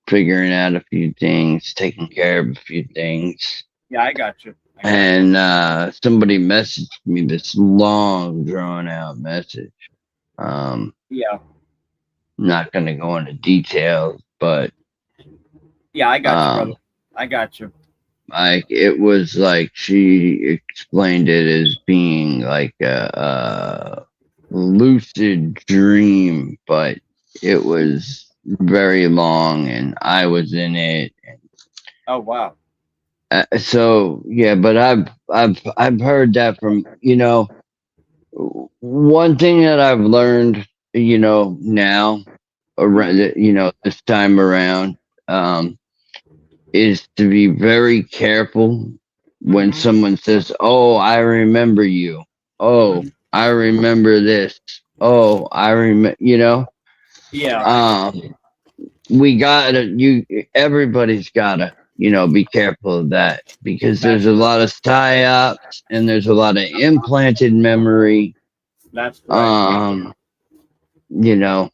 figuring out a few things, taking care of a few things. Yeah, I got you. And somebody messaged me this long, drawn out message. Yeah. Not going to go into details, but yeah, I got you, brother. I got you. It was she explained it as being a lucid dream, but it was very long, and I was in it. And Oh wow. So yeah, but I've heard that from, one thing that I've learned, now around, this time around, um, is to be very careful when Mhm. someone says, "Oh, I remember you. Oh, Mhm. I remember this. Oh, I remember," Yeah. we gotta, everybody's gotta, be careful of that because there's That's a lot of psyops and there's a lot of implanted memory. that's correct. Um, you know,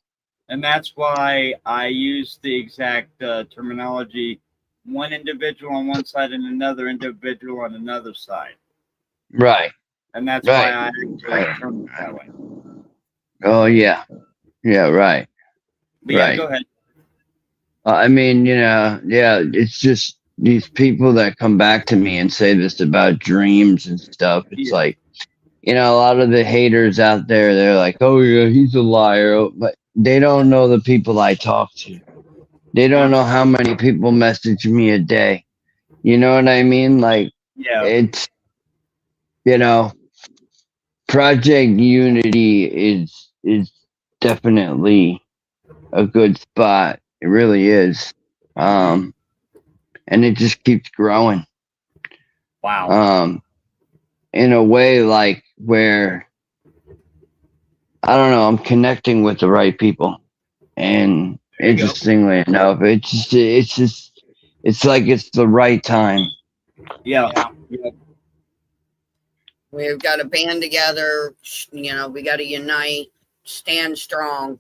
And that's why I use the exact terminology: one individual on one side and another individual on another side. right, And that's why right, I actually right. term it that way. Oh yeah, yeah, right, But yeah, right. go ahead. I mean, yeah, it's just these people that come back to me and say this about dreams and stuff. It's Yeah, like, a lot of the haters out there, they're like, "Oh yeah, he's a liar," but they don't know the people I talk to. They don't know how absolutely. many people message me a day. You know what I mean? Like, Yeah, it's, you know, Project Unity is definitely a good spot. It really is. hmm. Um, and it just keeps growing. Wow. Um, in a way like where I don't know, I'm connecting with the right people. And There you go. interestingly enough, it's like it's the right time. Yeah, yeah. We've got to band together. We got to unite, stand strong,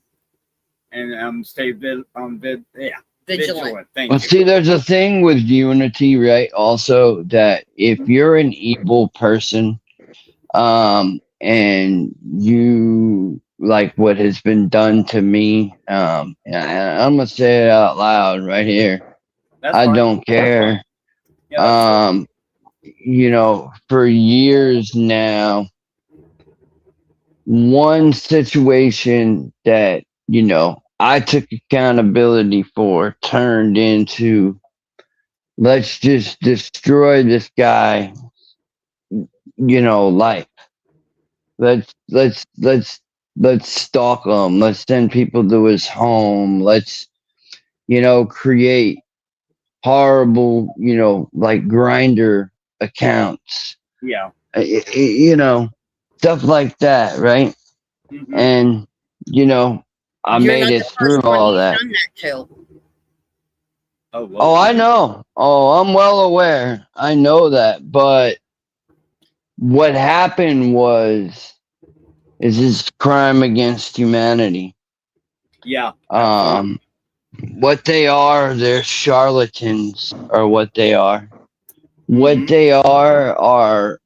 And stay yeah, vigilant. vigilant. Well, Thank you. see, there's a thing with unity, right? Also, that if you're an evil person, and you like what has been done to me, and I'm gonna say it out loud right here. That's I fine. don't care. Yeah, that's cool. Um, for years now, one situation that, I took accountability for turned into, let's just destroy this guy, life. Let's stalk him. Let's send people to his home. Let's, create horrible, like grinder accounts, Yeah. you know, stuff like that, right? Hmm. And, you know, I You're made not it the through first one all he's that. done that to. Oh, Oh, whoa. I know. Oh, I'm well aware. I know that. But what happened is this crime against humanity. Yeah, absolutely. Um, what they are, they're charlatans, are what they are. What Hmm. they are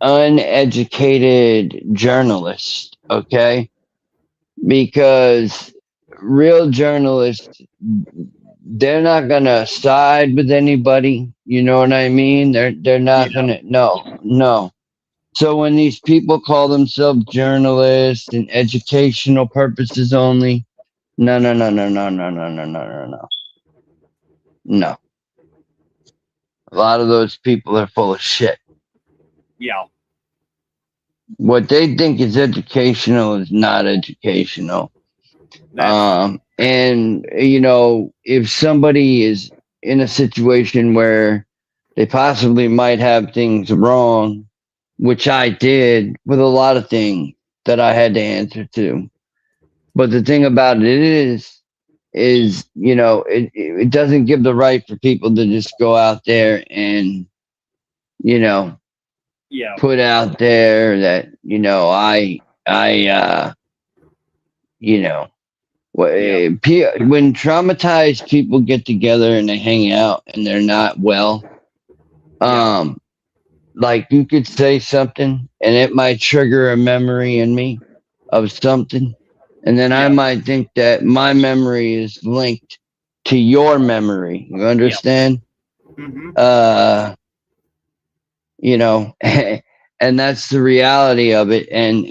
uneducated journalists, okay? Because real journalists, they're not gonna side with anybody. You know what I mean? They're Yeah. not gonna. No, no. So when these people call themselves journalists and educational purposes only, no, no, no, no, no, no, no, no, no, no, no, no. A lot of those people are full of shit. Yeah. What they think is educational is not educational. That's true. And if somebody is in a situation where they possibly might have things wrong, which I did with a lot of things that I had to answer to. But the thing about it is it doesn't give the right for people to just go out there and you know Yeah. put out there that I you know Yeah. when traumatized people get together and they hang out and they're not well, Yeah. um like you could say something and it might trigger a memory in me of something, and then I Yeah. might think that my memory is linked to your memory, you Yeah. understand? Hmm. uh and that's the reality of it, and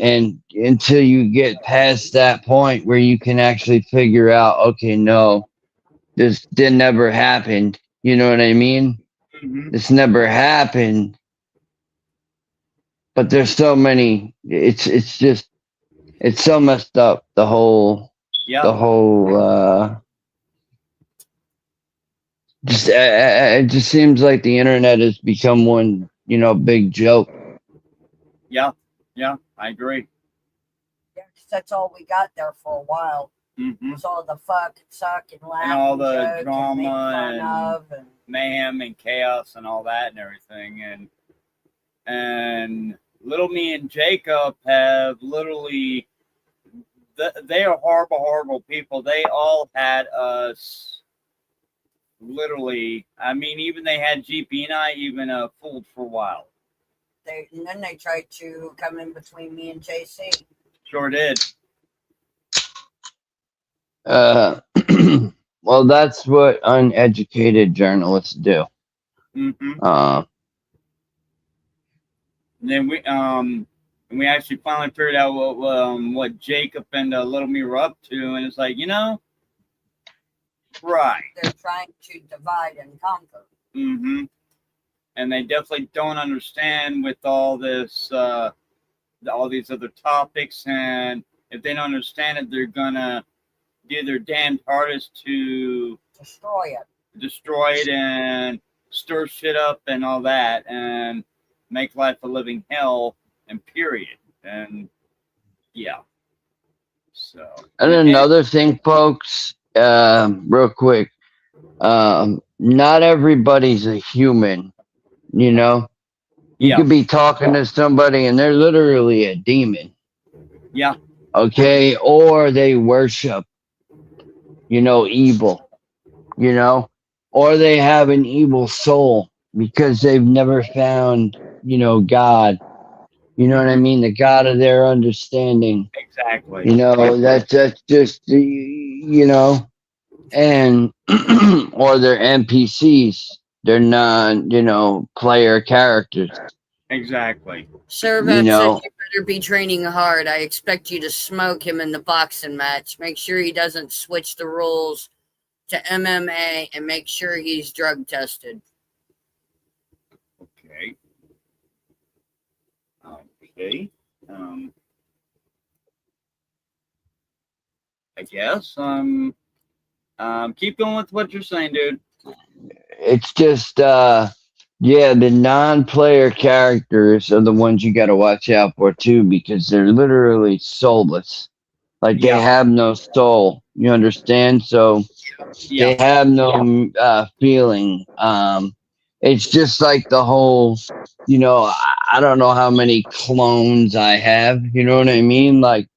until you get past that point where you can actually figure out, okay, no, this did never happened, you know what I mean? Hmm. This never happened. But there's so many. It's so messed up. Yeah. The whole. It just seems like the internet has become one, big joke. Yeah. Yeah. I agree. Yeah, 'cause that's all we got there for a while. Hmm. Was all the fuck and suck and laugh And all and the joke and make drama fun and of and mayhem and chaos and all that and everything. And little me and Jacob have literally, they are horrible, horrible people. They all had us literally. I mean, even they had GP and I even fooled for a while. and then they tried to come in between me and JC. Sure did. Uh, well, that's what uneducated journalists do. Hmm. Uh, And then we actually finally figured out what Jacob and little me were up to, and it's like, right. They're trying to divide and conquer. Mm-hmm. And they definitely don't understand with all this, all these other topics. And if they don't understand it, they're gonna do their damned hardest to Destroy it. and stir shit up and all that, and make life a living hell. And period. And yeah. So. and another thing, folks, real quick, not everybody's a human. You Yeah. could be talking to somebody and they're literally a demon. Yeah. Okay, or they worship, evil, or they have an evil soul because they've never found, God. You know what I mean? The God of their understanding. Exactly. That's just, and or they're NPCs. They're non, player characters. Exactly. Servac says you better be training hard. I expect you to smoke him in the boxing match. Make sure he doesn't switch the rules to MMA and make sure he's drug tested. Okay. Okay. I guess. Keep going with what you're saying, dude. It's just the non-player characters are the ones you got to watch out for too, because they're literally soulless. Like they Yeah. have no soul. You understand? So Yeah. they have no feeling. It's just like the whole, I don't know how many clones I have. You know what I mean? Like,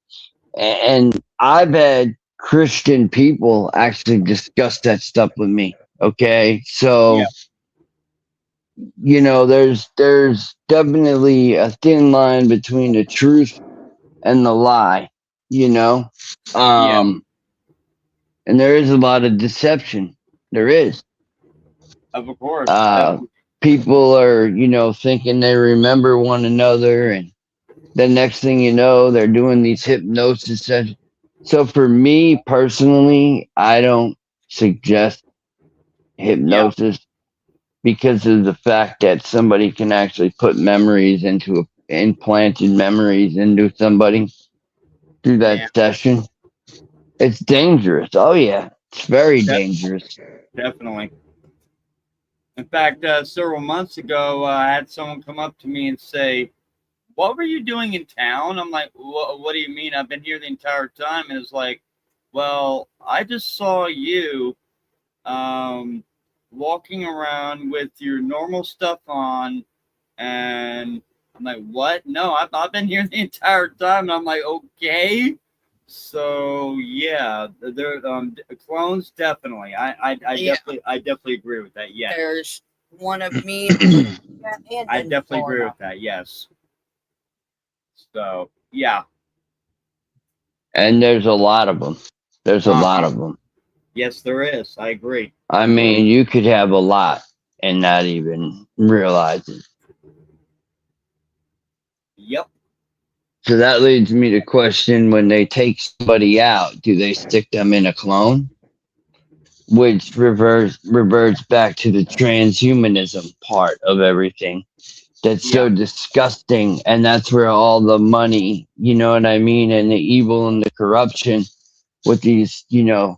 and I've had Christian people actually discuss that stuff with me. Okay, so there's definitely a thin line between the truth and the lie. And there is a lot of deception. There is. Of course. People are, thinking they remember one another, and the next thing you know, they're doing these hypnosis sessions. So for me personally, I don't suggest hypnosis because of the fact that somebody can actually put implanted memories into somebody through that session. It's dangerous. Oh yeah, it's very dangerous. Definitely. In fact, several months ago, I had someone come up to me and say, "What were you doing in town?" I'm like, "What do you mean? I've been here the entire time." And it's like, "Well, I just saw you walking around with your normal stuff on," and I'm like, "What? No, I've been here the entire time." And I'm like, "Okay." So yeah, there clones definitely. I definitely agree with that. Yeah, There's one of me. I definitely agree with that. Yes. So yeah, And there's a lot of them. There's a lot of them. Yes, there is. I agree. I mean, you could have a lot and not even realize it. Yep. So that leads me to question, when they take somebody out, do they stick them in a clone? which reverts back to the transhumanism part of everything. That's so Yeah. disgusting, and that's where all the money, you know what I mean, and the evil and the corruption with these, Yeah.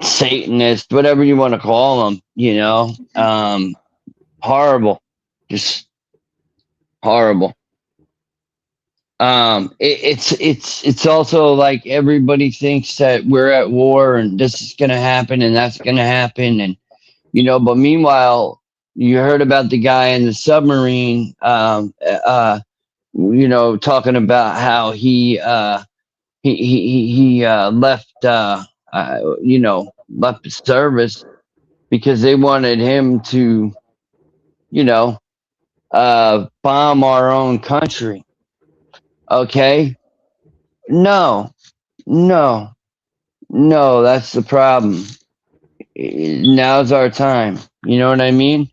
Satanists, whatever you want to call them, horrible, just horrible. It's also like everybody thinks that we're at war and this is gonna happen and that's gonna happen, and but meanwhile, you heard about the guy in the submarine, talking about how he left, left the service because they wanted him to, bomb our own country. Okay, no, no, no, that's the problem. Now's our time. You know what I mean?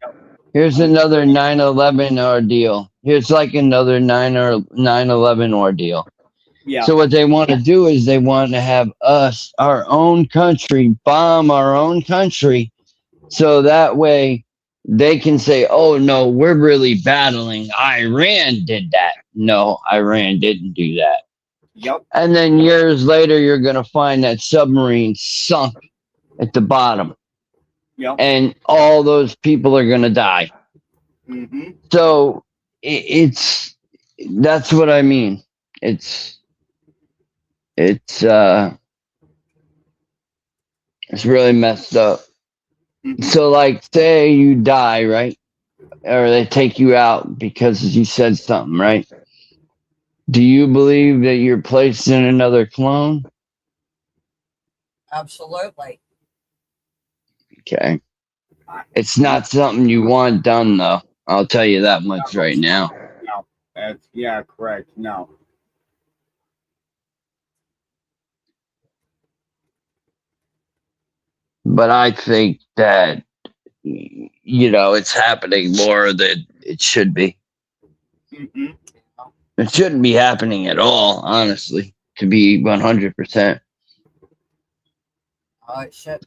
Here's another 9/11 ordeal. Here's like another 9/11 ordeal. Yeah. So what they want to do is they want to have us, our own country, bomb our own country, so that way they can say, "Oh no, we're really battling. Iran did that." No, Iran didn't do that. Yep. And then years later, you're gonna find that submarine sunk at the bottom, Yep. and all those people are gonna die. Mm-hmm. So it's that's what I mean. It's really messed up. Mm-hmm. So like, say you die, right? Or they take you out because you said something, right? Do you believe that you're placed in another clone? Absolutely. Okay. It's not something you want done, though. I'll tell you that much right now. No. That's correct. No. But I think that, it's happening more than it should be. Mm-hmm. It shouldn't be happening at all, honestly, to be 100%. Oh, it should.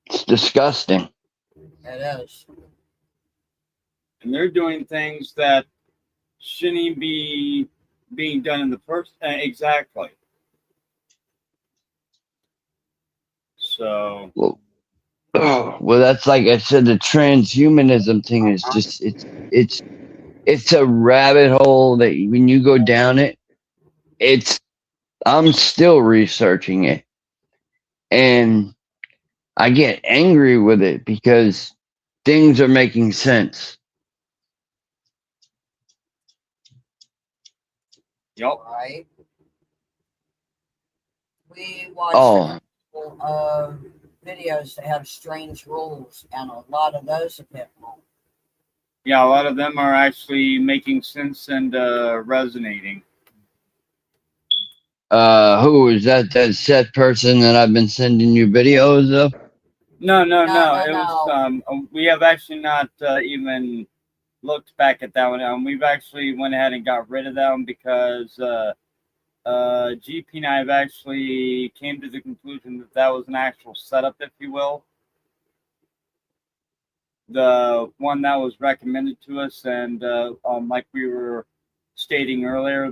It's disgusting. It is. And they're doing things that shouldn't be being done in the first. Exactly. So. Well, that's like I said, the transhumanism thing is just it's a rabbit hole that when you go down it, I'm still researching it, and I get angry with it because things are making sense. Yep. Right. We watched Oh, videos that have strange rules, and a lot of those have been wrong. Yeah, a lot of them are actually making sense and resonating. who is that? That set person that I've been sending you videos of? No. No. It was we have actually not even looked back at that one. We've actually went ahead and got rid of them because GP and I have actually came to the conclusion that that was an actual setup, if you will. The one that was recommended to us, and like we were stating earlier,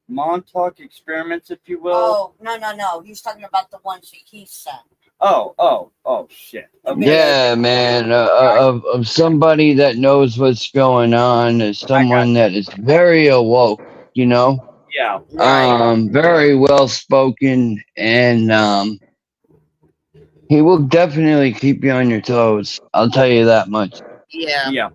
Montauk experiments, if you will. Oh, no. He's talking about the ones that he sent. Oh, shit. Okay. Yeah, man. Of somebody that knows what's going on, is someone that is very awoke, Yeah. Right. very well spoken, and he will definitely keep you on your toes. I'll tell you that much. Yeah. Yeah.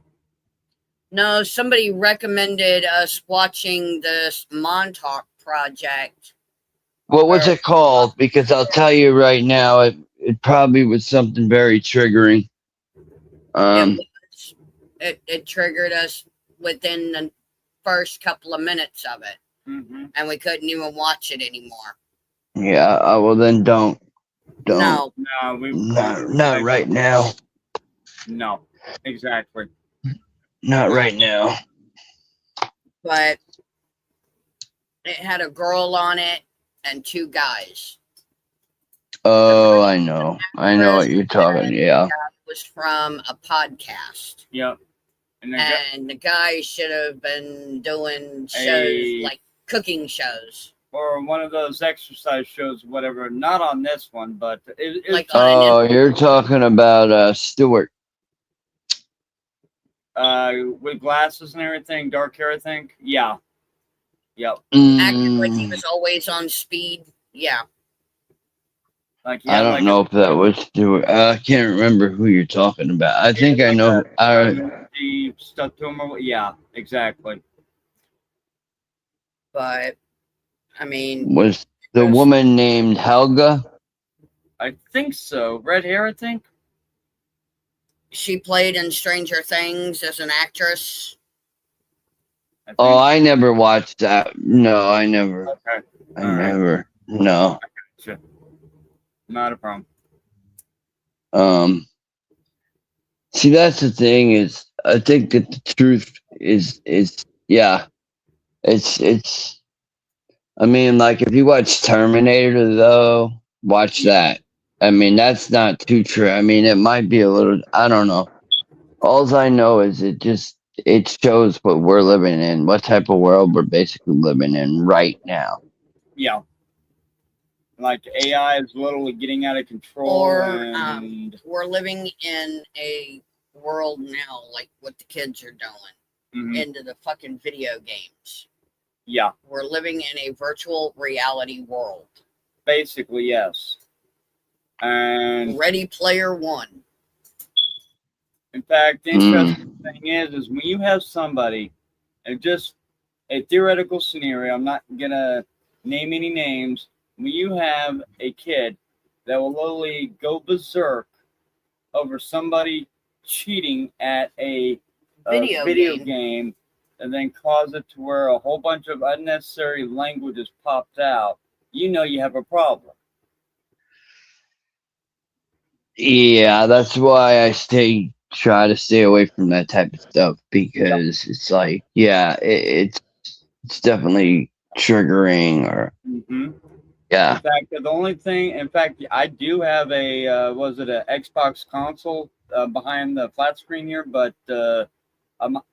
No, somebody recommended us watching this Montauk project. What was it called? Because I'll tell you right now, it probably was something very triggering. It triggered us within the first couple of minutes of it, Mm-hmm. and we couldn't even watch it anymore. Yeah. Well, then don't. No. No, Not right now. No, exactly. Not right now. But it had a girl on it, and two guys. Oh, I know what you're talking. Yeah. Was from a podcast. Yep. And the guy should have been doing shows like cooking shows. Or one of those exercise shows, whatever. Not on this one, but Like oh, you're talking about Stewart. With glasses and everything, dark hair, I think. Yeah. Yep. Acted like he was always on speed. Yeah. Like I don't know if that was Stewart. I can't remember who you're talking about. I think I know. The stuff to him. Yeah, exactly. But I mean, was the woman named Helga? I think so. Red hair, I think. She played in Stranger Things as an actress. Oh, I never watched that. No, I never. Okay. I never. No. Gotcha. Not a problem. See, that's the thing is, I think that the truth is, yeah, it's. I mean, like if you watch Terminator, though, watch that. I mean, that's not too true. I mean, it might be a little. I don't know. All I know is it shows what we're living in, what type of world we're basically living in right now. Yeah. Like AI is literally getting out of control. We're living in a world now, like what the kids are doing, into the fucking video games. Yeah. We're living in a virtual reality world. Basically, yes. And Ready Player One. In fact, the interesting thing is when you have somebody, and just a theoretical scenario, I'm not going to name any names, when you have a kid that will literally go berserk over somebody cheating at a video game and then cause it to where a whole bunch of unnecessary languages popped out, you know you have a problem. Yeah, that's why I try to stay away from that type of stuff, because it's like, yeah, it's definitely triggering, or yeah. In fact, the only thing, I do have a an Xbox console behind the flat screen here, but the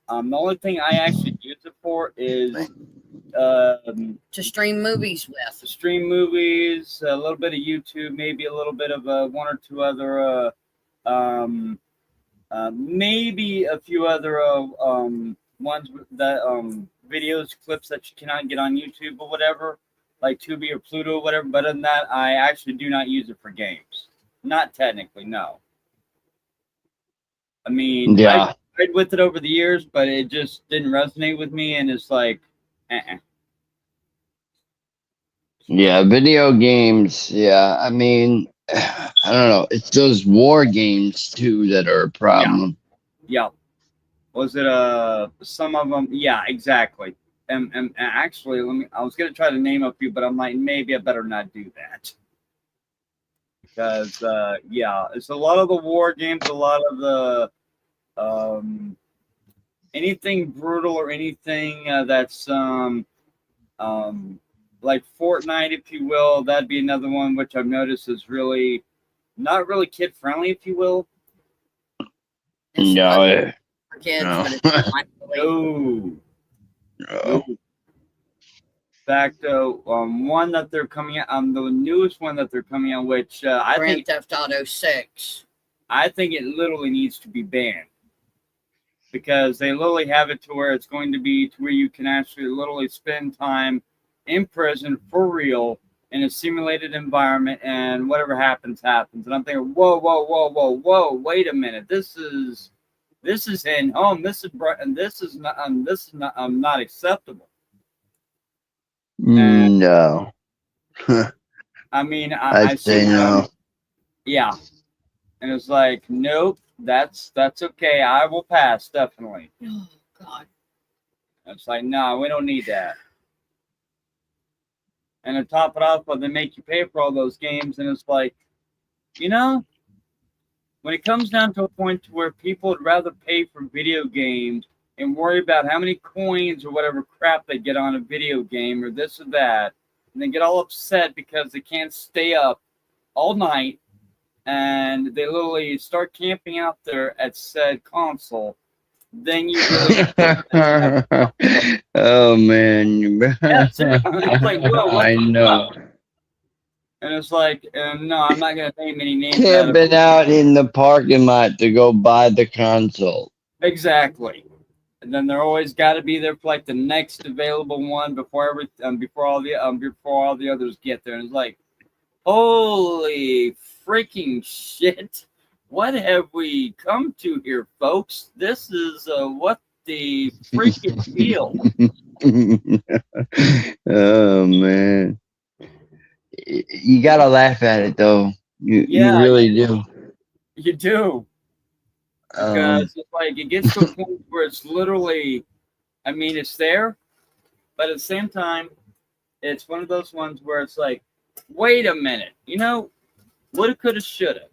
only thing I actually use it for is to stream movies with. To stream movies, a little bit of YouTube, maybe a little bit of one or two other, maybe a few other ones that videos, clips that you cannot get on YouTube or whatever, like Tubi or Pluto or whatever. But other than that, I actually do not use it for games. Not technically, no. I mean, yeah. I played with it over the years, but it just didn't resonate with me, and it's like, Yeah, video games. Yeah, I mean, I don't know. It's those war games too that are a problem. Yeah. Was it some of them? Yeah, exactly. And actually, I was gonna try to name a few, but I'm like, maybe I better not do that. Because yeah, it's a lot of the war games, a lot of the anything brutal or anything that's like Fortnite, if you will. That'd be another one which I've noticed is really not really kid friendly, if you will. No, for kids, no. but it's not really. No. In fact, one that they're coming out, the newest one that they're coming out, which I Grand think Theft Auto 6. I think it literally needs to be banned, because they literally have it to where it's going to be to where you can actually literally spend time in prison for real in a simulated environment, and whatever happens, happens. And I'm thinking, whoa, wait a minute, this is in home. This is not acceptable. And, no. I mean, I'd say no. Yeah, and it's like, nope, that's okay. I will pass, definitely. Oh God. It's like, no, we don't need that. And to top it off, they make you pay for all those games, and it's like, when it comes down to a point to where people would rather pay for video games and worry about how many coins or whatever crap they get on a video game or this or that, and they get all upset because they can't stay up all night, and they literally start camping out there at said console, then you really Oh man. that's it. It's like, whoa, what I the know. fuck? And it's like, no, I'm not gonna name any names. Camping out in the parking lot to go buy the console. Exactly. And then they're always got to be there for like the next available one before before all the others get there. And it's like, holy freaking shit! What have we come to here, folks? This is what the freaking deal. Oh man. You gotta laugh at it though. You really do. You do. Because it's like it gets to a point where it's literally, I mean, it's there, but at the same time, it's one of those ones where it's like, wait a minute, you know, woulda, coulda, shoulda.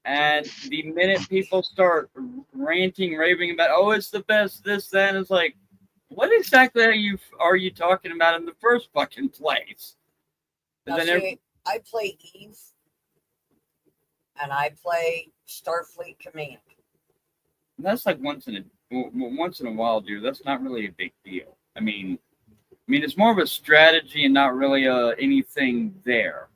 And the minute people start ranting, raving about, oh, it's the best, this, that, it's like, what exactly are you talking about in the first fucking place? Now, see, I play Eve, and I play Starfleet Command. That's like once in a while, dude. That's not really a big deal. I mean, it's more of a strategy and not really anything there.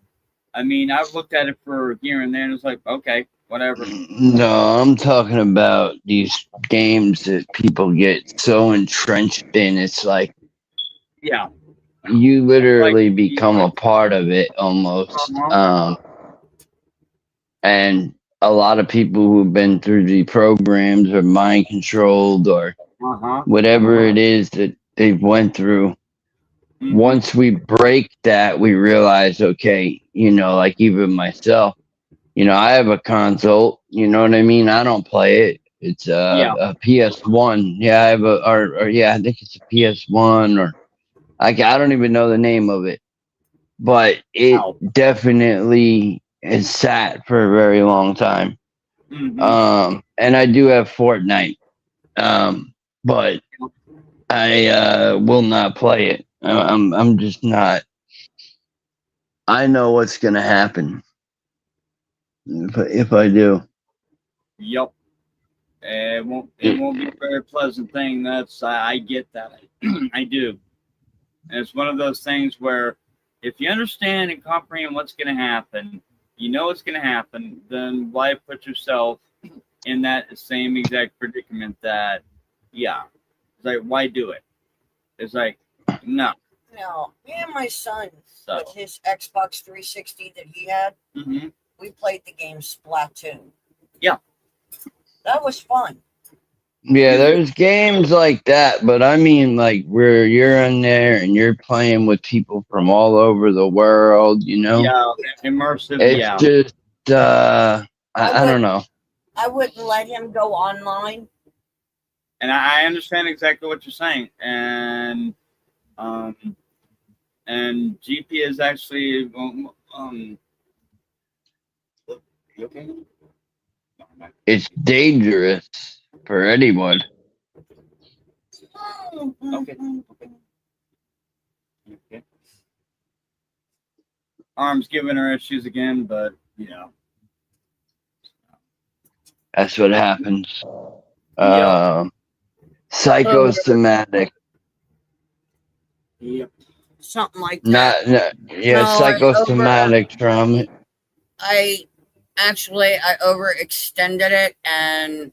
I mean, I've looked at it for here and there, and it's like, okay, whatever. No, I'm talking about these games that people get so entrenched in. It's like, yeah, you literally become a part of it almost. And a lot of people who've been through the programs or mind controlled or whatever it is that they've went through. Once we break that, we realize, okay, you know, like even myself, you know, I have a console, you know what I mean? I don't play it. It's a PS1. Yeah, I have I think it's a PS1 or I don't even know the name of it. But it definitely has sat for a very long time. And I do have Fortnite. But I will not play it. I'm just not. I know what's gonna happen if I do. Yep. It won't be a very pleasant thing. I get that. I do. And it's one of those things where if you understand and comprehend what's going to happen, you know what's going to happen, then why put yourself in that same exact predicament that, it's like, why do it? It's like, no. Now, me and my son, with his Xbox 360 that he had, we played the game Splatoon. Yeah. That was fun. Yeah, there's games like that, but I mean like where you're in there and you're playing with people from all over the world, you know? Yeah, immersive, it's just I don't know. I wouldn't let him go online. And I understand exactly what you're saying. And GP is actually it's dangerous for anyone. Okay. Arm's giving her issues again, but that's what happens. Psychosomatic. Yep. Something like that. Psychosomatic trauma. I overextended it, and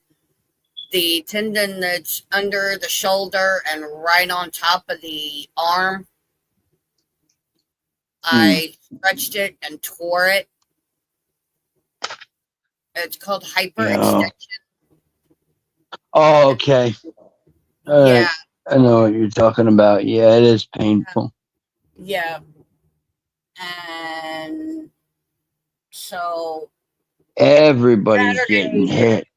the tendon that's under the shoulder and right on top of the arm, I stretched it and tore it. It's called hyperextension. Oh, okay. Yeah. I know what you're talking about. Yeah, it is painful. Yeah. And so everybody's getting hit.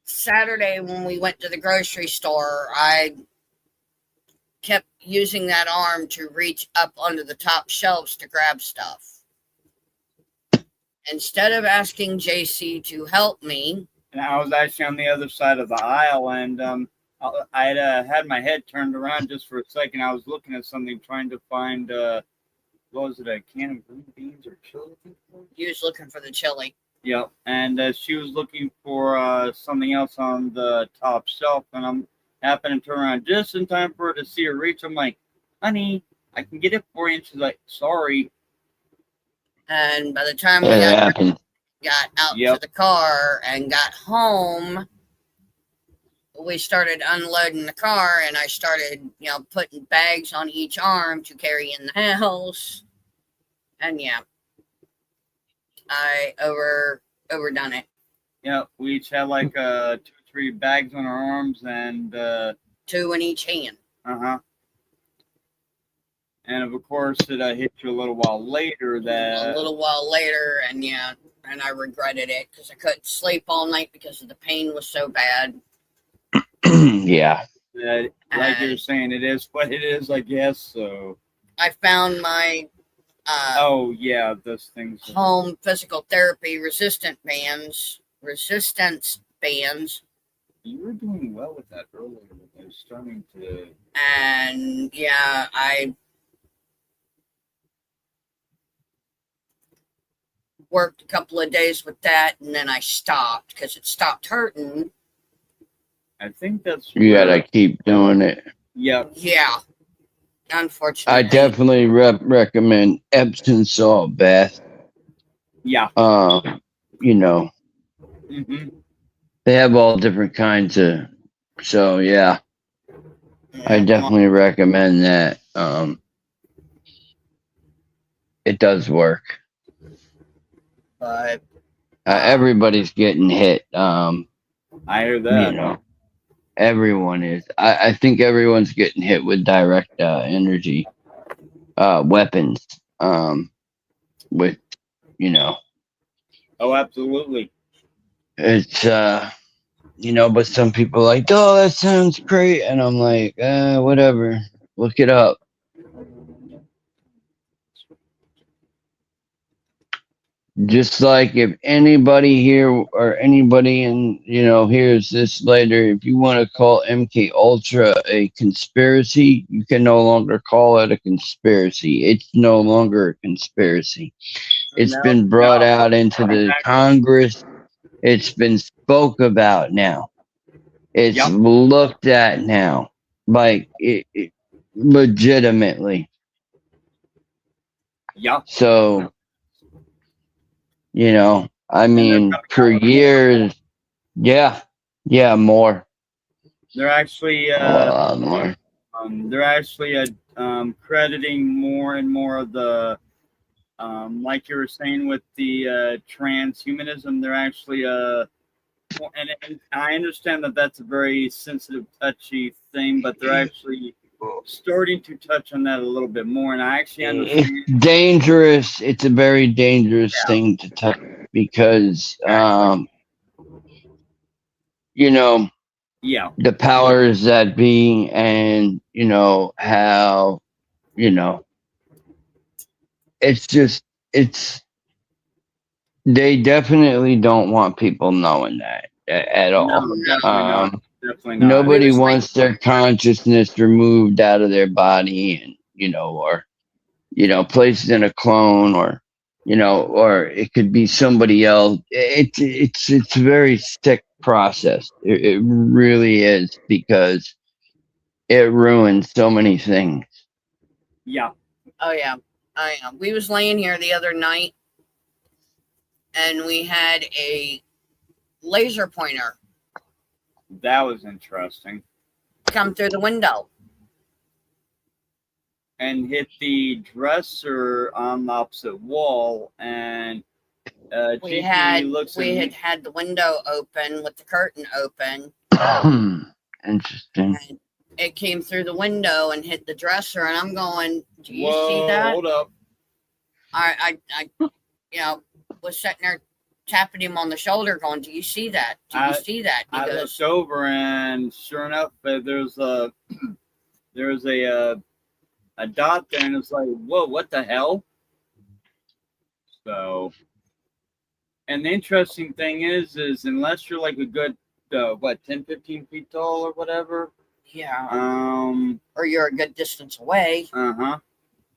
Saturday when we went to the grocery store, I kept using that arm to reach up onto the top shelves to grab stuff. Instead of asking JC to help me. And I was actually on the other side of the aisle, and I had my head turned around just for a second. I was looking at something, trying to find what was it, a can of green beans or chili? I think it was? He was looking for the chili. Yep, and she was looking for something else on the top shelf, and I'm happening to turn around just in time for her to see her reach. I'm like, honey, I can get it for you. And she's like, sorry. And by the time we It got happens. out to Yep. the car and got home, we started unloading the car, and I started, putting bags on each arm to carry in the house. And yeah, I overdone it. Yep, we each had like 2 or 3 bags on our arms, and 2 in each hand. And of course, it hit you a little while later A that little while later, and yeah, and I regretted it because I couldn't sleep all night because the pain was so bad. Yeah. like you're saying, it is what it is, I guess. So I found my oh yeah, those things. home physical therapy resistance bands. You were doing well with that earlier. I was starting to. And yeah, I worked a couple of days with that, and then I stopped because it stopped hurting. I think that's. You gotta keep doing it. Yep. Yeah, unfortunately. I definitely recommend Epsom salt bath. Yeah. You know, Mm-hmm. they have all different kinds of. So yeah, I definitely recommend that. It does work. But Everybody's getting hit. I hear that. You know, everyone is. I think everyone's getting hit with direct energy weapons. With Oh, absolutely. it's but some people are like, oh, that sounds great, and I'm like, whatever. Look it up. Just like if anybody here or anybody hears this later, if you want to call MK Ultra a conspiracy, you can no longer call it a conspiracy. It's no longer a conspiracy. It's been brought out into the Congress. It's been spoke about now. It's looked at now, like it legitimately. Yeah. So. I mean, for years, yeah, more. They're actually More. They're actually crediting more and more of the like you were saying with the transhumanism. They're actually and I understand that that's a very sensitive, touchy thing, but they're actually starting to touch on that a little bit more, and I actually understand. It's dangerous. It's a very dangerous thing to touch because, the powers that be, and how, they definitely don't want people knowing that at all. No, definitely not. Definitely not. Nobody wants their consciousness removed out of their body, and or placed in a clone, or or it could be somebody else. It's a very sick process. It really is, because it ruins so many things. Yeah. Oh yeah, we was laying here the other night, and we had a laser pointer That was interesting. come through the window. And hit the dresser on the opposite wall, and We GP had looks at me. had the window open with the curtain open. Interesting. And it came through the window and hit the dresser, and I'm going, do you Whoa, see that? hold up. I was sitting there tapping him on the shoulder going, do you see that? Do you see that? He I goes, looked over, and sure enough, there's a dot there, and it's like, whoa, what the hell? So, and the interesting thing is unless you're like a good 10, 15 feet tall or whatever, yeah, or you're a good distance away.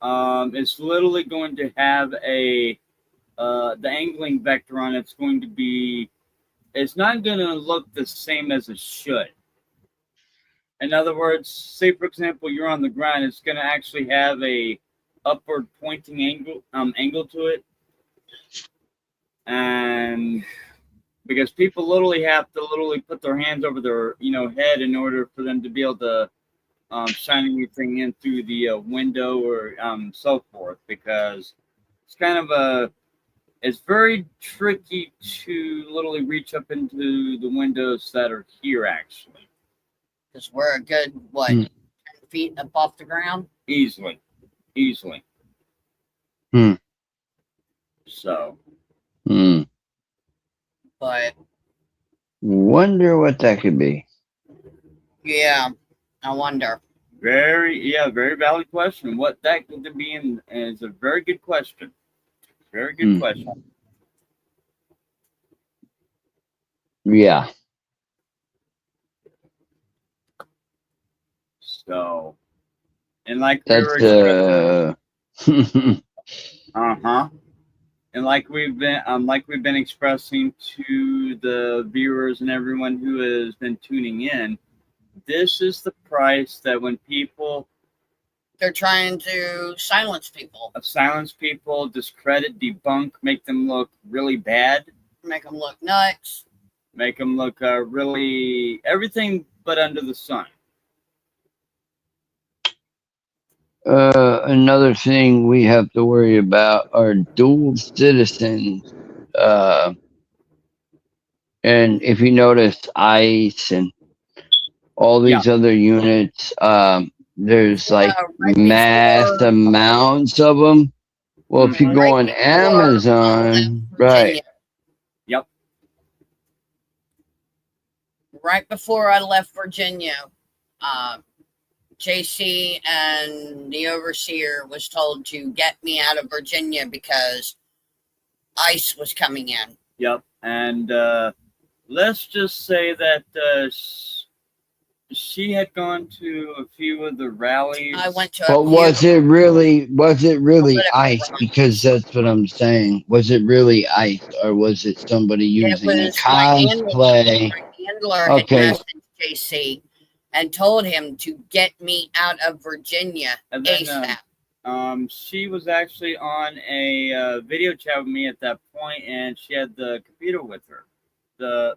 It's literally going to have a the angling vector on it's going to be, it's not going to look the same as it should. In other words, say for example you're on the ground, it's going to actually have a upward pointing angle to it, and because people literally have to literally put their hands over their head in order for them to be able to shine anything in through the window or so forth, because it's kind of it's very tricky to literally reach up into the windows that are here actually. Because we're a good, what, 10 feet up off the ground? Easily. Hmm. So. But, Wonder what that could be. yeah, I wonder. Very valid question. What that could be in is a very good question. Very good question. Yeah. So, and like That's we were and like we've been expressing to the viewers and everyone who has been tuning in, this is the price that when people, they're trying to silence people, discredit, debunk, make them look really bad, make them look nuts, make them look really everything but under the sun. Another thing we have to worry about are dual citizens. And if you notice, ICE and all these other units, there's like right mass before, amounts of them. Well, if you go on Amazon, right? Yep. Right before I left Virginia, JC and the overseer was told to get me out of Virginia because ICE was coming in. Yep. And let's just say that she had gone to a few of the rallies. I went to. But was it really ICE? Because that's what I'm saying. Was it really ICE, or was it somebody using a cosplay? My handler had messaged JC and told him to get me out of Virginia ASAP. She was actually on a video chat with me at that point, and she had the computer with her, the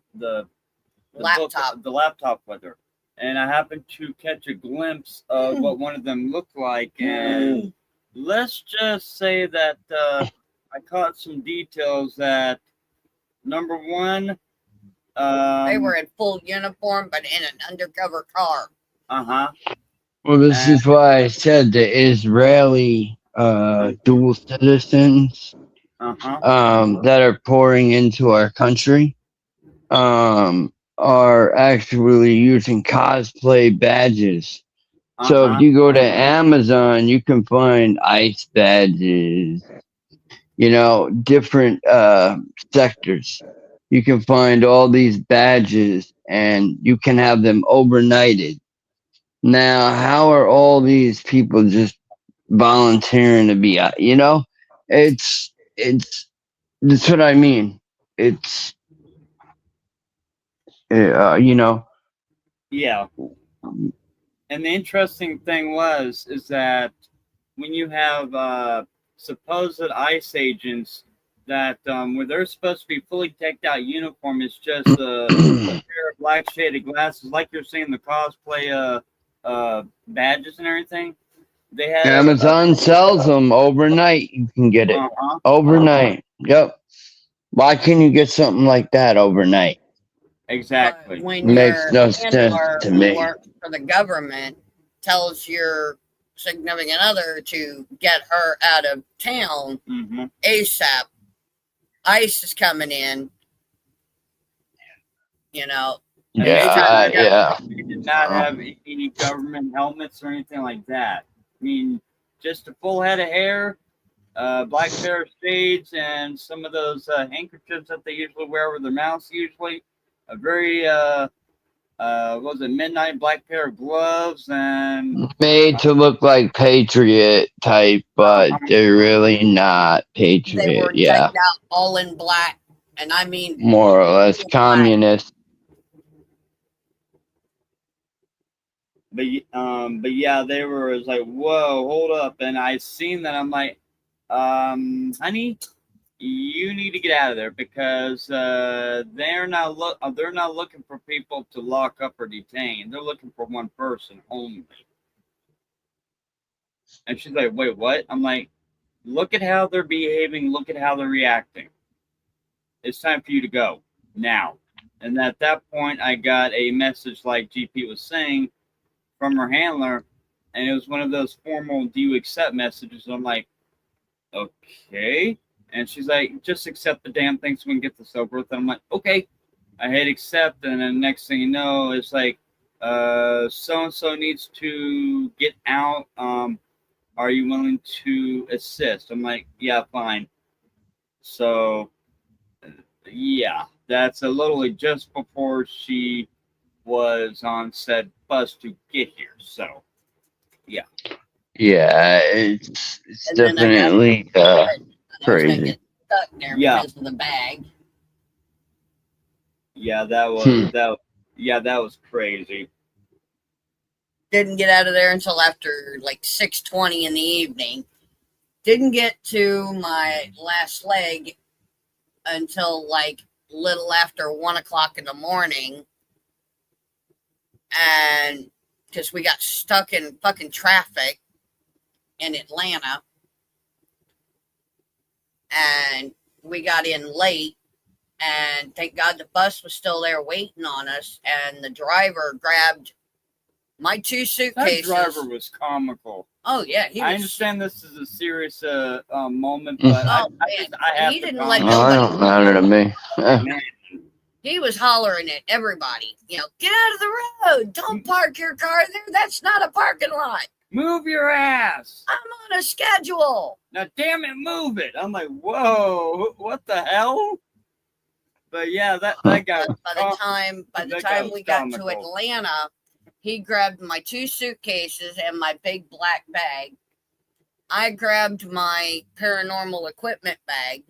laptop with her, and I happened to catch a glimpse of what one of them looked like, and let's just say that I caught some details that, number one, they were in full uniform, but in an undercover car. Well, this is why I said the Israeli dual citizens that are pouring into our country are actually using cosplay badges. So if you go to Amazon, you can find ICE badges, different sectors. You can find all these badges and you can have them overnighted. Now, how are all these people just volunteering to be, it's that's what I mean. It's, Yeah. And the interesting thing is that when you have supposed ICE agents that where they're supposed to be fully decked out uniform, it's just a pair of black shaded glasses, like you're seeing the cosplay badges and everything. They have Amazon sells them overnight. You can get it overnight. Yep. Why can't you get something like that overnight? Exactly. When makes no sense to me. For the government tells your significant other to get her out of town ASAP, ICE is coming in. Yeah. They did not have any government helmets or anything like that. I mean, just a full head of hair, black pair of shades, and some of those handkerchiefs that they usually wear over their mouths. Usually, a very what was it, midnight black pair of gloves, and Made to look like Patriot type, but they're really not They were Patriot. Yeah, decked out all in black, and I mean more or less black. communist. but yeah, they were. It was like, whoa, hold up, and I seen that. I'm like, honey, you need to get out of there because they're not looking for people to lock up or detain. They're looking for one person only. And she's like, wait, what? I'm like, look at how they're behaving. Look at how they're reacting. It's time for you to go now. And at that point, I got a message like GP was saying from her handler, and it was one of those formal "do you accept" messages. I'm like, okay. And she's like, just accept the damn thing so we can get this over with. And I'm like, okay. I hit accept, and then next thing you know, it's like, so and so needs to get out. Are you willing to assist? I'm like, yeah, fine. So, yeah, that's literally just before she was on said bus to get here. So, Yeah, it's And then I got definitely I was gonna crazy. get stuck there Yeah. because of the bag. yeah, that was that was crazy. Didn't get out of there until after like 6:20 in the evening. Didn't get to my last leg until like little after 1 o'clock in the morning, and because we got stuck in fucking traffic in Atlanta, and we got in late, and thank God the bus was still there waiting on us, and the driver grabbed my two That suitcases. driver was comical. Oh yeah, he was. I understand this is a serious moment, Mm. but Oh, I have he to didn't let comment. Oh, it don't matter to me. Man, He was hollering at everybody, get out of the road. Don't park your car there. That's not a parking lot. move your ass. I'm on a schedule. Now, damn it, move it. I'm like, whoa, what the hell? But yeah, that guy. But by the time that guy time was we got to comical. Atlanta, he grabbed my two suitcases and my big black bag. I grabbed my paranormal equipment bag,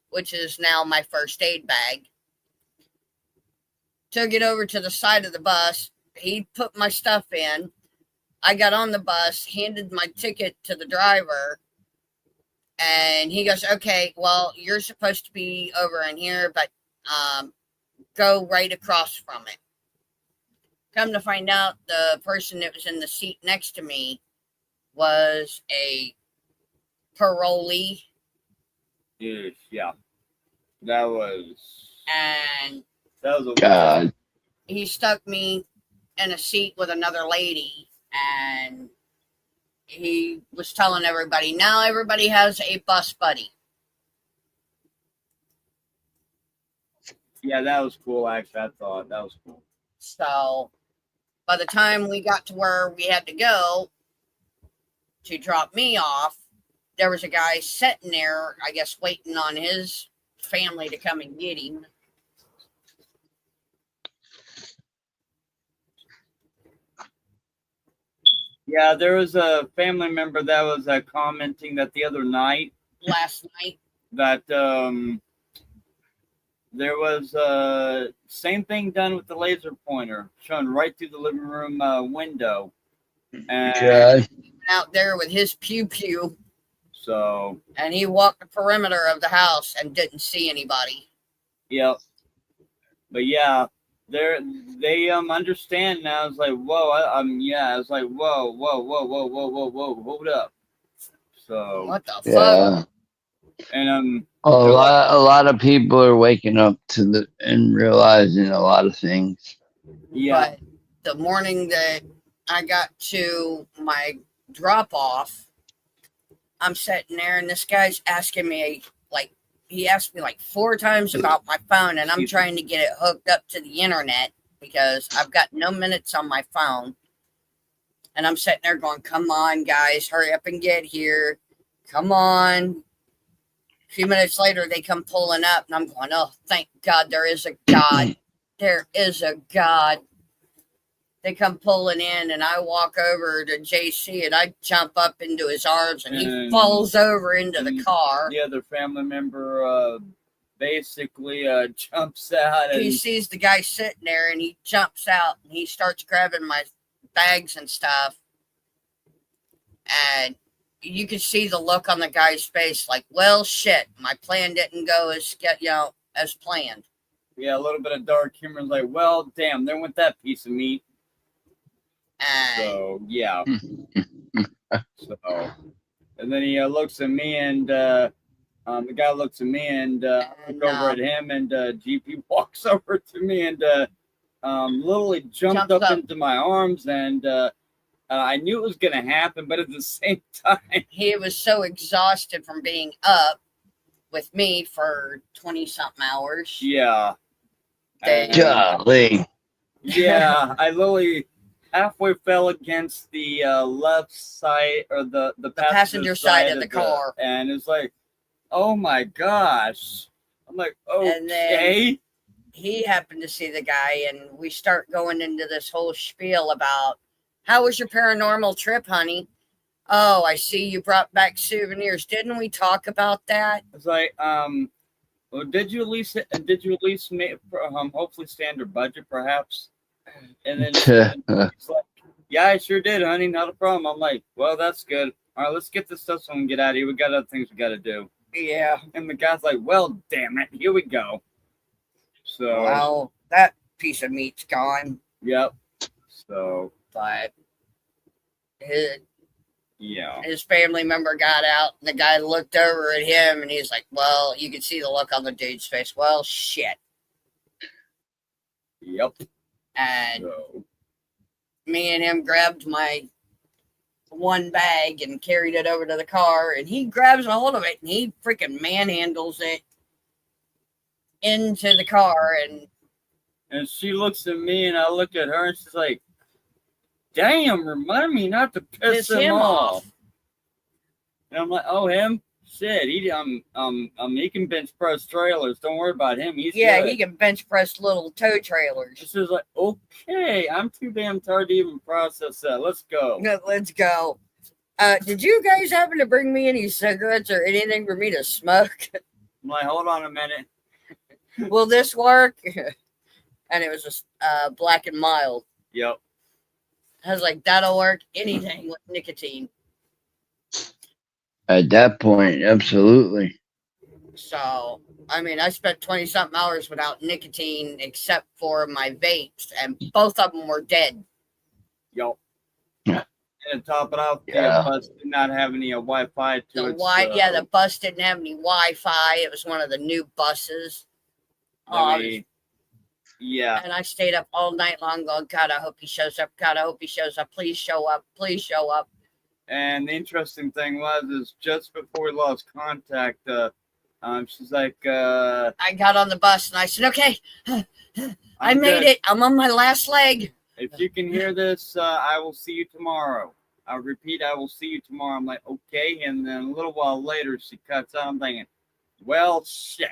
which is now my first aid bag. Took it over to the side of the bus. He put my stuff in. I got on the bus, handed my ticket to the driver, and he goes, okay, well, you're supposed to be over in here, but go right across from it. Come to find out, the person that was in the seat next to me was a parolee. Yeah, that was And a God. he stuck me in a seat with another lady, and he was telling everybody, now everybody has a bus buddy. Yeah, that was cool. Actually, I thought that was cool. So by the time we got to where we had to go to drop me off, there was a guy sitting there, I guess, waiting on his family to come and get him. Yeah, there was a family member that was commenting that the other night Last night, that there was same thing done with the laser pointer, showing right through the living room window, and God. out there with his pew pew, so and he walked the perimeter of the house and didn't see anybody. yep. But yeah, they understand now. It's like whoa, I was like whoa, hold up. So What the fuck? Yeah. and A lot of people are waking up to and realizing a lot of things. yeah, But the morning that I got to my drop off, I'm sitting there and this guy's asking me, like, he asked me like 4 times about my phone, and I'm trying to get it hooked up to the internet because I've got no minutes on my phone. And I'm sitting there going, come on, guys, hurry up and get here. Come on. A few minutes later, they come pulling up, and I'm going, oh, thank God there is a God. There is a God. they come pulling in, and I walk over to JC, and I jump up into his arms, and he And- falls over into the car. The other family member basically jumps out and He sees the guy sitting there, and he jumps out, and he starts grabbing my bags and stuff. And you could see the look on the guy's face, like, well, shit, my plan didn't go as planned. yeah, a little bit of dark humor. Like, well, damn, there went that piece of meat. And So yeah. So, and then he looks at me, and the guy looks at me, and I look over at him, and GP walks over to me, and literally jumped Jumps up up. into my arms, and I knew it was gonna happen, but at the same time, he was so exhausted from being up with me for 20-something hours. yeah, Dang. Golly. yeah, I literally halfway fell against the left side, or the passenger side of the car. and it's like, oh my gosh. I'm like, And then- okay. He happened to see the guy, and we start going into this whole spiel about, how was your paranormal trip, honey? Oh, I see you brought back souvenirs. Didn't we talk about that? It's like, well, did you at least make, hopefully stay under budget, perhaps? And then it's like, yeah, I sure did, honey, not a problem. I'm like, well, that's good. All right, let's get this stuff so we can get out of here. We got other things we got to do. Yeah. And the guy's like, well, damn it, here we go. So, Well, that piece of meat's gone, yep. So, but his, yeah. his family member got out, and the guy looked over at him, and he's like, well, you could see the look on the dude's face. Well, shit. Yep. And So, me and him grabbed my one bag and carried it over to the car, and he grabs a hold of it, and he freaking manhandles it into the car. and she looks at me, and I look at her, and she's like, damn, remind me not to piss him off. And I'm like, oh, him? Shit, he can bench press trailers. Don't worry about him. He's Yeah, good. he can bench press little tow trailers. She's like, okay, I'm too damn tired to even process that. Let's go. No, let's go. Did you guys happen to bring me any cigarettes or anything for me to smoke? I'm like, hold on a minute. Will this work? And it was just Black and Mild. Yep. I was like, that'll work. Anything with nicotine. At that point, absolutely. So, I mean, I spent 20-something hours without nicotine except for my vapes, and both of them were dead. Yep. Yeah. And to top it off, Yeah. the bus did not have any Wi-Fi to The it. the bus didn't have any Wi-Fi. It was one of the new buses. Yeah. And I stayed up all night long going, God, I hope he shows up. God, I hope he shows up. Please show up. Please show up. And the interesting thing is just before we lost contact, she's like, I got on the bus and I said, okay, I made it. I'm on my last leg. If you can hear this, I will see you tomorrow. I repeat, I will see you tomorrow. I'm like, okay. And then a little while later, she cuts out. I'm thinking, well, shit.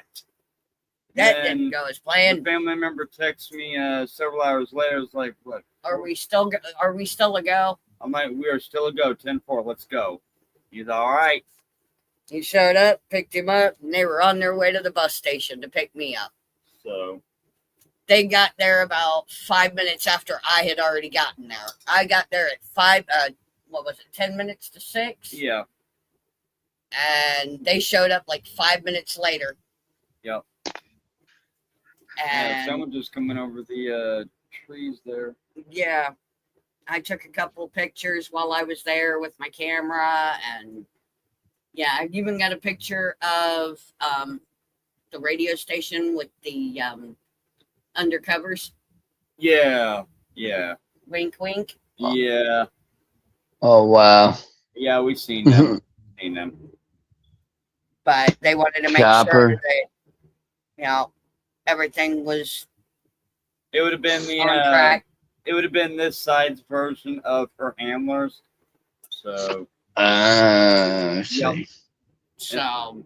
That Then didn't go as the planned. family member texts me several hours later. It was like, what? Are we still a go? I'm like, we are still a go. 10-4. Let's go. He's all right. He showed up, picked him up, and they were on their way to the bus station to pick me up. So, They got there about 5 minutes after I had already gotten there. I got there at 10 minutes to 6? yeah. And they showed up like 5 minutes later. Yep. And someone just coming over the trees there. yeah, I took a couple of pictures while I was there with my camera, and yeah, I've even got a picture of the radio station with the undercovers. Yeah. Yeah. Wink, wink. Yeah. Oh wow. Yeah, we've seen them. Seen them. But they wanted to make Chopper. sure that everything was It would have been the on track. it would have been this side's version of her handlers. So See. So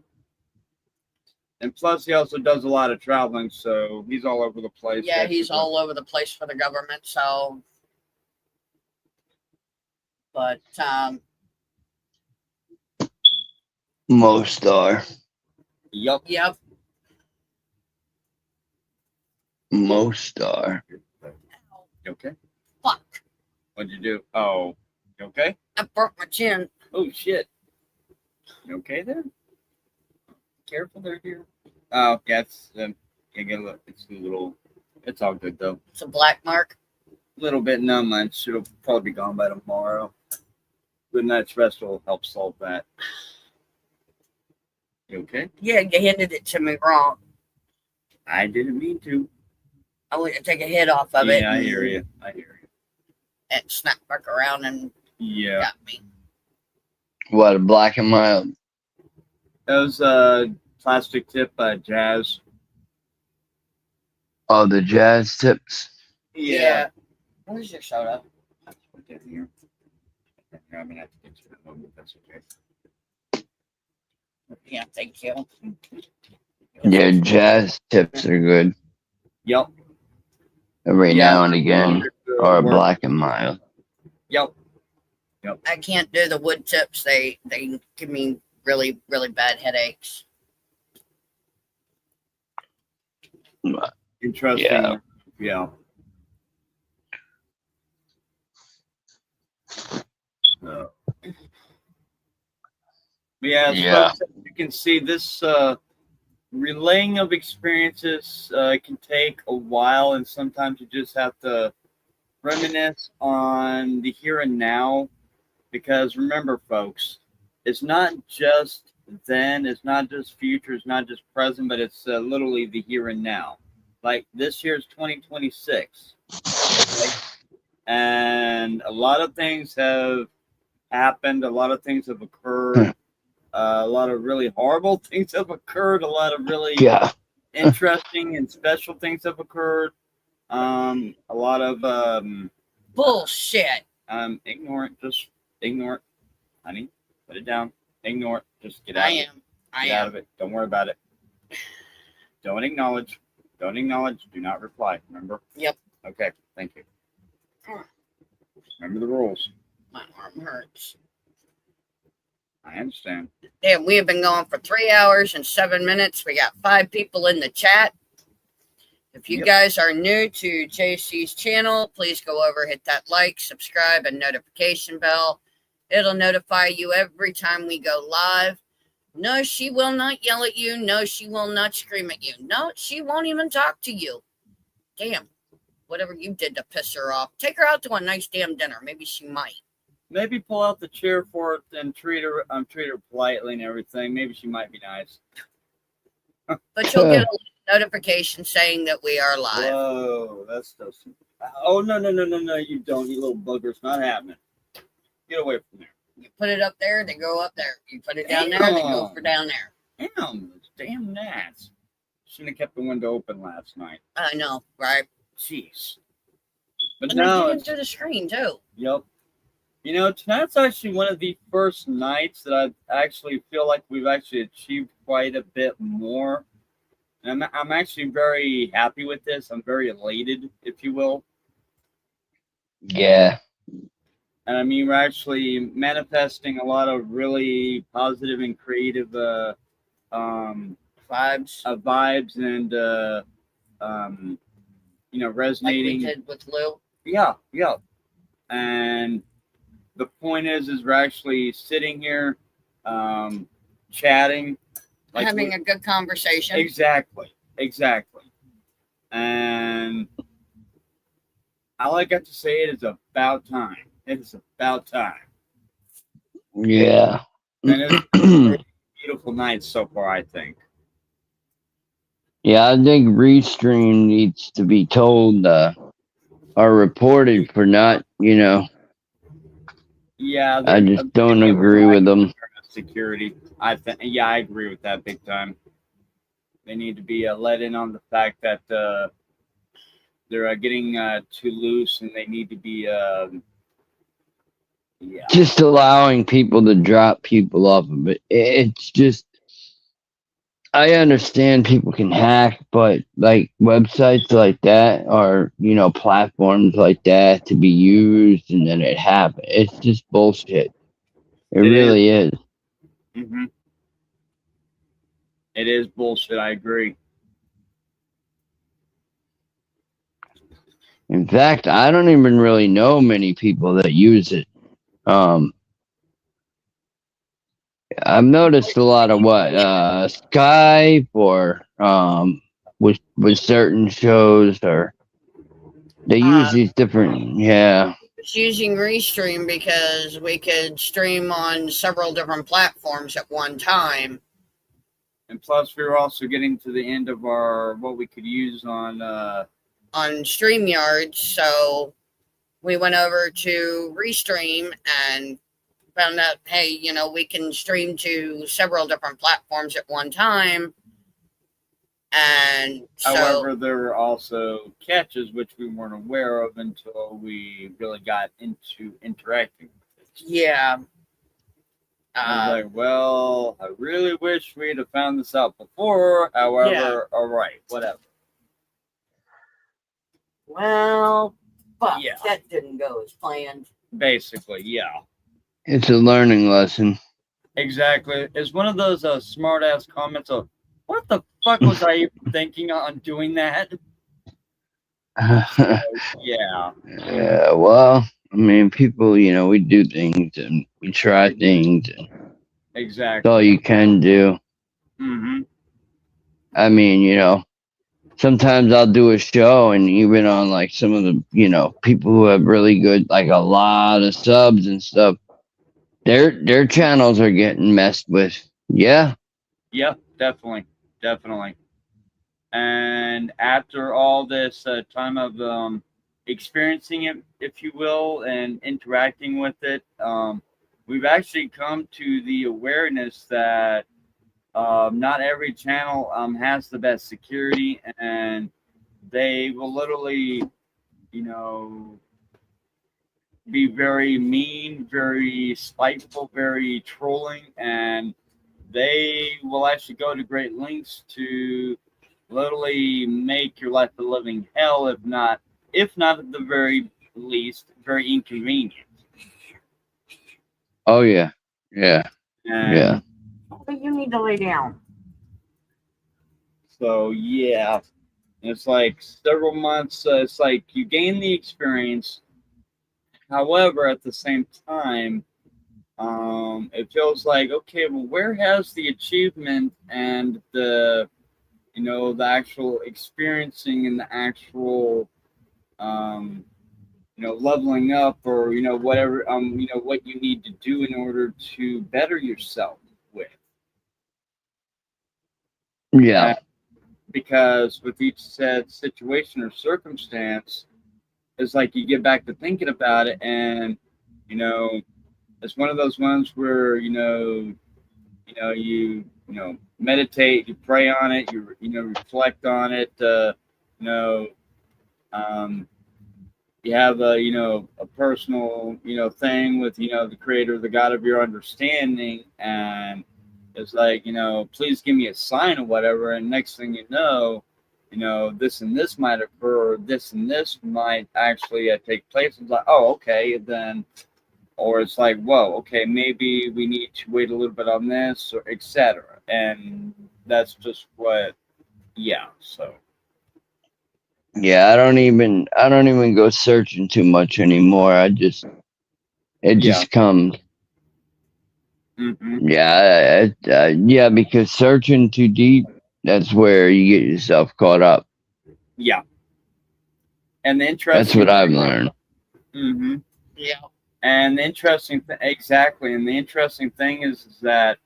and plus he also does a lot of traveling, so he's all over the place. yeah, That's he's the- all over the place for the government. So But Most are. Yup. yep. Most are. You okay? Fuck. What'd you do? Oh, you okay? I broke my chin. Oh shit. You okay there? Careful there, dear. Oh, yeah, it's it's a little. It's all good though. It's a black mark. A little bit numb. It should have probably be gone by tomorrow. Good night's rest will help solve that. You okay? Yeah, you handed it to me wrong. I didn't mean to. I went to take a hit off of it. Yeah, I and hear you. I hear you. It snapped back around and Yeah. got me. What, a black and mild? That was plastic tip Jazz. Oh, the jazz tips. Where's your soda? That's what I did here. I'm gonna have to get you that one, but that's okay. Yeah, thank you. Yeah, jazz tips are good Yep. every Yeah. now and again. Or a black and mild. Yep. I can't do the wood tips. They give me really, really bad headaches. Interesting. Yeah. Yeah. So. Yeah, Yeah. folks, as you can see, this relaying of experiences can take a while, and sometimes you just have to reminisce on the here and now. Because remember, folks, it's not just then, it's not just future, it's not just present, but it's literally the here and now. Like this year is 2026, right? And a lot of things have happened, a lot of things have occurred, a lot of really horrible things have occurred, a lot of really Yeah. interesting and special things have occurred. A lot of Bullshit. ignore it, just ignore it, honey. Put it down. Ignore it. Just get out. I of it. am. I Get out am. of it. Don't worry about it. Don't acknowledge. Don't acknowledge. Do not reply. Remember? Yep. Okay. Thank you. Remember the rules. My arm hurts. I understand. Damn, we have been going for 3 hours and 7 minutes. We got 5 people in the chat. If you Yep. guys are new to JC's channel, please go over, hit that like, subscribe, and notification bell. It'll notify you every time we go live. No, she will not yell at you. No, she will not scream at you. No, she won't even talk to you. Damn. Whatever you did to piss her off. Take her out to a nice damn dinner. Maybe she might. Maybe pull out the chair for it and treat her politely and everything. Maybe she might be nice. But you'll get a notification saying that we are live. Whoa, that's just. Oh no! You don't, you little bugger! It's not happening. Get away from there. You put it up there, they go up there. You put it down there, they go for down there. Damn, those damn gnats. Shouldn't have kept the window open last night. I know, right? Jeez. But And now they it's, do the screen too. yep. You know, tonight's actually one of the first nights that I actually feel like we've actually achieved quite a bit more. And I'm actually very happy with this. I'm very elated, if you will. Yeah. And I mean, we're actually manifesting a lot of really positive and creative vibes and you know, Like resonating. we did with Lou. Yeah. And the point is we're actually sitting here, chatting, Having a good conversation. exactly. And all I got to say, it is about time. It is about time. Yeah. And it's a beautiful night so far, I think. Yeah, I think Restream needs to be told or reported for not, Yeah, I just don't agree with them. Security. I agree with that big time. They need to be let in on the fact that they're getting too loose, and they need to be Just allowing people to drop people off of it. It's just, I understand people can hack, but like websites like that or platforms like that to be used and then it happens. It's just bullshit. It It is. really is. Mm-hmm. It is bullshit. I agree. In fact, I don't even really know many people that use it. Um, I've noticed a lot of what Skype or with certain shows or they Uh, use these different it's using Restream because we could stream on several different platforms at one time. And plus, we were also getting to the end of our what we could use on. On StreamYard, so we went over to Restream and found out, hey, we can stream to several different platforms at one time. And so, However, there were also catches which we weren't aware of until we really got into interacting with it. yeah. I was like, well, I really wish we'd have found this out before. However, all right, whatever. Well, but Yeah. that didn't go as planned. Basically, yeah. it's a learning lesson. Exactly. It's one of those smart ass comments of, what the fuck was I even thinking on doing that? Yeah. Yeah, well, I mean, people, we do things and we try things, and that's Exactly. all you can do. Mm-hmm. I mean, sometimes I'll do a show, and even on like some of the, people who have really good, like a lot of subs and stuff, their channels are getting messed with. Yeah. Yeah, definitely. Definitely. And after all this time of experiencing it, if you will, and interacting with it, we've actually come to the awareness that not every channel has the best security, and they will literally, you know, be very mean, very spiteful, very trolling, and they will actually go to great lengths to literally make your life a living hell, if not at the very least, very inconvenient. Oh yeah. Yeah. And Yeah. But you need to lay down. so yeah, it's like several months. It's like you gain the experience. However, at the same time, it feels like, okay, well, where has the achievement and the actual experiencing and the actual leveling up, or whatever, what you need to do in order to better yourself with. Yeah. Because with each said situation or circumstance, it's like you get back to thinking about it, and it's one of those ones where you meditate, you pray on it, you reflect on it, um, you have a personal thing with the creator, the God of your understanding, and it's like, please give me a sign or whatever, and next thing this and this might occur, or this and this might actually take place. It's like, oh, okay, then, or it's like, whoa, okay, maybe we need to wait a little bit on this, or etc. And that's just what, yeah. So Yeah, I don't even go searching too much anymore. It yeah. just comes. Mm-hmm. Yeah, because searching too deep, that's where you get yourself caught up. Yeah. And the That's interesting what I've learned. Mm-hmm. Yeah. And the interesting exactly, and the interesting thing is that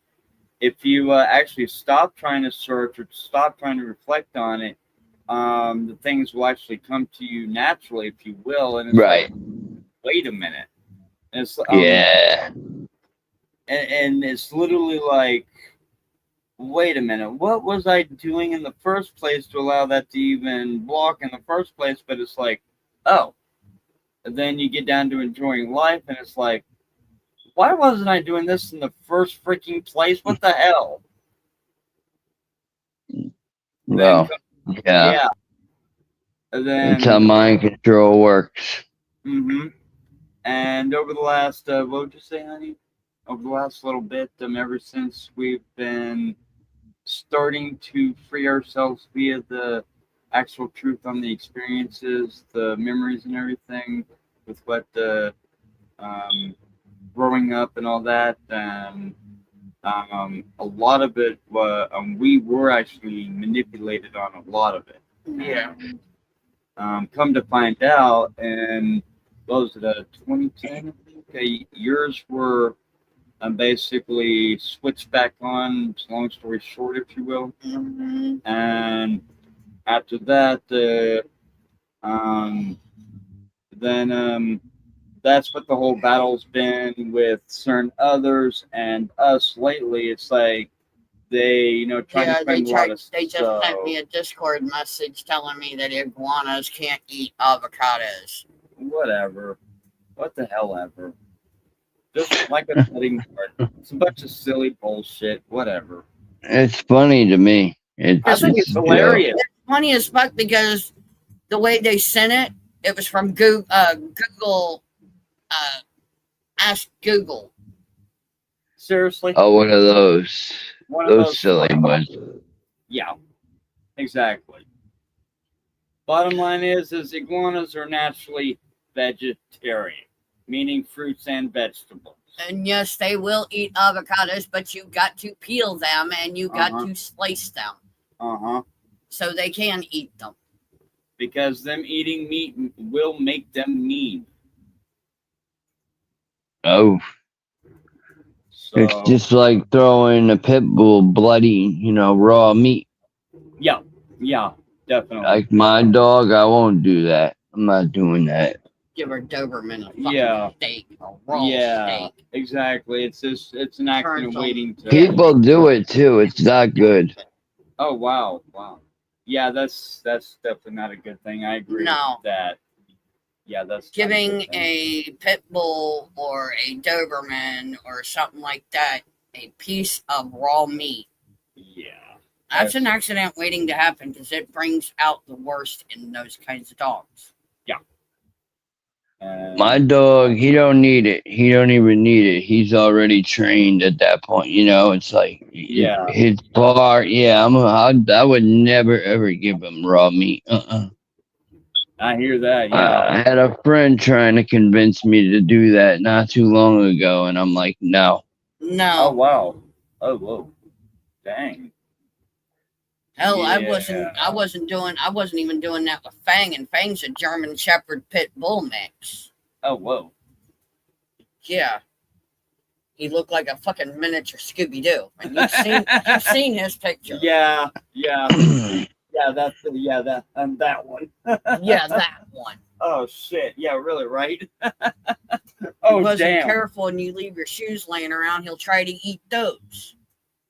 if you actually stop trying to search or stop trying to reflect on it, the things will actually come to you naturally, if you will. And it's Right. like, wait a minute. And it's Yeah. and it's literally like, wait a minute, what was I doing in the first place to allow that to even block in the first place? But it's like, oh. And then you get down to enjoying life, and it's like, why wasn't I doing this in the first freaking place? What the hell? Well, yeah. Yeah. And then, That's how mind control works. hmm and over the last, what would you say, honey? Over the last little bit, ever since we've been starting to free ourselves via the actual truth on the experiences, the memories, and everything, with what the growing up and all that, and a lot of it, we were actually manipulated on a lot of it. Yeah. Come to find out, and what was it, 2010? Okay, yours were basically switched back on. Long story short, if you will. Mhm. And after that, then that's what the whole battle's been with certain others and us lately. It's like they, trying Yeah, to claim a lot of they just stuff. sent me a Discord message telling me that iguanas can't eat avocados. Whatever. What the hell ever. Just like a betting card. It's a bunch of silly bullshit. Whatever. It's funny to me. I think it's you know, hilarious. Funny as fuck because the way they sent it, it was from Google Ask Google. Seriously. Oh, one of those. One of Those silly ones. Yeah, exactly. Bottom line is iguanas are naturally vegetarian, meaning fruits and vegetables. And yes, they will eat avocados, but you got to peel them and you got to slice them. Uh-huh. So they can eat them. Because them eating meat will make them mean. Oh. So, It's just like throwing a pit bull bloody, raw meat. yeah, definitely. Like my dog, I won't do that. I'm not doing that. Give her Doberman a fucking steak, a raw steak. Exactly. It's an accident waiting to. People do it too. It's not good. Oh wow. Yeah, that's definitely not a good thing. I agree with that. Yeah, that's giving a pit bull or a Doberman or something like that a piece of raw meat. Yeah. That's an accident waiting to happen because it brings out the worst in those kinds of dogs. Yeah. My dog, he don't need it. He don't even need it. He's already trained at that point. It's like his bar. Yeah, I would never ever give him raw meat. I hear that. Yeah. I had a friend trying to convince me to do that not too long ago, and I'm like, no. Oh wow. Oh whoa. Dang. Hell, I wasn't even doing that with Fang, and Fang's a German Shepherd Pit Bull mix. Oh whoa. Yeah. He looked like a fucking miniature Scooby Doo. And you've seen his picture. Yeah. Yeah, that one. Yeah, that one. Oh shit! Yeah, really, right? Oh, wasn't careful and you leave your shoes laying around, he'll try to eat those,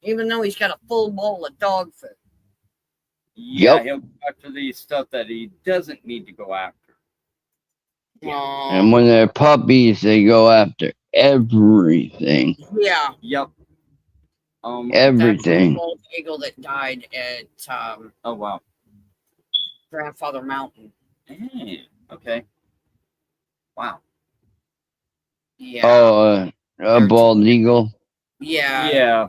even though he's got a full bowl of dog food. Yeah, he'll go after the stuff that he doesn't need to go after. Yeah. And when they're puppies, they go after everything. Yeah. Yep. Everything. That bald eagle that died at oh wow, Grandfather Mountain. Okay. Wow. Yeah. Oh, a bald eagle. Yeah. Yeah.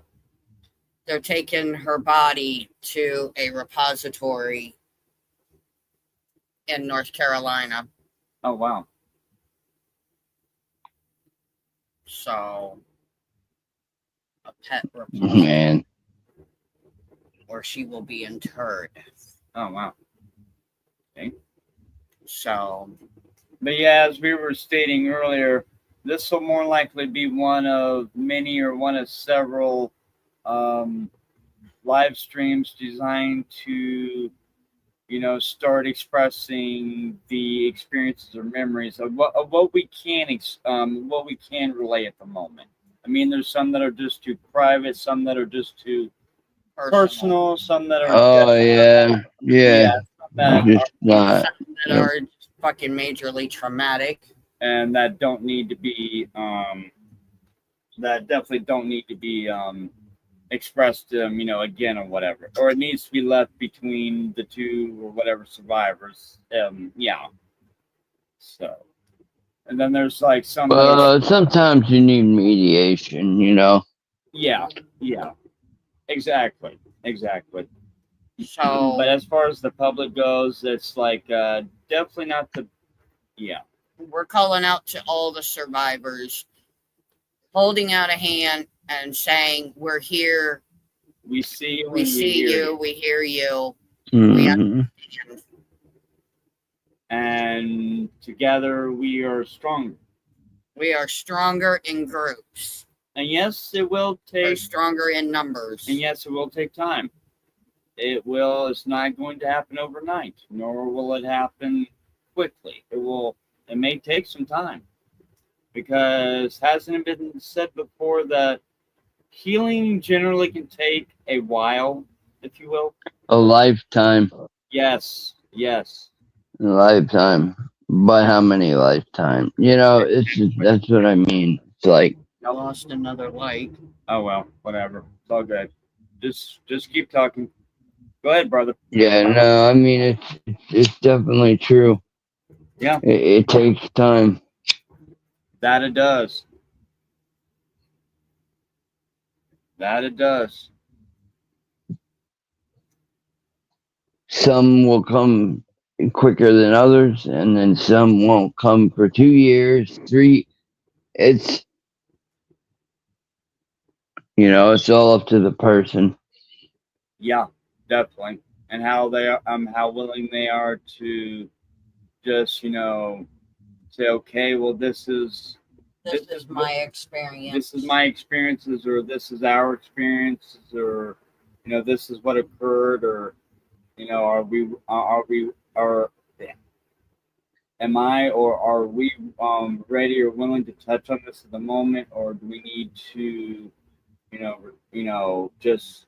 They're taking her body to a repository in North Carolina. Oh wow. So a pet repository. Man. Where she will be interred. Oh wow. Okay. So, but yeah, as we were stating earlier, this will more likely be one of many or one of several live streams designed to, start expressing the experiences or memories of what we can relay at the moment. I mean, there's some that are just too private, some that are just too personal, some that are. Oh yeah. That are fucking majorly traumatic, and that don't need to be. That definitely don't need to be expressed again or whatever, or it needs to be left between the two or whatever survivors. Yeah. So, and then there's like some that are, Sometimes you need mediation, you know. yeah, exactly. So But as far as the public goes, it's like definitely not the, yeah, we're calling out to all the survivors, holding out a hand and saying, "We're here. we see you, We and see hear you. We hear you. Mhm. and together we are stronger. We are stronger in groups. And yes, it will We're take, stronger in numbers." and yes, it will take time. It's not going to happen overnight, nor will it happen quickly. It may take some time, because hasn't it been said before that healing generally can take a while, if you will? A lifetime. Yes. A lifetime. But how many lifetime? You know, that's what I mean. It's like, I lost another light. Oh well, whatever. It's all good. Just keep talking. Go ahead, brother. yeah, no, I mean it's definitely true. Yeah. It takes time. That it does. That it does. Some will come quicker than others, and then some won't come for 2 years, 3. It's it's all up to the person. Yeah, definitely. And how they are, how willing they are to just, say, okay, well, This is my experience. this is my experiences, or this is our experiences, or this is what occurred, or are am I, or are we ready or willing to touch on this at the moment, or do we need to just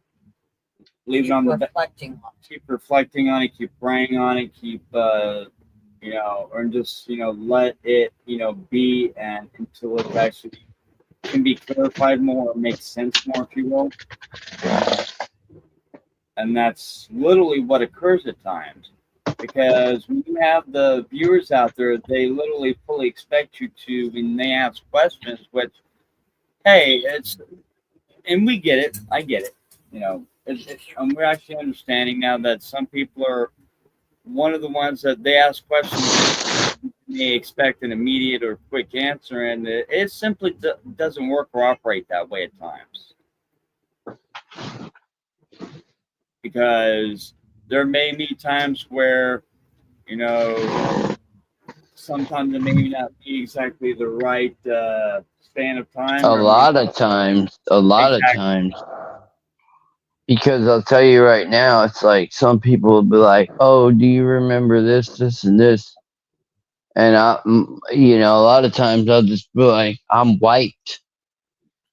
leave it on the reflecting on. keep reflecting on it, keep praying on it, keep or just let it be, and until it actually can be clarified more or makes sense more, if you will. And that's literally what occurs at times, because when you have the viewers out there, they literally fully expect you to, when they ask questions, which, hey, and we get it, I get it, and we're actually understanding now that some people are one of the ones that they ask questions, they expect an immediate or quick answer, and it simply doesn't work or operate that way at times, because there may be times where sometimes it may not be exactly the right span of time. A lot of times. Because I'll tell you right now, it's like some people will be like, "Oh, do you remember this, this, and this?" And a lot of times I'll just be like, "I'm white,"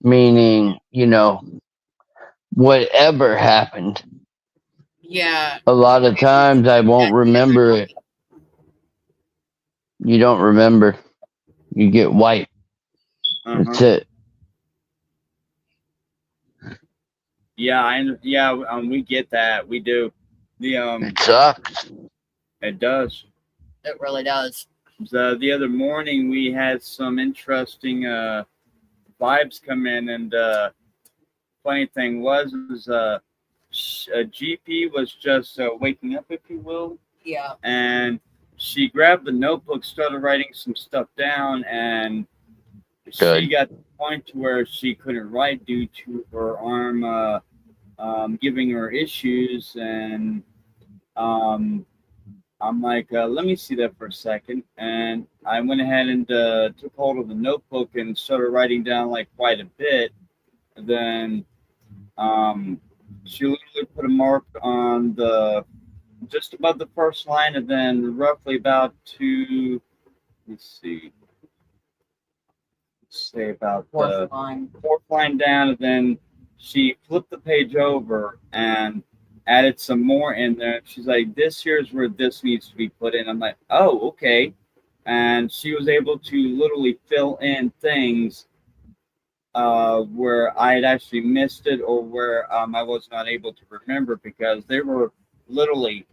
meaning, whatever happened. Yeah. A lot of times I won't remember it. You don't remember. You get white. That's it. Yeah, we get that. We do. It sucks. It does. It really does. The other morning we had some interesting vibes come in, and funny thing was a GP was just waking up, if you will. Yeah. And she grabbed the notebook, started writing some stuff down, and she got to the point to where she couldn't write due to her arm giving her issues. And I'm like, let me see that for a second. And I went ahead and took hold of the notebook and started writing down like quite a bit. And then she literally put a mark on just above the first line, and then roughly about say about the fourth line down, and then she flipped the page over and added some more in there. She's like, "This here's where this needs to be put in." I'm like, "Oh, okay." And she was able to literally fill in things where I had actually missed it or where I was not able to remember because they were literally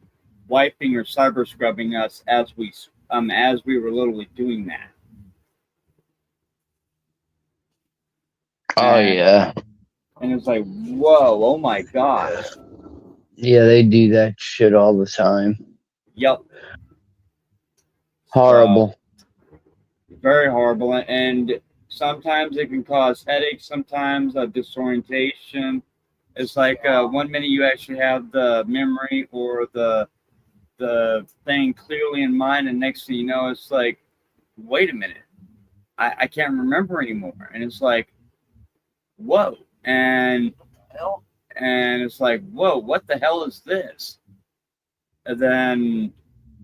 wiping or cyber scrubbing us as we were literally doing that. Oh And, yeah. and it's like, whoa, oh my gosh. Yeah, they do that shit all the time. Yep. Horrible. Very horrible. And sometimes it can cause headaches, sometimes disorientation. It's like 1 minute you actually have the memory or the thing clearly in mind, and next thing you know, it's like, wait a minute, I can't remember anymore. And it's like, whoa. And it's like, whoa, what the hell is this? And then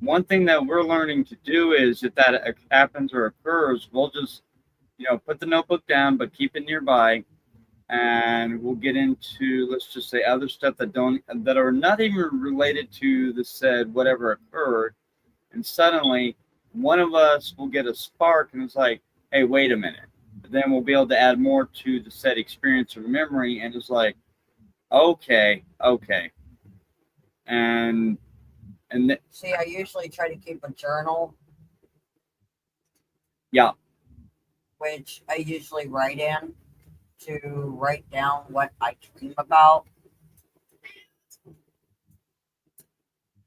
one thing that we're learning to do is if that happens or occurs, we'll just, put the notebook down, but keep it nearby. And we'll get into, let's just say, other stuff that are not even related to the said whatever occurred. And suddenly one of us will get a spark and it's like, hey, wait a minute. Then we'll be able to add more to the said experience or memory. And it's like, okay. And See, I usually try to keep a journal. Yeah. Which I usually write in to write down what I dream about.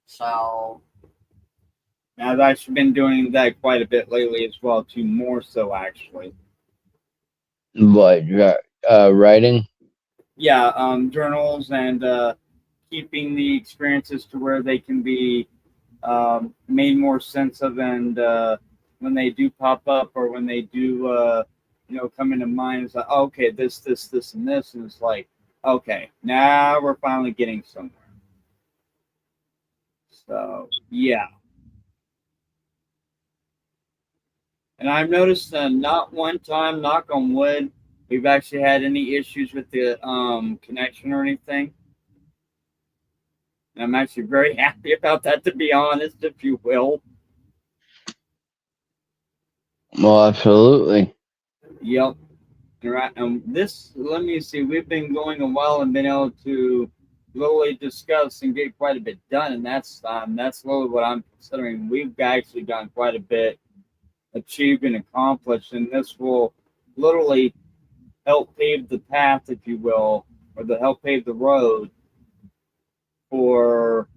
So. I've actually been doing that quite a bit lately as well, too, more so actually. What, writing? Yeah, journals and keeping the experiences to where they can be made more sense of, and when they do pop up or when they do come into mind, it's like, oh, okay, this, and this, and it's like, okay, now we're finally getting somewhere. So yeah. And I've noticed not one time, knock on wood, we've actually had any issues with the connection or anything. And I'm actually very happy about that, to be honest, if you will. Well, absolutely. Yep. Right. Let me see, we've been going a while and been able to literally discuss and get quite a bit done. And that's literally what I'm considering. We've actually gotten quite a bit achieved and accomplished. And this will literally help pave the path, if you will, or help pave the road for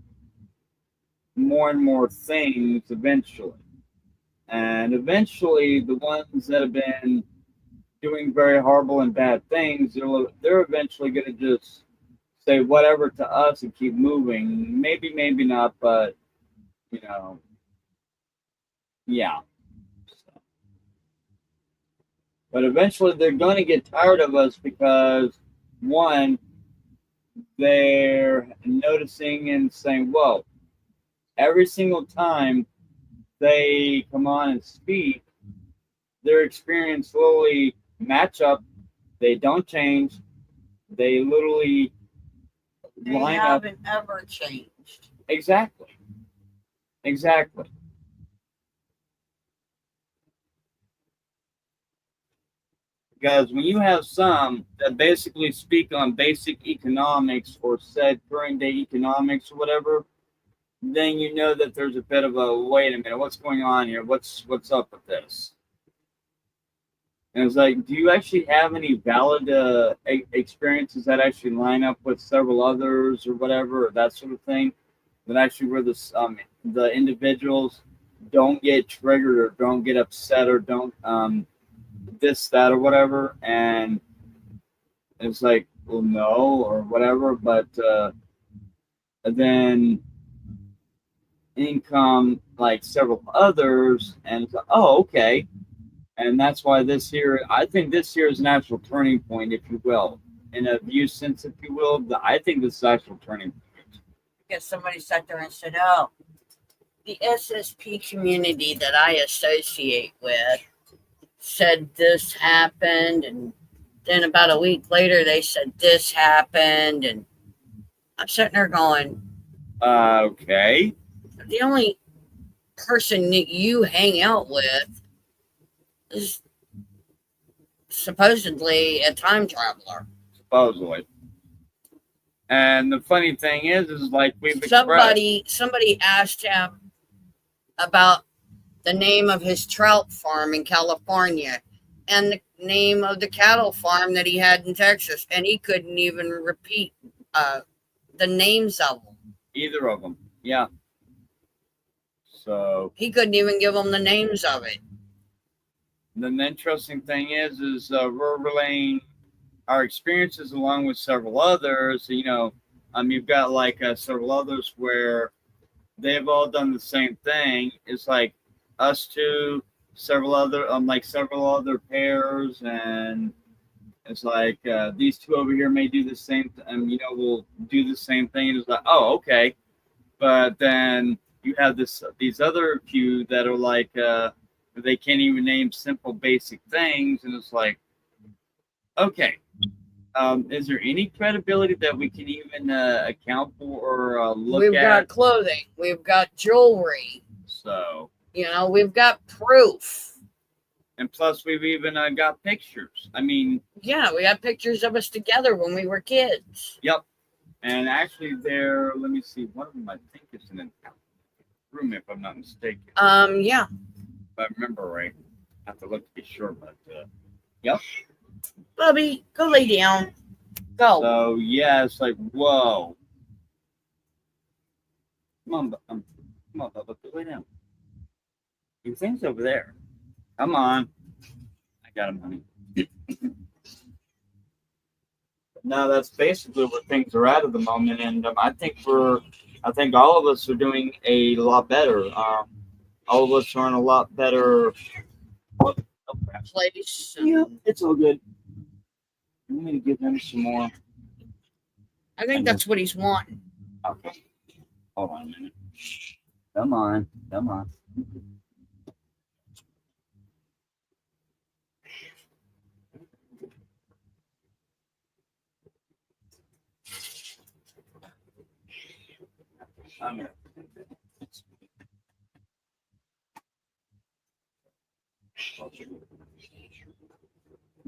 more and more things eventually. And eventually, the ones that have been doing very horrible and bad things, they're eventually going to just say whatever to us and keep moving. Maybe not, but, yeah. But eventually they're going to get tired of us because, one, they're noticing and saying, whoa, every single time they come on and speak, their experience slowly match up. They don't change. They literally line up. They haven't ever changed. Exactly. Because when you have some that basically speak on basic economics or said current day economics or whatever, then you know that there's a bit of a wait a minute, what's going on here? What's up with this? And it's like, do you actually have any valid experiences that actually line up with several others or whatever, or that sort of thing? That actually where the individuals don't get triggered or don't get upset or don't this, that, or whatever. And it's like, well, no, or whatever. But then income like several others, and it's like, oh, okay. And that's why I think this year is an actual turning point, if you will, in a view sense, if you will. I think this is actual turning point. Because somebody sat there and said, oh, the SSP community that I associate with said this happened, and then about a week later they said this happened, and I'm sitting there going, okay. The only person that you hang out with is supposedly a time traveler. supposedly. And the funny thing is like we've expressed. Somebody asked him about the name of his trout farm in California and the name of the cattle farm that he had in Texas, and he couldn't even repeat the names of them. Either of them, yeah. So he couldn't even give them the names of it. Then the interesting thing is we're relaying our experiences along with several others. You've got like several others where they've all done the same thing. It's like us two, several other pairs, and it's like these two over here may do the same. We'll do the same thing. And it's like, oh, okay, but then you have these other few that are like they can't even name simple basic things, and it's like, okay, is there any credibility that we can even account for or look at? We've got clothing, we've got jewelry, so we've got proof, and plus we've even got pictures. Yeah, we got pictures of us together when we were kids. Yep. And actually, let me see, one of them I think is in a room, if I'm not mistaken. Yeah. If I remember right. I have to look to be sure, but yep. Bubby, go lay down. Go. So yeah, it's like, whoa. Come on, Bubba, go lay down. Your thing's over there. Come on. I got him, honey. No, that's basically where things are at the moment, and I think all of us are doing a lot better. All of us are in a lot better place. Yeah, it's all good. I'm gonna give him some more. I think that's what he's wanting. Okay. Hold on a minute. Come on.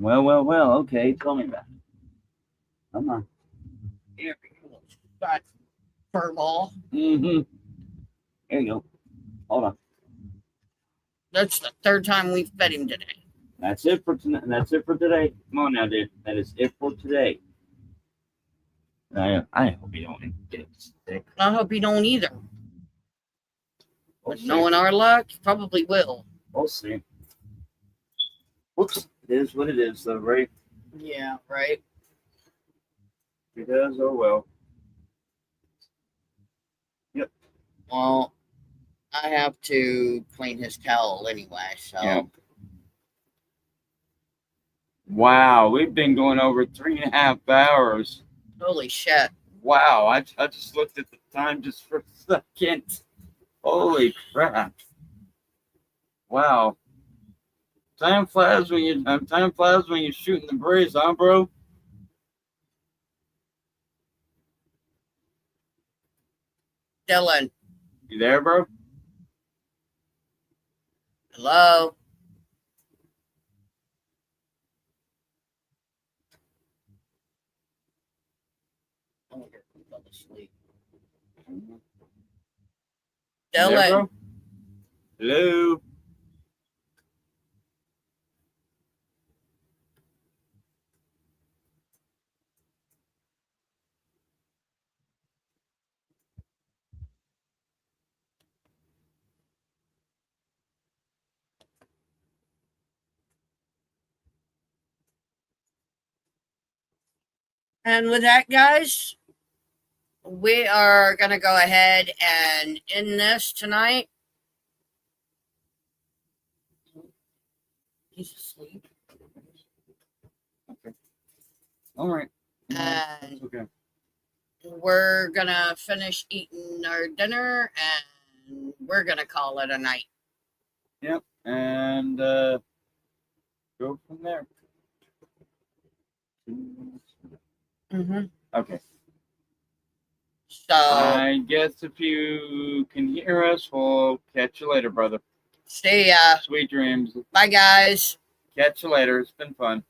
Well. Okay, tell me about it. Come on. Here we go. Got fur ball. Mm-hmm. There you go. Hold on. That's the third time we've fed him today. That's it for tonight. That's it for today. Come on now, dude. That is it for today. I hope you don't get sick. I hope you don't either. We'll But knowing our luck, you probably will. We'll see. Whoops. It is what it is, though, right? Yeah, right. It does. Oh well. Yep. Well, I have to clean his towel anyway, so. Yeah. Wow, we've been going over 3.5 hours. Holy shit. Wow, I just looked at the time just for a second. Holy crap. Wow. Time flies when you're shooting the breeze, huh, bro? Dylan. You there, bro? Hello? Oh, here, he fell asleep. You there, Dylan. bro? Hello? And with that, guys, we are going to go ahead and end this tonight. He's asleep. Okay. All right. And Okay. we're going to finish eating our dinner and we're going to call it a night. Yep. And go from there. Mm-hmm. Okay. So, I guess if you can hear us, we'll catch you later, brother. see ya. Sweet dreams. Bye, guys. Catch you later. It's been fun.